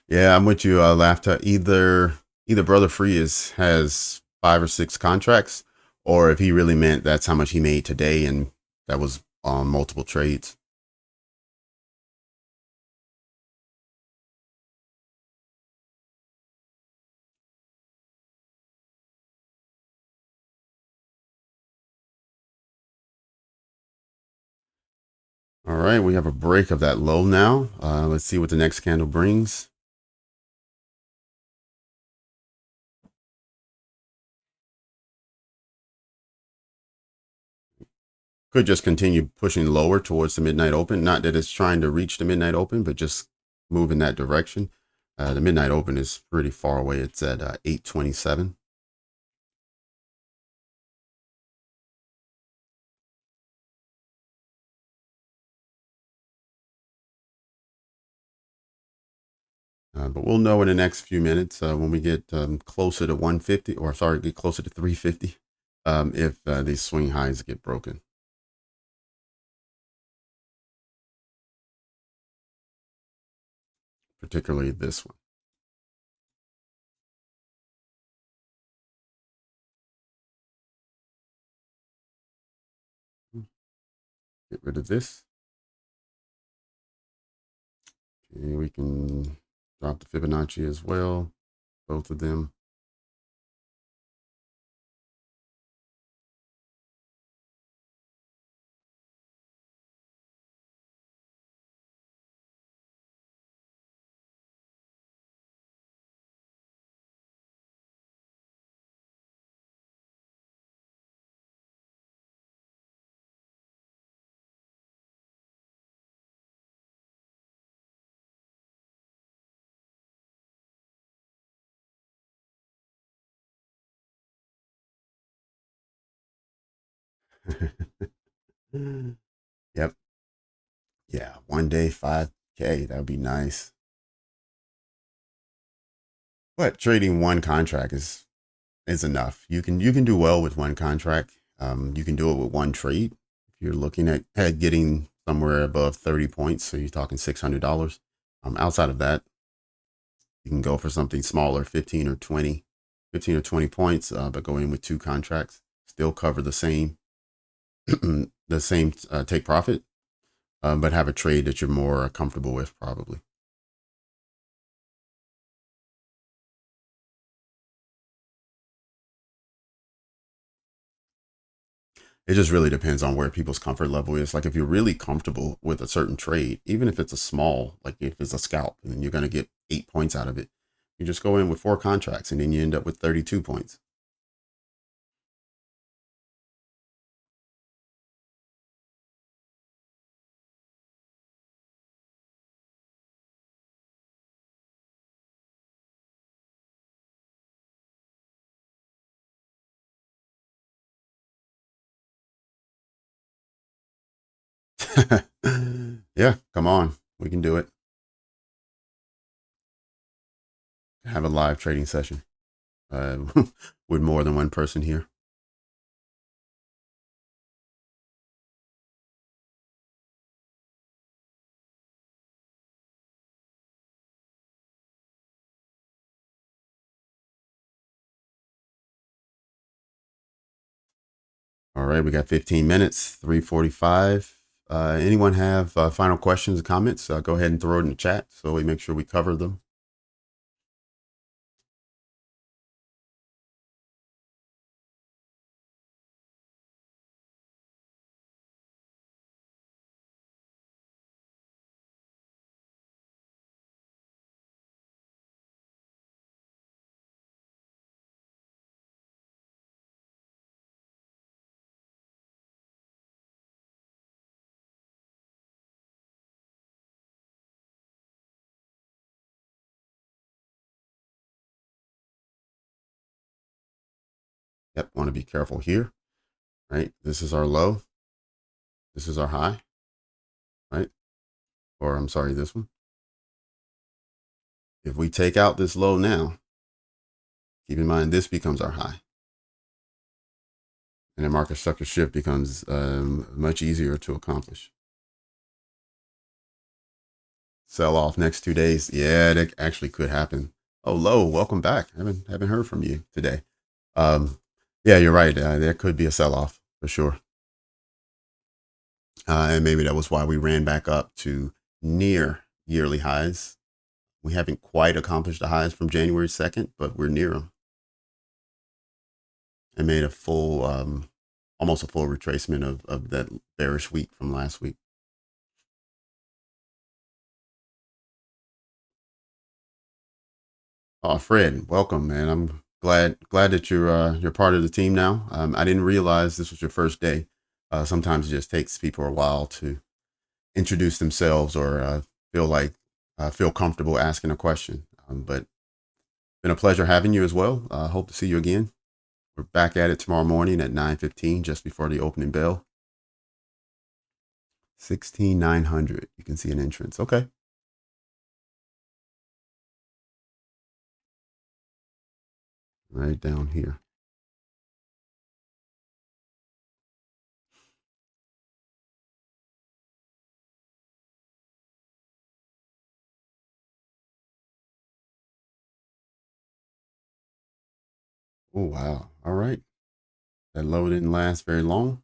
Yeah, I'm with you. Laughter. Either Brother Free has 5 or 6 contracts, or if he really meant that's how much he made today, and that was on multiple trades. All right, we have a break of that low now. Let's see what the next candle brings. Could just continue pushing lower towards the midnight open. Not that it's trying to reach the midnight open, but just move in that direction. The midnight open is pretty far away. It's at 827. But we'll know in the next few minutes when we get closer to 150, or sorry, get closer to 350, if these swing highs get broken. Particularly this one. Get rid of this. Okay, we can drop the Fibonacci as well, both of them. Yep. Yeah, one day 5K, that would be nice. But trading one contract is enough. You can do well with one contract. You can do it with one trade. If you're looking at getting somewhere above 30 points, so you're talking $600. Outside of that, you can go for something smaller, 15 or 20 points, but go in with two contracts, still cover the same the same take profit, but have a trade that you're more comfortable with, probably. It just really depends on where people's comfort level is. Like if you're really comfortable with a certain trade, even if it's a small, like if it's a scalp and you're going to get 8 points out of it, you just go in with 4 contracts and then you end up with 32 points. Yeah, come on. We can do it. Have a live trading session uh, with more than one person here. All right, we got 15 minutes, 3:45. Anyone have final questions or comments? Go ahead and throw it in the chat so we make sure we cover them. Yep, want to be careful here, right? This is our low. This is our high, right? Or I'm sorry, this one. If we take out this low now, keep in mind this becomes our high. And then market structure shift becomes much easier to accomplish. Sell off next 2 days. Yeah, that actually could happen. Oh, Low, welcome back. Haven't heard from you today. Yeah, you're right. There could be a sell off for sure. And maybe that was why we ran back up to near yearly highs. We haven't quite accomplished the highs from January 2nd, but we're near them. And made a full, almost a full retracement of that bearish week from last week. Oh, Fred, welcome, man. I'm glad that you're part of the team now. I didn't realize this was your first day. Sometimes it just takes people a while to introduce themselves or feel like feel comfortable asking a question. But been a pleasure having you as well. Hope to see you again. We're back at it tomorrow morning at 9:15, just before the opening bell. 16,900. You can see an entrance. Okay. Right down here. Oh, wow. All right. That low didn't last very long.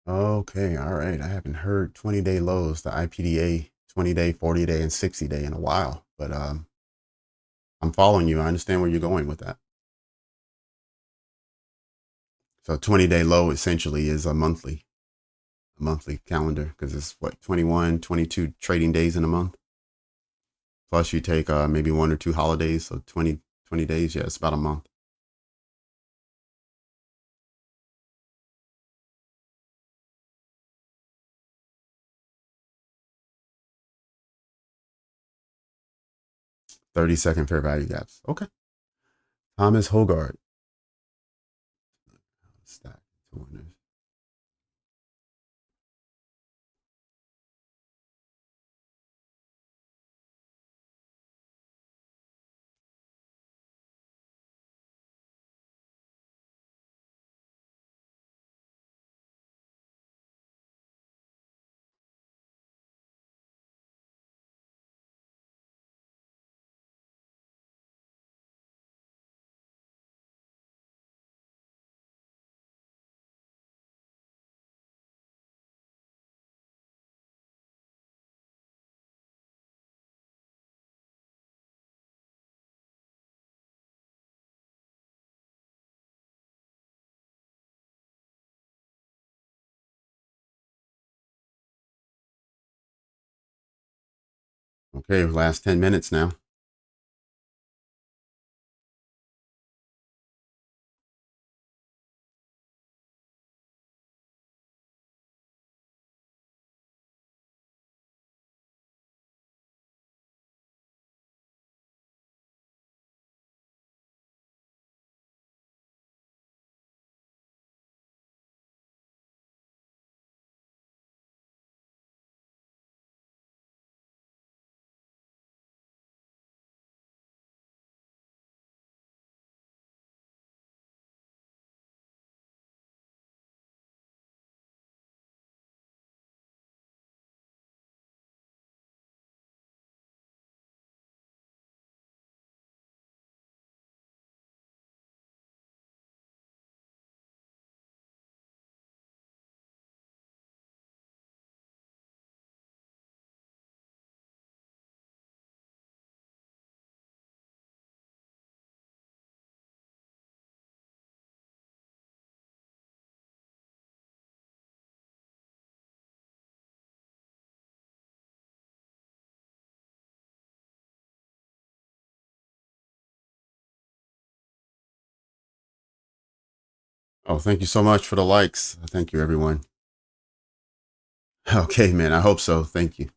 Okay. All right. I haven't heard 20-day lows, the IPDA, 20-day, 40-day, and 60-day in a while, but I'm following you. I understand where you're going with that. So 20-day low essentially is a monthly calendar, because it's what, 21, 22 trading days in a month. Plus you take maybe 1 or 2 holidays. So 20 days. Yeah, it's about a month. "30-second fair value gaps." Okay. Thomas Hogard. Stack to winners. Okay, last 10 minutes now. Oh, thank you so much for the likes. Thank you, everyone. Okay, man. I hope so. Thank you.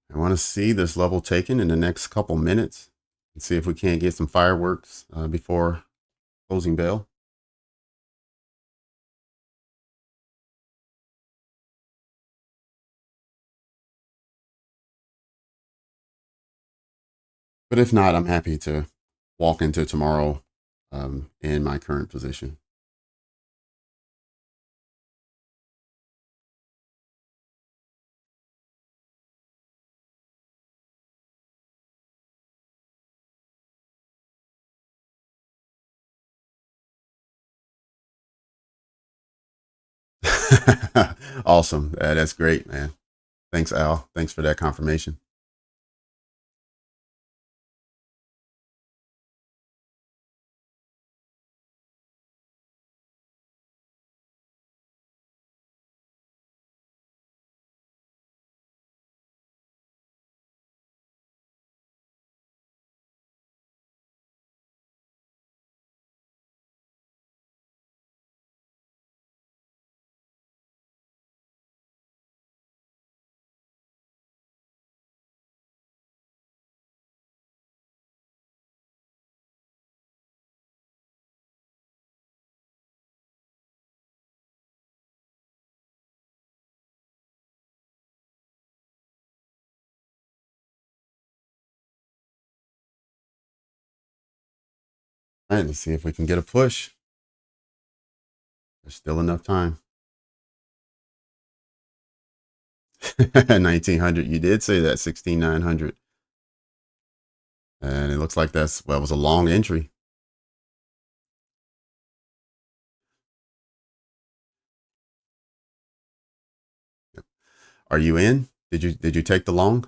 I want to see this level taken in the next couple minutes. Let's see if we can't get some fireworks before closing bell. But if not, I'm happy to walk into tomorrow in my current position. Awesome. That's great, man. Thanks, Al. Thanks for that confirmation. All right, let's see if we can get a push. There's still enough time. 1900. You did say that 16900. And it looks like that's, well, it was a long entry. Are you in? Did you take the long?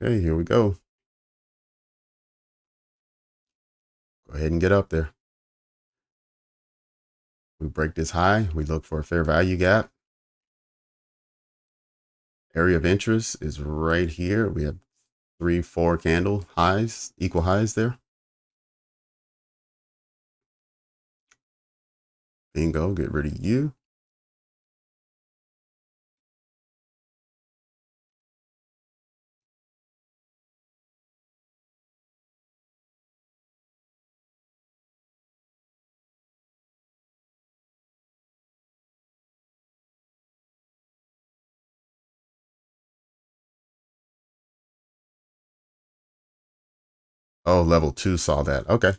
Okay, here we go. Go ahead and get up there. We break this high. We look for a fair value gap. Area of interest is right here. We have 3, 4 candle highs, equal highs there. Bingo. Get rid of you. Oh, level 2 saw that. Okay.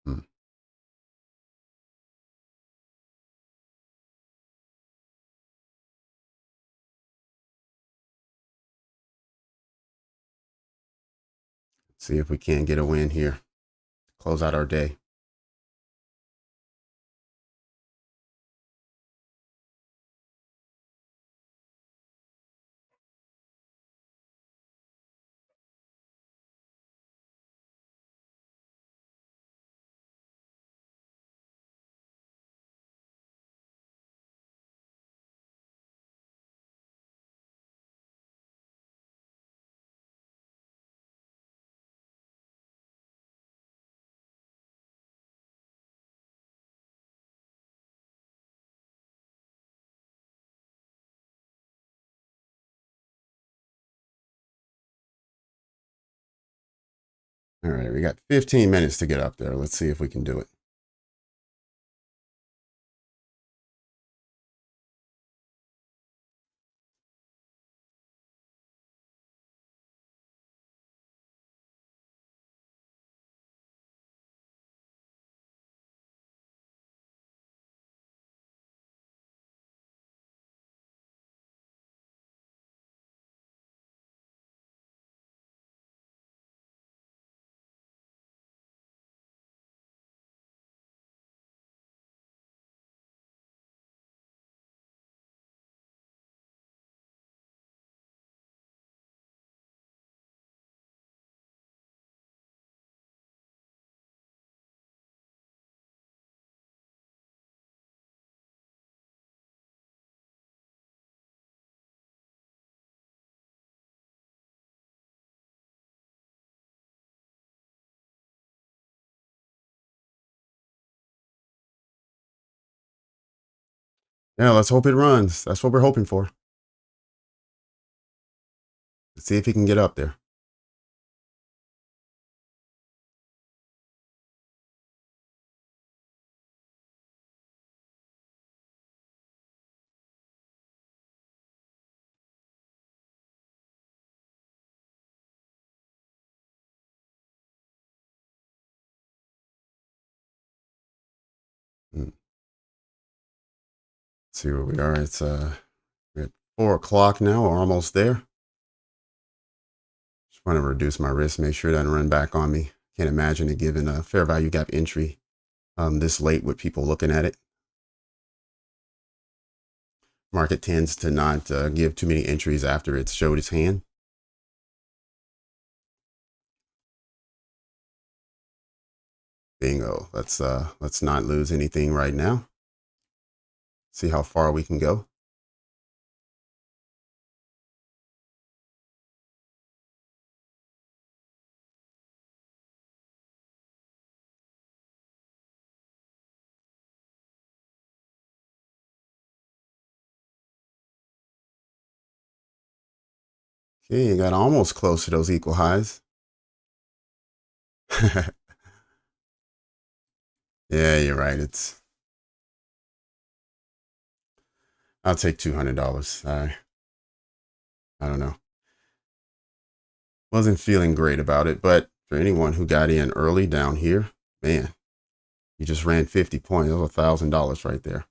Hmm. See if we can get a win here. Close out our day. All right, we got 15 minutes to get up there. Let's see if we can do it. Yeah, let's hope it runs. That's what we're hoping for. Let's see if he can get up there. Hmm. Let's see where we are. It's we're at 4 o'clock now. We're almost there. Just want to reduce my risk, make sure it doesn't run back on me. Can't imagine it giving a fair value gap entry this late with people looking at it. Market tends to not give too many entries after it's showed its hand. Bingo. Let's not lose anything right now. See how far we can go. Okay, you got almost close to those equal highs. Yeah, you're right. I'll take $200. I don't know. Wasn't feeling great about it, but for anyone who got in early down here, man, you just ran 50 points. That was $1,000 right there.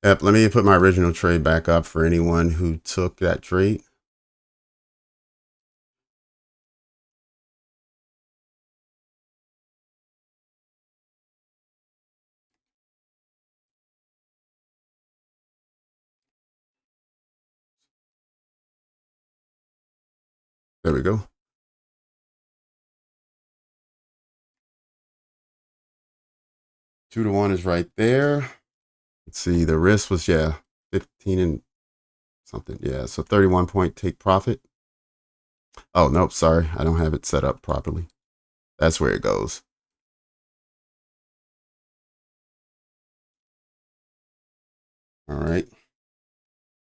Yep, let me put my original trade back up for anyone who took that trade. There we go. 2 to 1 is right there. Let's see, the risk was, 15 and something. Yeah, so 31 point take profit. Oh, nope, sorry. I don't have it set up properly. That's where it goes. All right.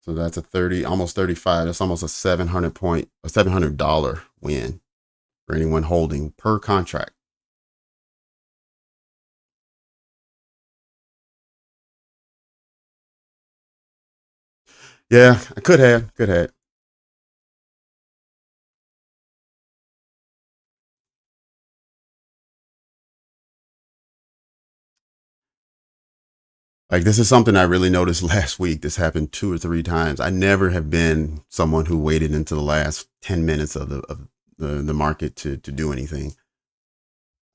So that's a 30, almost 35. That's almost a $700 win for anyone holding per contract. Yeah, I could have. Like, this is something I really noticed last week. This happened 2 or 3 times. I never have been someone who waited into the last 10 minutes of the market to do anything.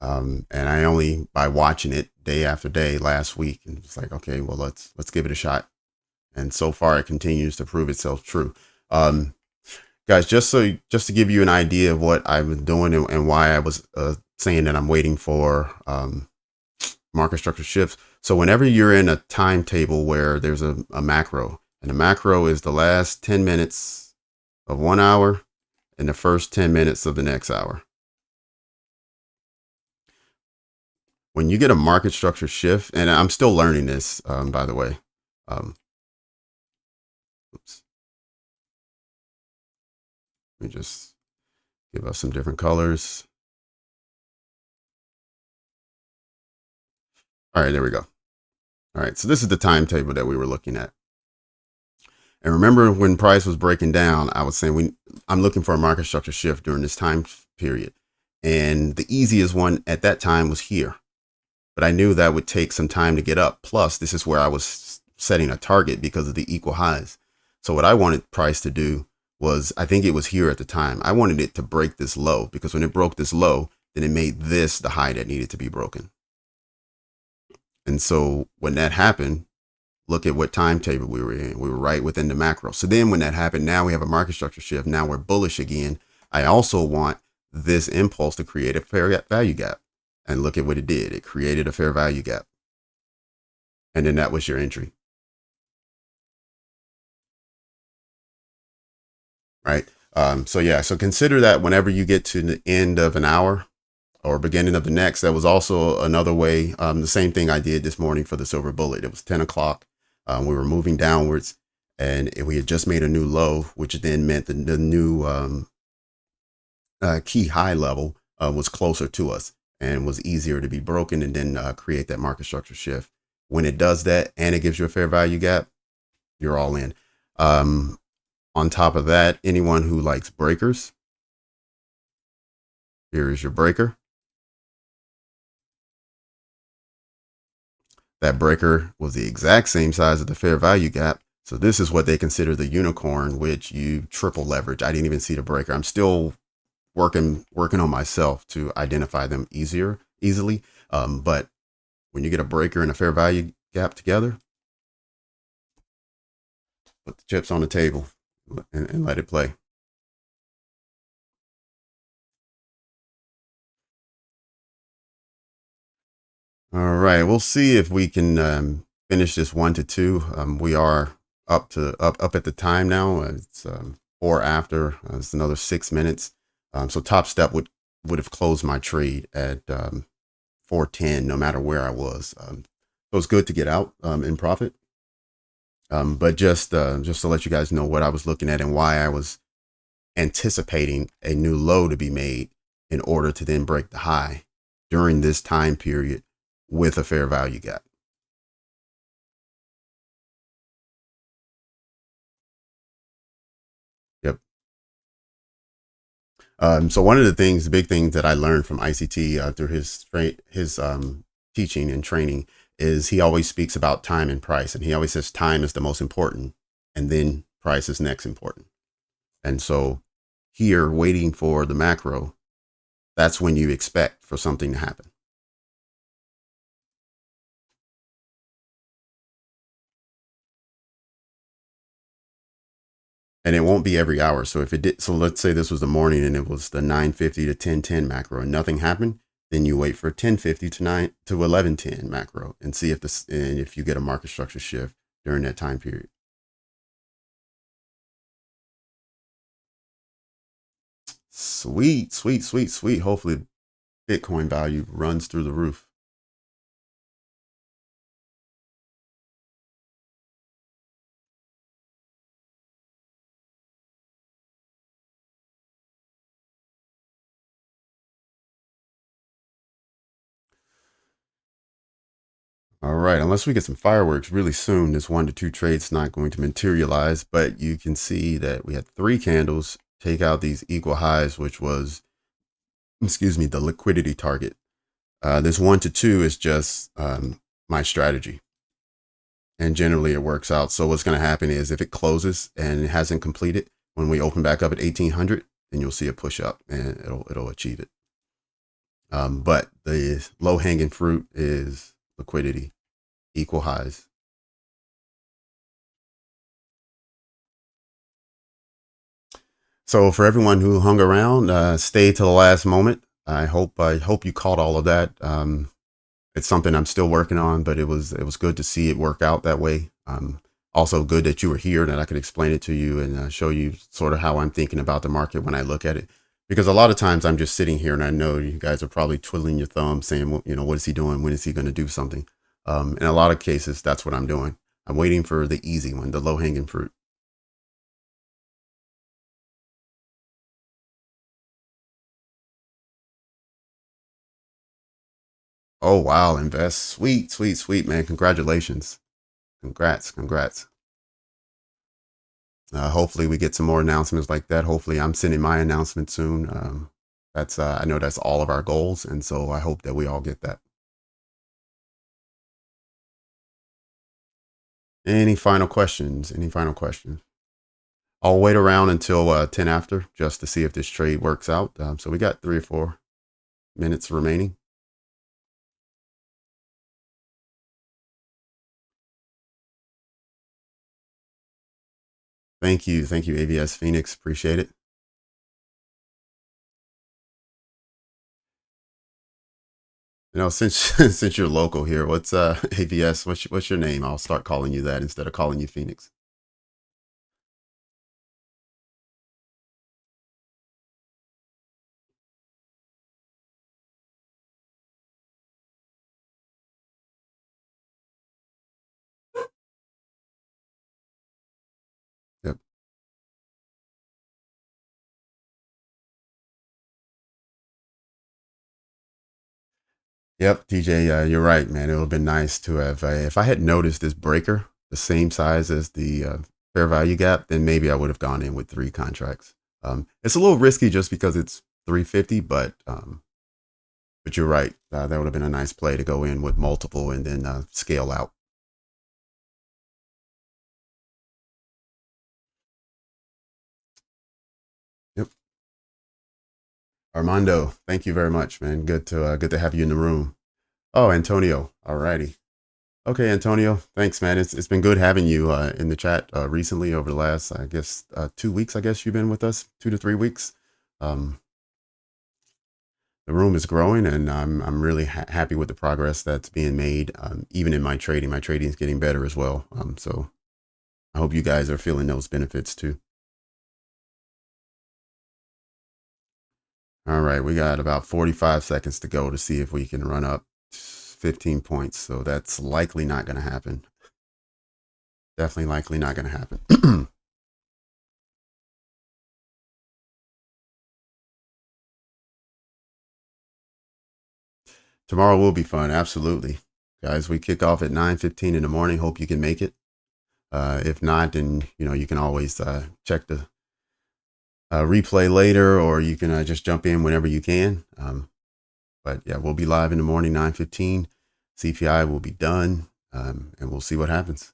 And I only by watching it day after day last week, and it's like, okay, well, let's give it a shot. And so far, it continues to prove itself true. Guys, just to give you an idea of what I've been doing and why I was saying that I'm waiting for market structure shifts. So whenever you're in a timetable where there's a macro, and the macro is the last 10 minutes of 1 hour and the first 10 minutes of the next hour. When you get a market structure shift, and I'm still learning this, by the way. Oops. Let me just give us some different colors. All right, there we go. All right, so this is the timetable that we were looking at. And remember when price was breaking down, I was saying I'm looking for a market structure shift during this time period. And the easiest one at that time was here. But I knew that would take some time to get up. Plus, this is where I was setting a target because of the equal highs. So what I wanted price to do was, I think it was here at the time, I wanted it to break this low, because when it broke this low, then it made this the high that needed to be broken. And so when that happened, look at what timetable we were in. We were right within the macro. So then when that happened, now we have a market structure shift. Now we're bullish again. I also want this impulse to create a fair value gap. And look at what it did. It created a fair value gap. And then that was your entry. Right. So yeah, so consider that whenever you get to the end of an hour or beginning of the next. That was also another way. The same thing I did this morning for the silver bullet. It was 10 o'clock. We were moving downwards, and we had just made a new low, which then meant the new key high level was closer to us and was easier to be broken, and then create that market structure shift. When it does that and it gives you a fair value gap, you're all in. On top of that, anyone who likes breakers, here is your breaker. That breaker was the exact same size of the fair value gap. So this is what they consider the unicorn, which you triple leverage. I didn't even see the breaker. I'm still working on myself to identify them easily. But when you get a breaker and a fair value gap together, put the chips on the table and let it play. All right, we'll see if we can finish this 1 to 2. We are up at the time now. It's 4 after. It's another 6 minutes. So Topstep would have closed my trade at 4:10, no matter where I was. So it's good to get out in profit. But just to let you guys know what I was looking at and why I was anticipating a new low to be made in order to then break the high during this time period with a fair value gap. Yep. So one of the big things that I learned from ICT through his teaching and training is he always speaks about time and price, and he always says time is the most important, and then price is next important. And so here, waiting for the macro, that's when you expect for something to happen. And it won't be every hour. So if it did, so let's say this was the morning and it was the 9:50 to 10:10 macro and nothing happened, then you wait for 10:50 to 11:10 macro and see if you get a market structure shift during that time period. Sweet, sweet, sweet, sweet. Hopefully Bitcoin value runs through the roof. All right, unless we get some fireworks really soon, this 1 to 2 trade's not going to materialize, but you can see that we had 3 candles take out these equal highs, which was, excuse me, the liquidity target. This 1 to 2 is just my strategy, and generally it works out. So what's going to happen is if it closes and it hasn't completed, when we open back up at 1800, then you'll see a push up and it'll achieve it. But the low hanging fruit is liquidity, equal highs. So for everyone who hung around, stayed to the last moment, I hope you caught all of that. It's something I'm still working on, but it was good to see it work out that way. Also good that you were here and that I could explain it to you and show you sort of how I'm thinking about the market when I look at it. Because a lot of times I'm just sitting here and I know you guys are probably twiddling your thumbs saying, well, what is he doing? When is he going to do something? In a lot of cases, that's what I'm doing. I'm waiting for the easy one, the low hanging fruit. Oh, wow. Invest. Sweet, sweet, sweet, man. Congratulations. Congrats. Hopefully we get some more announcements like that. Hopefully I'm sending my announcement soon. I know that's all of our goals. And so I hope that we all get that. Any final questions? Any final questions? I'll wait around until 10 after just to see if this trade works out. So we got 3 or 4 minutes remaining. Thank you. Thank you, ABS Phoenix. Appreciate it. Since since you're local here, what's ABS? What's your name? I'll start calling you that instead of calling you Phoenix. Yep, TJ, you're right, man. It would have been nice to have, if I had noticed this breaker the same size as the fair value gap, then maybe I would have gone in with 3 contracts. It's a little risky just because it's 350, but you're right. That would have been a nice play to go in with multiple and then scale out. Yep. Armando, thank you very much, man. Good to have you in the room. Oh, Antonio. Alrighty. Okay, Antonio. Thanks, man. It's been good having you in the chat recently over the last, I guess, 2 weeks. I guess you've been with us, 2 to 3 weeks. Um, the room is growing, and I'm really happy with the progress that's being made. Even in my trading is getting better as well. So I hope you guys are feeling those benefits too. All right, we got about 45 seconds to go to see if we can run up 15 points. So that's likely not going to happen. Definitely likely not going to happen. Tomorrow will be fun. Absolutely. Guys, we kick off at 9:15 in the morning. Hope you can make it. If not, then, you can always check the replay later, or you can just jump in whenever you can. But yeah, we'll be live in the morning, 9:15. CPI will be done, and we'll see what happens.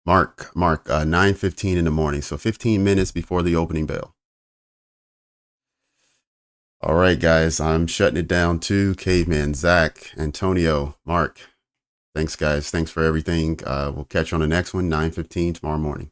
Mark, 9:15 in the morning. So 15 minutes before the opening bell. All right, guys, I'm shutting it down too. Caveman, Zach, Antonio, Mark. Thanks, guys. Thanks for everything. We'll catch you on the next one, 9:15 tomorrow morning.